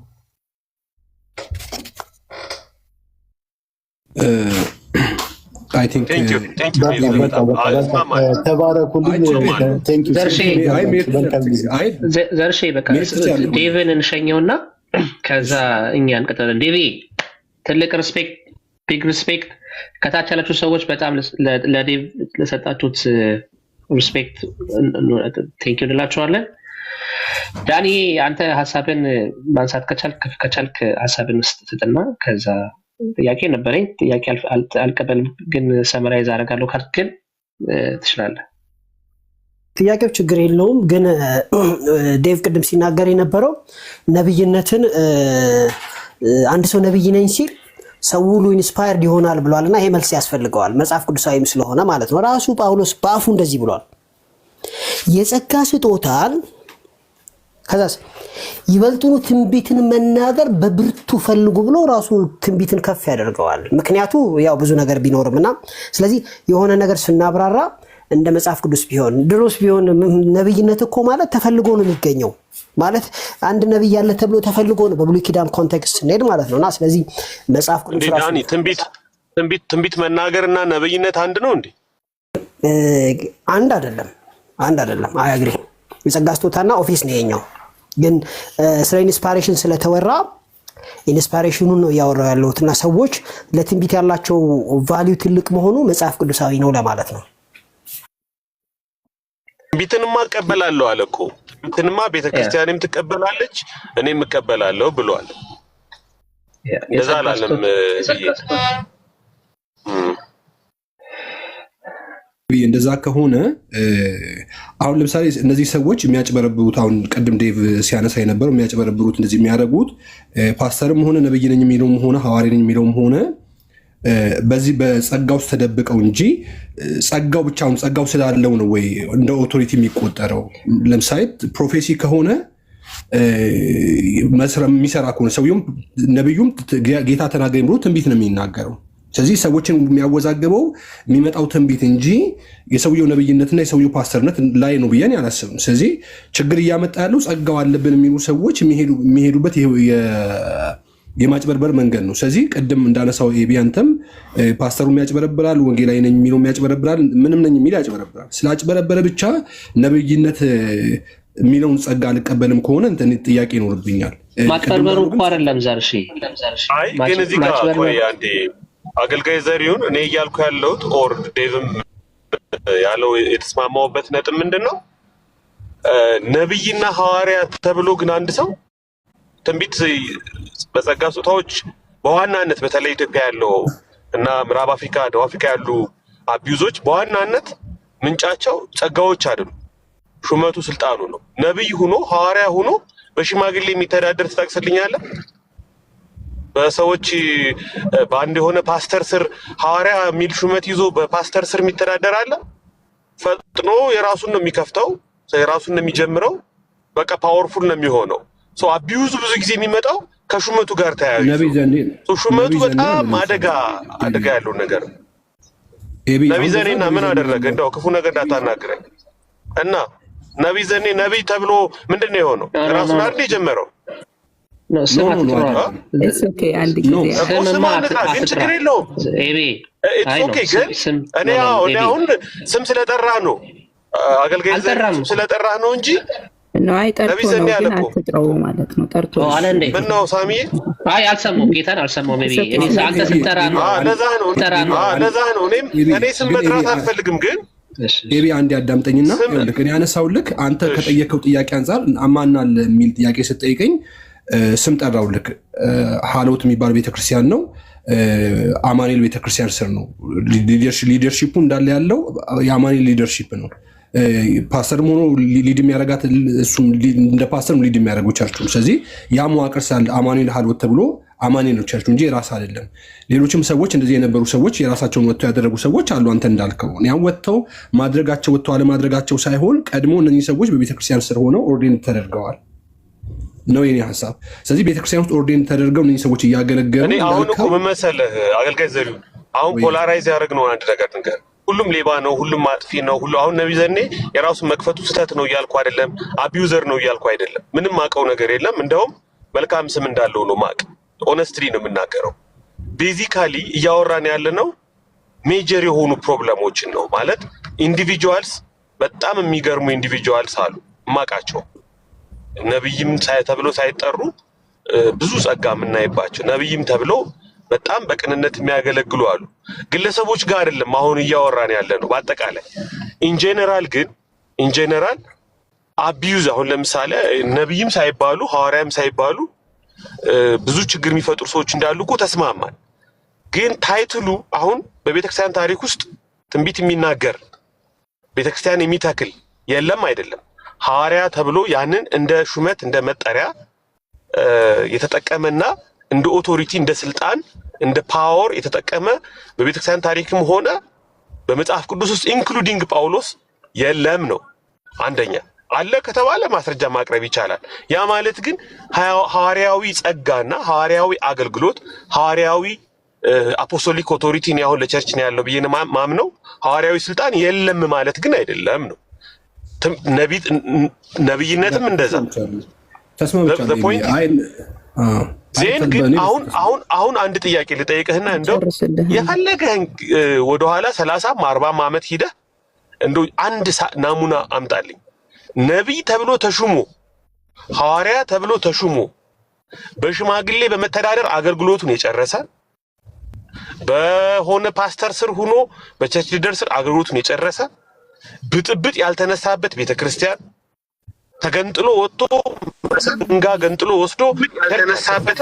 ተባረኩልኝ። ዘርሼ በቃ ዴቭን እንሸኘውና ከዛ እኛ እንቀጥላለን። ዴቪ ትልቅ ሪስፔክት፣ ቢግ ሪስፔክት። ከታች ያላችሁ ሰዎች በጣም ለዴቭ ለሰጣችሁት ሪስፔክት ቴንኪው እንላችኋለን። ዳኒ አንተ ሀሳብን ማንሳት ከቻልክ ሀሳብን ስጥና ከዛ ጥያቄ ነበረኝ። ጥያቄ አልቀበልም ግን ሰመራይዝ አደርጋለሁ ካልክ ግን ትችላለህ። ጥያቄው ችግር የለውም። ግን ዴቭ ቅድም ሲናገር የነበረው ነብይነትን አንድ ሰው ነብይ ነኝ ሲል ሰው ሁሉ ኢንስፓየርድ ይሆናል ብሏል እና ይሄ መልስ ያስፈልገዋል፣ መጽሐፍ ቅዱሳዊም ስለሆነ ማለት ነው። ራሱ ጳውሎስ በአፉ እንደዚህ ብሏል፣ የጸጋ ስጦታን ከዛስ ይበልጡኑ ትንቢትን መናገር በብርቱ ፈልጉ ብሎ ራሱ ትንቢትን ከፍ ያደርገዋል። ምክንያቱ ያው ብዙ ነገር ቢኖርምና ስለዚህ የሆነ ነገር ስናብራራ እንደ መጽሐፍ ቅዱስ ቢሆን ድሮስ ቢሆን ነብይነት እኮ ማለት ተፈልጎ ነው የሚገኘው። ማለት አንድ ነብይ ያለ ተብሎ ተፈልጎ ነው በብሉይ ኪዳን ኮንቴክስት ነድ ማለት ነውና ስለዚህ መጽሐፍ ቅዱስ ራሱ ዳኒ ትንቢት መናገርና ነብይነት አንድ ነው እንዴ? አንድ አይደለም። አይ አግሪ። የጸጋ ስጦታና ኦፊስ ነው የኛው። ግን ስለ ኢንስፓይሬሽን ስለተወራ ኢንስፓይሬሽኑን ነው ያወራው ያለውትና ሰዎች ለትንቢት ያላቸው ቫልዩ ትልቅ መሆኑ መጽሐፍ ቅዱሳዊ ነው ለማለት ነው። ትንቢትንማ እቀበላለሁ አለ እኮ። ትንቢትንማ ቤተክርስቲያንም ትቀበላለች እኔም እቀበላለሁ ብሏል። እንደዛ አላለም። እንደዛ ከሆነ አሁን ለምሳሌ እነዚህ ሰዎች የሚያጭበረብሩት አሁን ቅድም ዴቭ ሲያነሳ የነበረው የሚያጭበረብሩት እንደዚህ የሚያደርጉት ፓስተርም ሆነ ነብይ ነኝ የሚለውም ሆነ ሐዋርያ ነኝ የሚለውም ሆነ በዚህ በጸጋው ውስጥ ተደብቀው እንጂ ጸጋው ብቻውን ጸጋው ስላለው ነው ወይ እንደ ኦቶሪቲ የሚቆጠረው? ለምሳሌ ፕሮፌሲ ከሆነ የሚሰራ ከሆነ ሰውየውም ነብዩም ጌታ ተናገረኝ ብሎ ትንቢት ነው የሚናገረው። ስለዚህ ሰዎችን የሚያወዛግበው የሚመጣው ትንቢት እንጂ የሰውየው ነብይነትና የሰውየው ፓስተርነት ላይ ነው ብዬ አላስብም። ስለዚህ ችግር እያመጣ ያለው ጸጋው አለብን የሚሉ ሰዎች የሚሄዱበት የማጭበርበር መንገድ ነው። ስለዚህ ቅድም እንዳነሳው ኤቢያንተም ፓስተሩ ያጭበረብራል፣ ወንጌላዊ ነኝ የሚለው ያጭበረብራል፣ ምንም ነኝ የሚል ያጭበረብራል። ስላጭበረበረ ብቻ ነብይነት የሚለውን ጸጋ አልቀበልም ከሆነ እንትን ጥያቄ ይኖርብኛል። ማጭበርበሩ እኮ አይደለም ዘርሺ። አይ ግን እዚህ ጋር ቆይ አንዴ አገልጋይ ዘሪሁን እኔ እያልኩ ያለሁት ኦር ዴቭም ያለው የተስማማውበት ነጥብ ምንድነው? ነብይና ሐዋርያ ተብሎ ግን አንድ ሰው ትንቢት በጸጋ ስጦታዎች በዋናነት በተለይ ኢትዮጵያ ያለው እና ምዕራብ አፍሪካ፣ ደቡብ አፍሪካ ያሉ አቢዩዞች በዋናነት ምንጫቸው ጸጋዎች አይደሉም። ሹመቱ ስልጣኑ ነው። ነብይ ሆኖ ሐዋርያ ሆኖ በሽማግሌ የሚተዳደር ትጠቅስልኛለህ? በሰዎች በአንድ የሆነ ፓስተር ስር ሐዋርያ የሚል ሹመት ይዞ በፓስተር ስር የሚተዳደር አለ? ፈጥኖ የራሱን ነው የሚከፍተው፣ የራሱን ነው የሚጀምረው። በቃ ፓወርፉል ነው የሚሆነው። ሶ አቢዩዝ ብዙ ጊዜ የሚመጣው ከሹመቱ ጋር ተያይዞ ሹመቱ በጣም አደጋ ያለው ነገር ነው። ነብይ ዘኔና ምን አደረገ? እንደው ክፉ ነገር እንዳታናግረኝ እና ነብይ ዘኔ ነብይ ተብሎ ምንድን ነው የሆነው? ራሱን አይደል የጀመረው? ችግር የለውም። እኔ አሁን ስም ስለጠራ ነው አገልጋይ ስም ስለጠራ ነው እንጂ ነብይ ዘኔ ያለ እኮ ማለት ነው። ጠርቶ ምን ነው ሳሚዬ? አይ አልሰማሁም፣ ጌታን አልሰማሁም። እኔ አንተ ስትጠራ ነው ለዛ ነው እኔ ስም መጥራት አልፈልግም ግን ኤቢ አንድ ያዳምጠኝና እኔ ያነሳውልክ አንተ ከጠየቀው ጥያቄ አንፃር አማናል የሚል ጥያቄ ስትጠይቀኝ ስም ጠራውልክ። ሀሎት የሚባል ቤተክርስቲያን ነው። አማኑኤል ቤተክርስቲያን ስር ነው። ሊደርሺፑ እንዳለ ያለው የአማኑኤል ሊደርሺፕ ነው። ፓስተር ሆኖ ሊድ የሚያረጋት እሱም እንደ ፓስተር ሊድ የሚያደርገው ቸርቹ። ስለዚህ ያ መዋቅር ሳለ አማኑኤል ሀሎት ተብሎ አማኑኤል ነው ቸርቹ እንጂ የራስ አይደለም። ሌሎችም ሰዎች እንደዚህ የነበሩ ሰዎች የራሳቸውን ወጥተው ያደረጉ ሰዎች አሉ። አንተ እንዳልከው ያው ወጥተው አለማድረጋቸው ሳይሆን ቀድሞ እነዚህ ሰዎች በቤተክርስቲያን ስር ሆነው ኦርዴን ተደርገዋል ነው የኔ ሀሳብ። ስለዚህ ቤተክርስቲያን ውስጥ ኦርዴን ተደርገው እነዚህ ሰዎች እያገለገሉ እኔ አሁን እኮ ምን መሰለህ አገልጋይ ዘሪሁን አሁን ፖላራይዝ ያደረግነው አንድ ነገር ንገር። ሁሉም ሌባ ነው፣ ሁሉም ማጥፊ ነው። አሁን ነብይ ዘኔ የራሱን መክፈቱ ስህተት ነው እያልኩ አይደለም፣ አቢዩዘር ነው እያልኩ አይደለም። ምንም ማቀው ነገር የለም። እንደውም መልካም ስም እንዳለው ነው ማቅ ኦነስትሊ ነው የምናገረው። ቤዚካሊ እያወራን ያለ ነው ሜጀር የሆኑ ፕሮብለሞችን ነው ማለት ኢንዲቪጁዋልስ በጣም የሚገርሙ ኢንዲቪጁዋልስ አሉ ማቃቸው ነብይም ተብሎ ሳይጠሩ ብዙ ጸጋ የምናይባቸው ነብይም ተብሎ በጣም በቅንነት የሚያገለግሉ አሉ። ግለሰቦች ጋር አይደለም አሁን እያወራን ያለ ነው። በአጠቃላይ ኢንጀነራል አቢዩዝ አሁን ለምሳሌ ነብይም ሳይባሉ ሐዋርያም ሳይባሉ ብዙ ችግር የሚፈጥሩ ሰዎች እንዳሉ እኮ ተስማማን። ግን ታይትሉ አሁን በቤተክርስቲያን ታሪክ ውስጥ ትንቢት የሚናገር ቤተክርስቲያን የሚተክል የለም አይደለም። ሐዋርያ ተብሎ ያንን እንደ ሹመት እንደ መጠሪያ የተጠቀመና እንደ ኦቶሪቲ እንደ ስልጣን እንደ ፓወር የተጠቀመ በቤተክርስቲያን ታሪክም ሆነ በመጽሐፍ ቅዱስ ውስጥ ኢንክሉዲንግ ጳውሎስ የለም ነው። አንደኛ አለ ከተባለ ማስረጃ ማቅረብ ይቻላል። ያ ማለት ግን ሐዋርያዊ ጸጋና ሐዋርያዊ አገልግሎት ሐዋርያዊ አፖስቶሊክ ኦቶሪቲ ነው ያሁን ለቸርች ነው ያለው ብዬ ማምነው ሐዋርያዊ ስልጣን የለም ማለት ግን አይደለም ነው። ነብይነትም እንደዛ ዜን ግን አሁን አንድ ጥያቄ ልጠይቅህና እንደው የፈለገህን ወደኋላ 30 40 ዓመት ሂደህ እንደው አንድ ናሙና አምጣልኝ። ነብይ ተብሎ ተሹሞ ሐዋርያ ተብሎ ተሹሞ በሽማግሌ በመተዳደር አገልግሎቱን የጨረሰ በሆነ ፓስተር ስር ሆኖ በቸርች ሊደር ስር አገልግሎቱን የጨረሰ ብጥብጥ ያልተነሳበት ቤተክርስቲያን ተገንጥሎ ወጥቶ እንጋ ገንጥሎ ወስዶ ያልተነሳበት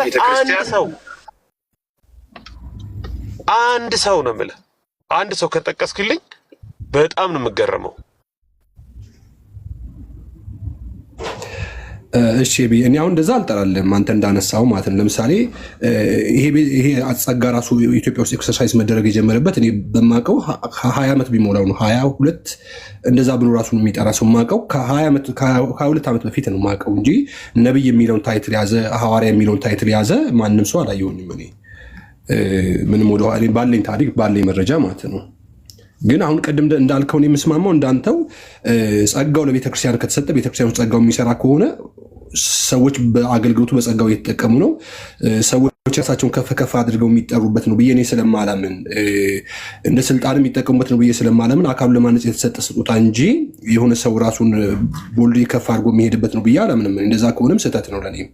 አንድ ሰው ነው የምልህ። አንድ ሰው ከጠቀስክልኝ በጣም ነው የምገረመው። እሺ እኔ አሁን እንደዛ አልጠራለም አንተ እንዳነሳው ማለት ነው። ለምሳሌ ይሄ ጸጋ ራሱ ኢትዮጵያ ውስጥ ኤክሰርሳይዝ መደረግ የጀመረበት እኔ በማውቀው 20 ዓመት ቢሞላው ነው። 22 እንደዛ ብሎ ራሱን የሚጠራ ሰው የማውቀው ከ22 ዓመት በፊት ነው የማውቀው እንጂ ነብይ የሚለውን ታይትል ያዘ፣ ሐዋርያ የሚለውን ታይትል ያዘ ማንም ሰው አላየሁኝም። እኔ ምንም ወደ ባለኝ ታሪክ ባለኝ መረጃ ማለት ነው። ግን አሁን ቅድም እንዳልከው ነው የምስማማው እንዳንተው ጸጋው ለቤተክርስቲያን ከተሰጠ ቤተክርስቲያኑ ጸጋው የሚሰራ ከሆነ ሰዎች በአገልግሎቱ በጸጋው እየተጠቀሙ ነው። ሰዎች ራሳቸውን ከፍ ከፍ አድርገው የሚጠሩበት ነው ብዬ እኔ ስለማላምን እንደ ስልጣን የሚጠቀሙበት ነው ብዬ ስለማላምን አካሉ ለማነጽ የተሰጠ ስጦታ እንጂ የሆነ ሰው ራሱን ቦልድ ከፍ አድርጎ የሚሄድበት ነው ብዬ አላምንም። እንደዛ ከሆነም ስህተት ነው ለኔም።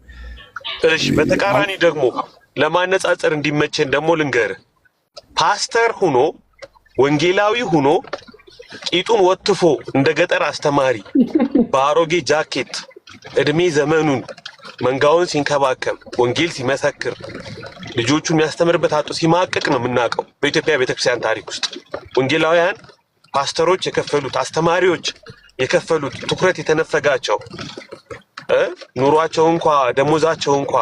እሺ በተቃራኒ ደግሞ ለማነጻጸር እንዲመቸን ደግሞ ልንገርህ፣ ፓስተር ሆኖ ወንጌላዊ ሆኖ ቂጡን ወጥፎ እንደ ገጠር አስተማሪ በአሮጌ ጃኬት እድሜ ዘመኑን መንጋውን ሲንከባከብ ወንጌል ሲመሰክር ልጆቹን የሚያስተምርበት አጡ ሲማቅቅ ነው የምናውቀው በኢትዮጵያ ቤተክርስቲያን ታሪክ ውስጥ። ወንጌላውያን ፓስተሮች የከፈሉት አስተማሪዎች የከፈሉት ትኩረት የተነፈጋቸው ኑሯቸው እንኳ ደሞዛቸው እንኳ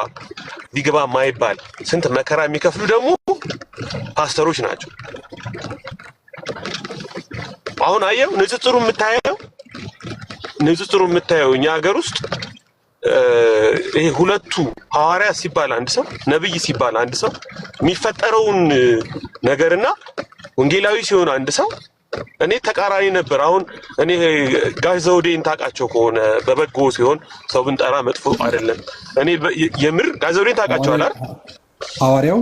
ቢገባ ማይባል ስንት መከራ የሚከፍሉ ደግሞ ፓስተሮች ናቸው። አሁን አየው ንጽጽሩ የምታየው እኛ ሀገር ውስጥ ይሄ ሁለቱ ሐዋርያ ሲባል አንድ ሰው ነብይ ሲባል አንድ ሰው የሚፈጠረውን ነገርና ወንጌላዊ ሲሆን አንድ ሰው እኔ ተቃራኒ ነበር። አሁን እኔ ጋሽ ዘውዴን ታውቃቸው ከሆነ በበጎ ሲሆን ሰው ብንጠራ መጥፎ አይደለም። እኔ የምር ጋሽ ዘውዴን ታውቃቸዋል አይደል? ሐዋርያው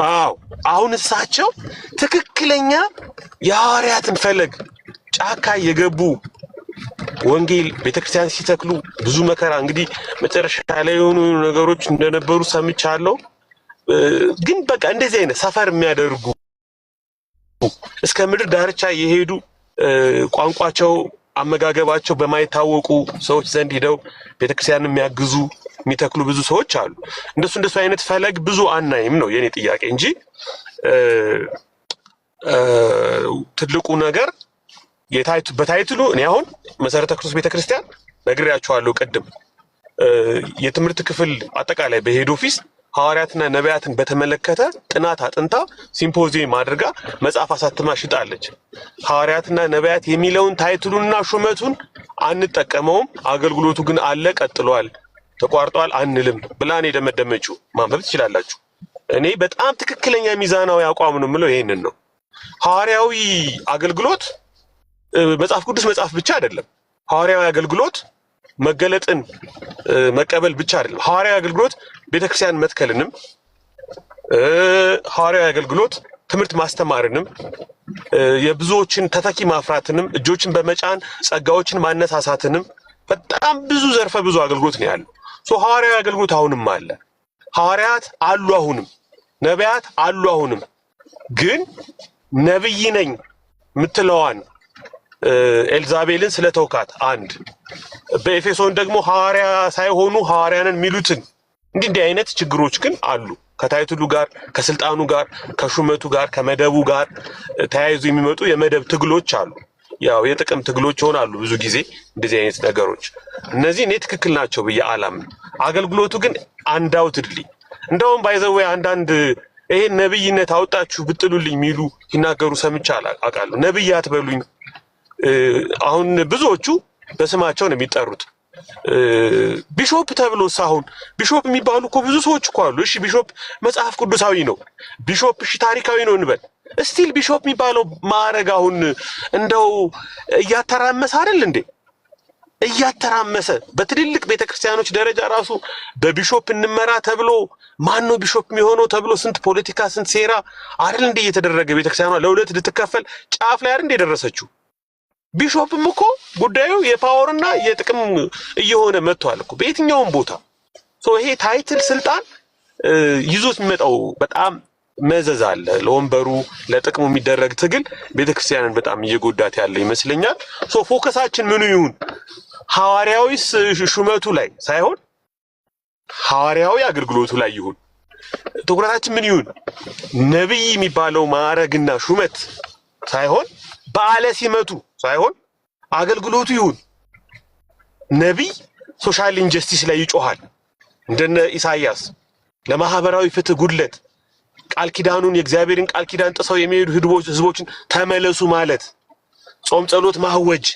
አዎ። አሁን እሳቸው ትክክለኛ የሐዋርያትን ፈለግ ጫካ የገቡ ወንጌል ቤተክርስቲያን ሲተክሉ ብዙ መከራ እንግዲህ መጨረሻ ላይ የሆኑ ነገሮች እንደነበሩ ሰምቻለሁ። ግን በቃ እንደዚህ አይነት ሰፈር የሚያደርጉ እስከ ምድር ዳርቻ የሄዱ ቋንቋቸው አመጋገባቸው በማይታወቁ ሰዎች ዘንድ ሄደው ቤተክርስቲያንን የሚያግዙ የሚተክሉ ብዙ ሰዎች አሉ። እንደሱ አይነት ፈለግ ብዙ አናይም ነው የኔ ጥያቄ እንጂ ትልቁ ነገር በታይትሉ እኔ አሁን መሰረተ ክርስቶስ ቤተክርስቲያን ነግሬያቸዋለሁ ቅድም የትምህርት ክፍል አጠቃላይ በሄድ ኦፊስ ሐዋርያትና ነቢያትን በተመለከተ ጥናት አጥንታ ሲምፖዚየም አድርጋ መጽሐፍ አሳትማ ሽጣለች። ሐዋርያትና ነቢያት የሚለውን ታይትሉንና ሹመቱን አንጠቀመውም፣ አገልግሎቱ ግን አለ፣ ቀጥሏል፣ ተቋርጧል አንልም ብላን የደመደመችው ማንበብ ትችላላችሁ። እኔ በጣም ትክክለኛ ሚዛናዊ አቋም ነው የምለው ይሄንን ነው። ሐዋርያዊ አገልግሎት መጽሐፍ ቅዱስ መጽሐፍ ብቻ አይደለም። ሐዋርያዊ አገልግሎት መገለጥን መቀበል ብቻ አይደለም። ሐዋርያዊ አገልግሎት ቤተክርስቲያን መትከልንም ሐዋርያዊ አገልግሎት ትምህርት ማስተማርንም የብዙዎችን ተተኪ ማፍራትንም እጆችን በመጫን ጸጋዎችን ማነሳሳትንም በጣም ብዙ ዘርፈ ብዙ አገልግሎት ነው ያለው። ሐዋርያዊ አገልግሎት አሁንም አለ። ሐዋርያት አሉ አሁንም፣ ነቢያት አሉ አሁንም። ግን ነብይ ነኝ ምትለዋን ኤልዛቤልን ስለተውካት አንድ በኤፌሶን ደግሞ ሐዋርያ ሳይሆኑ ሐዋርያንን ሚሉትን እንዲህ አይነት ችግሮች ግን አሉ። ከታይትሉ ጋር ከስልጣኑ ጋር ከሹመቱ ጋር ከመደቡ ጋር ተያይዞ የሚመጡ የመደብ ትግሎች አሉ። ያው የጥቅም ትግሎች ይሆናሉ ብዙ ጊዜ እንደዚህ አይነት ነገሮች። እነዚህ እኔ ትክክል ናቸው ብዬ አላምን። አገልግሎቱ ግን አንዳውትድሊ እንደውም ባይዘው አንዳንድ ይሄ ነብይነት አውጣችሁ ብጥሉልኝ ሚሉ ይናገሩ ሰምቻ አውቃለሁ። ነብይ አትበሉኝ። አሁን ብዙዎቹ በስማቸው ነው የሚጠሩት። ቢሾፕ ተብሎ ሳይሆን ቢሾፕ የሚባሉ እኮ ብዙ ሰዎች እኮ አሉ። እሺ ቢሾፕ መጽሐፍ ቅዱሳዊ ነው። ቢሾፕ እሺ ታሪካዊ ነው እንበል። ስቲል ቢሾፕ የሚባለው ማዕረግ አሁን እንደው እያተራመሰ አይደል እንዴ? እያተራመሰ በትልልቅ ቤተክርስቲያኖች ደረጃ ራሱ በቢሾፕ እንመራ ተብሎ ማን ነው ቢሾፕ የሚሆነው ተብሎ ስንት ፖለቲካ ስንት ሴራ አይደል እንዴ እየተደረገ ቤተክርስቲያኗ ለሁለት ልትከፈል ጫፍ ላይ አይደል እንዴ ደረሰችው? ቢሾፕም እኮ ጉዳዩ የፓወርና የጥቅም እየሆነ መጥቷል እኮ በየትኛውም ቦታ። ይሄ ታይትል ስልጣን ይዞት የሚመጣው በጣም መዘዝ አለ። ለወንበሩ ለጥቅሙ የሚደረግ ትግል ቤተክርስቲያንን በጣም እየጎዳት ያለ ይመስለኛል። ፎከሳችን ምኑ ይሁን? ሐዋርያዊ ሹመቱ ላይ ሳይሆን ሐዋርያዊ አገልግሎቱ ላይ ይሁን። ትኩረታችን ምን ይሁን? ነብይ የሚባለው ማዕረግና ሹመት ሳይሆን በዓለ ሲመቱ ሳይሆን አገልግሎቱ ይሁን። ነቢይ ሶሻል ኢንጀስቲስ ላይ ይጮሃል እንደነ ኢሳያስ ለማህበራዊ ፍትህ ጉድለት ቃል ኪዳኑን የእግዚአብሔርን ቃል ኪዳን ጥሰው የሚሄዱ ህዝቦችን ተመለሱ ማለት፣ ጾም ጸሎት ማወጅ፣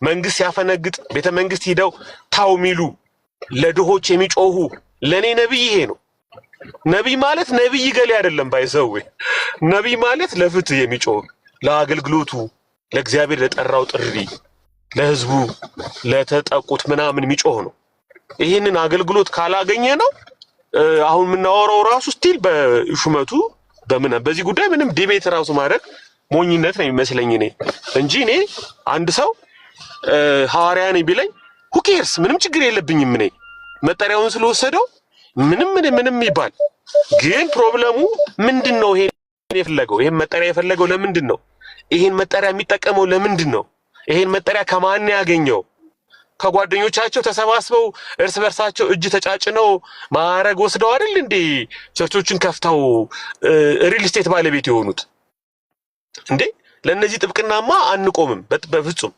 መንግስት ያፈነግጥ ቤተ መንግስት ሂደው ታው ሚሉ ለድሆች የሚጮሁ ለኔ ነቢይ ይሄ ነው። ነቢይ ማለት ነቢይ ገሌ አይደለም ባይዘው። ነቢይ ማለት ለፍትህ የሚጮህ ለአገልግሎቱ ለእግዚአብሔር ለጠራው ጥሪ ለህዝቡ ለተጠቁት ምናምን የሚጮህ ነው። ይሄንን አገልግሎት ካላገኘ ነው አሁን የምናወራው ራሱ ስቲል በሹመቱ በዚህ ጉዳይ ምንም ዲቤት ራሱ ማድረግ ሞኝነት ነው የሚመስለኝ እኔ እንጂ እኔ አንድ ሰው ሐዋርያ ነኝ ቢለኝ who cares ምንም ችግር የለብኝም። እኔ መጠሪያውን ስለወሰደው ምንም ይባል። ግን ፕሮብለሙ ምንድነው? ይሄን የፈለገው ይሄን መጠሪያ የፈለገው ለምንድን ነው? ይሄን መጠሪያ የሚጠቀመው ለምንድን ነው? ይሄን መጠሪያ ከማን ያገኘው? ከጓደኞቻቸው ተሰባስበው እርስ በርሳቸው እጅ ተጫጭነው ማዕረግ ወስደው አይደል እንዴ ቸርቾችን ከፍተው ሪል ስቴት ባለቤት የሆኑት እንዴ? ለነዚህ ጥብቅናማ አንቆምም በፍጹም።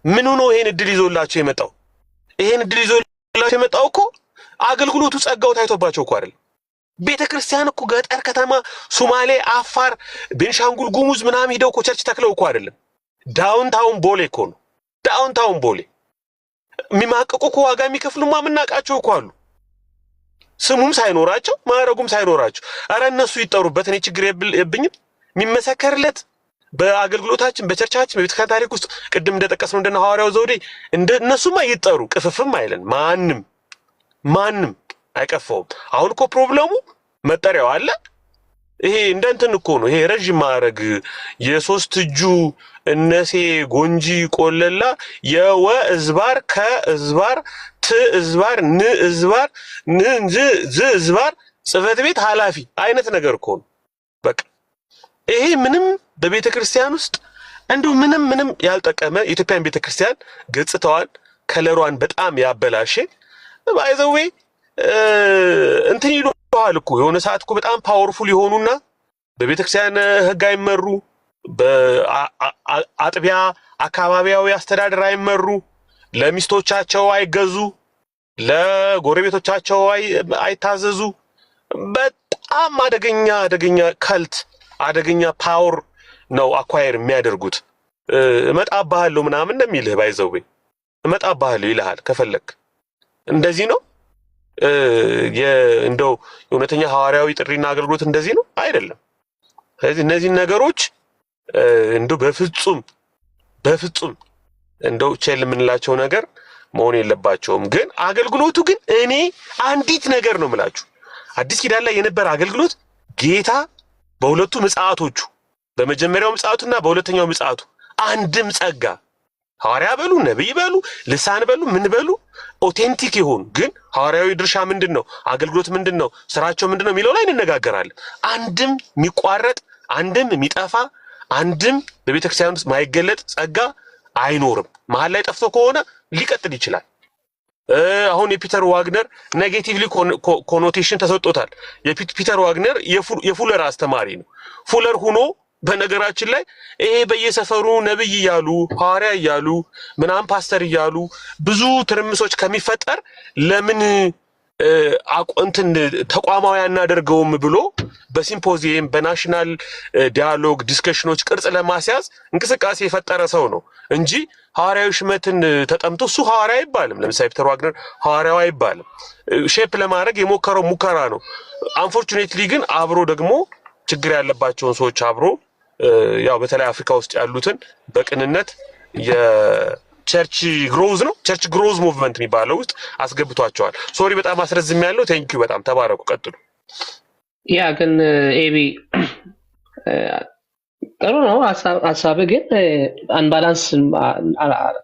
ምን ሆኖ ይሄን እድል ይዞላቸው የመጣው? ይሄን እድል ይዞላቸው የመጣው እኮ አገልግሎቱ ጸጋው ታይቶባቸው እኮ አይደል? ቤተክርስቲያን እኮ ገጠር ከተማ ሶማሌ፣ አፋር፣ ቤንሻንጉል ጉሙዝ ምናምን ሄደው እኮ ቸርች ተክለው እኮ አይደለም። ዳውንታውን ቦሌ እኮ ነው። ዳውንታውን ቦሌ የሚማቀቁ እኮ ዋጋ የሚከፍሉማ የምናውቃቸው እኮ አሉ። ስሙም ሳይኖራቸው ማዕረጉም ሳይኖራቸው አረ እነሱ ይጠሩበት፣ እኔ ችግር የለብኝም። የሚመሰከርለት በአገልግሎታችን በቸርቻችን በቤተክርስቲያን ታሪክ ውስጥ ቅድም እንደጠቀስነው እንደነ ሐዋርያው ዘውዴ እንደነሱማ ይጠሩ፣ ቅፍፍም አይለን። ማንም አይቀፈውም። አሁን እኮ ፕሮብለሙ መጠሪያው አለ። ይሄ እንደንትን እኮ ነው። ይሄ ረጅም ማዕረግ የሶስት እጁ እነሴ ጎንጂ ቆለላ የወ እዝባር ከእዝባር ት እዝባር ን እዝባር ን ዝ እዝባር ጽሕፈት ቤት ኃላፊ አይነት ነገር እኮ ነው። በቃ ይሄ ምንም በቤተ ክርስቲያን ውስጥ እንደው ምንም ያልጠቀመ የኢትዮጵያን ቤተ ክርስቲያን ገጽታዋን ከለሯን በጣም ያበላሸ ባይዘዌ እንትን ይሉሃል እኮ የሆነ ሰዓት እኮ በጣም ፓወርፉል የሆኑና በቤተክርስቲያን ሕግ አይመሩ፣ በአጥቢያ አካባቢያዊ አስተዳደር አይመሩ፣ ለሚስቶቻቸው አይገዙ፣ ለጎረቤቶቻቸው አይታዘዙ። በጣም አደገኛ ከልት አደገኛ ፓወር ነው አኳየር የሚያደርጉት። እመጣብሃለሁ ምናምን ነው የሚልህ ባይዘው እመጣብሃለሁ ይልሃል ከፈለክ። እንደዚህ ነው እንደው የእውነተኛ ሐዋርያዊ ጥሪና አገልግሎት እንደዚህ ነው አይደለም። ስለዚህ እነዚህ ነገሮች እንደው በፍጹም እንደው ቼል የምንላቸው ነገር መሆን የለባቸውም። ግን አገልግሎቱ ግን እኔ አንዲት ነገር ነው የምላችሁ፣ አዲስ ኪዳን ላይ የነበረ አገልግሎት ጌታ በሁለቱ ምጽአቶቹ በመጀመሪያው ምጽአቱና በሁለተኛው ምጽአቱ አንድም ጸጋ ሐዋርያ በሉ ነብይ በሉ ልሳን በሉ ምን በሉ ኦቴንቲክ ይሁን። ግን ሐዋርያዊ ድርሻ ምንድነው? አገልግሎት ምንድነው? ስራቸው ምንድነው የሚለው ላይ እንነጋገራለን። አንድም የሚቋረጥ አንድም የሚጠፋ አንድም በቤተክርስቲያን ውስጥ ማይገለጥ ጸጋ አይኖርም። መሀል ላይ ጠፍቶ ከሆነ ሊቀጥል ይችላል። አሁን የፒተር ዋግነር ኔጌቲቭሊ ኮኖቴሽን ተሰጥቶታል። የፒተር ዋግነር የፉለር አስተማሪ ነው። ፉለር ሆኖ በነገራችን ላይ ይሄ በየሰፈሩ ነብይ እያሉ ሐዋርያ እያሉ ምናምን ፓስተር እያሉ ብዙ ትርምሶች ከሚፈጠር ለምን እንትን ተቋማዊ አናደርገውም ብሎ በሲምፖዚየም በናሽናል ዲያሎግ ዲስከሽኖች ቅርጽ ለማስያዝ እንቅስቃሴ የፈጠረ ሰው ነው እንጂ ሐዋርያዊ ሽመትን ተጠምቶ እሱ ሐዋርያ አይባልም። ለምሳሌ ፒተር ዋግነር ሐዋርያው አይባልም። ሼፕ ለማድረግ የሞከረው ሙከራ ነው። አንፎርቹኔትሊ ግን አብሮ ደግሞ ችግር ያለባቸውን ሰዎች አብሮ ያው በተለይ አፍሪካ ውስጥ ያሉትን በቅንነት የቸርች ግሮዝ ነው ቸርች ግሮዝ ሙቭመንት የሚባለው ውስጥ አስገብቷቸዋል። ሶሪ በጣም አስረዝም ያለው ቴንኪዩ። በጣም ተባረኩ። ቀጥሉ። ያ ግን ኤቢ ጥሩ ነው ሀሳብ ግን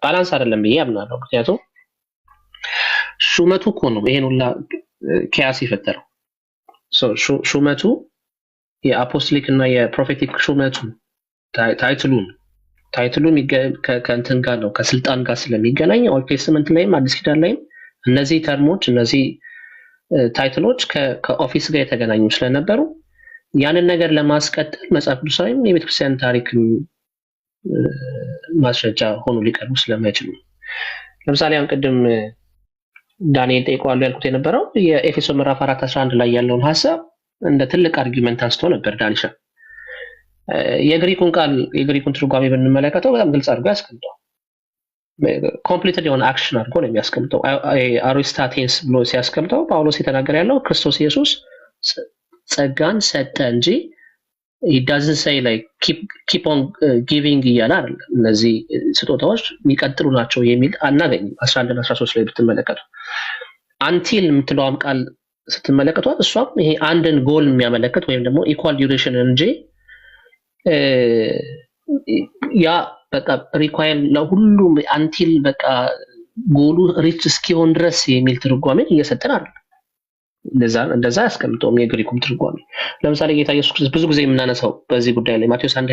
ባላንስ አይደለም ብዬ አምናለሁ። ምክንያቱም ሹመቱ እኮ ነው ይሄን ሁላ ኪያስ የፈጠረው። ሹመቱ የአፖስቶሊክ እና የፕሮፌቲክ ሹመቱ ታይትሉን ከእንትን ጋር ነው ከስልጣን ጋር ስለሚገናኝ ኦልድ ቴስትመንት ላይም አዲስ ኪዳን ላይም እነዚህ ተርሞች እነዚህ ታይትሎች ከኦፊስ ጋር የተገናኙ ስለነበሩ ያንን ነገር ለማስቀጠል መጽሐፍ ቅዱሳዊም የቤተክርስቲያን ታሪክ ማስረጃ ሆኖ ሊቀርቡ ስለማይችሉ ለምሳሌ አሁን ቅድም ዳንኤል ጠይቀዋለሁ ያልኩት የነበረው የኤፌሶን ምዕራፍ 4:11 ላይ ያለውን ሐሳብ እንደ ትልቅ አርጊውመንት አንስቶ ነበር ዳንሻ። የግሪኩን ትርጓሜ ብንመለከተው በጣም ግልጽ አድርጎ ያስቀምጠው ኮምፕሊትድ የሆነ አክሽን አድርጎ ነው የሚያስቀምጠው። አሪስታቴንስ ብሎ ሲያስቀምጠው ጳውሎስ የተናገረ ያለው ክርስቶስ ኢየሱስ ጸጋን ሰጠ እንጂ it doesn't say like keep on giving እያለ አይደለም። እነዚህ ስጦታዎች የሚቀጥሉ ናቸው የሚል አናገኝም። 11 እና 13 ላይ ብትመለከቱ አንቲል የምትለውም ቃል ስትመለከቷት እሷም ይሄ አንድን ጎል የሚያመለክት ወይም ደግሞ ኢኳል ዲዩሬሽን እንጂ ያ በቃ ሪኳየር ለሁሉም አንቲል በቃ ጎሉ ሪች እስኪሆን ድረስ የሚል ትርጓሜ እየሰጠን አይደል። እንደዛ ያስቀምጠውም የግሪኩም ትርጓሜ። ለምሳሌ ጌታ ኢየሱስ ክርስቶስ ብዙ ጊዜ የምናነሳው በዚህ ጉዳይ ላይ ማቴዎስ 1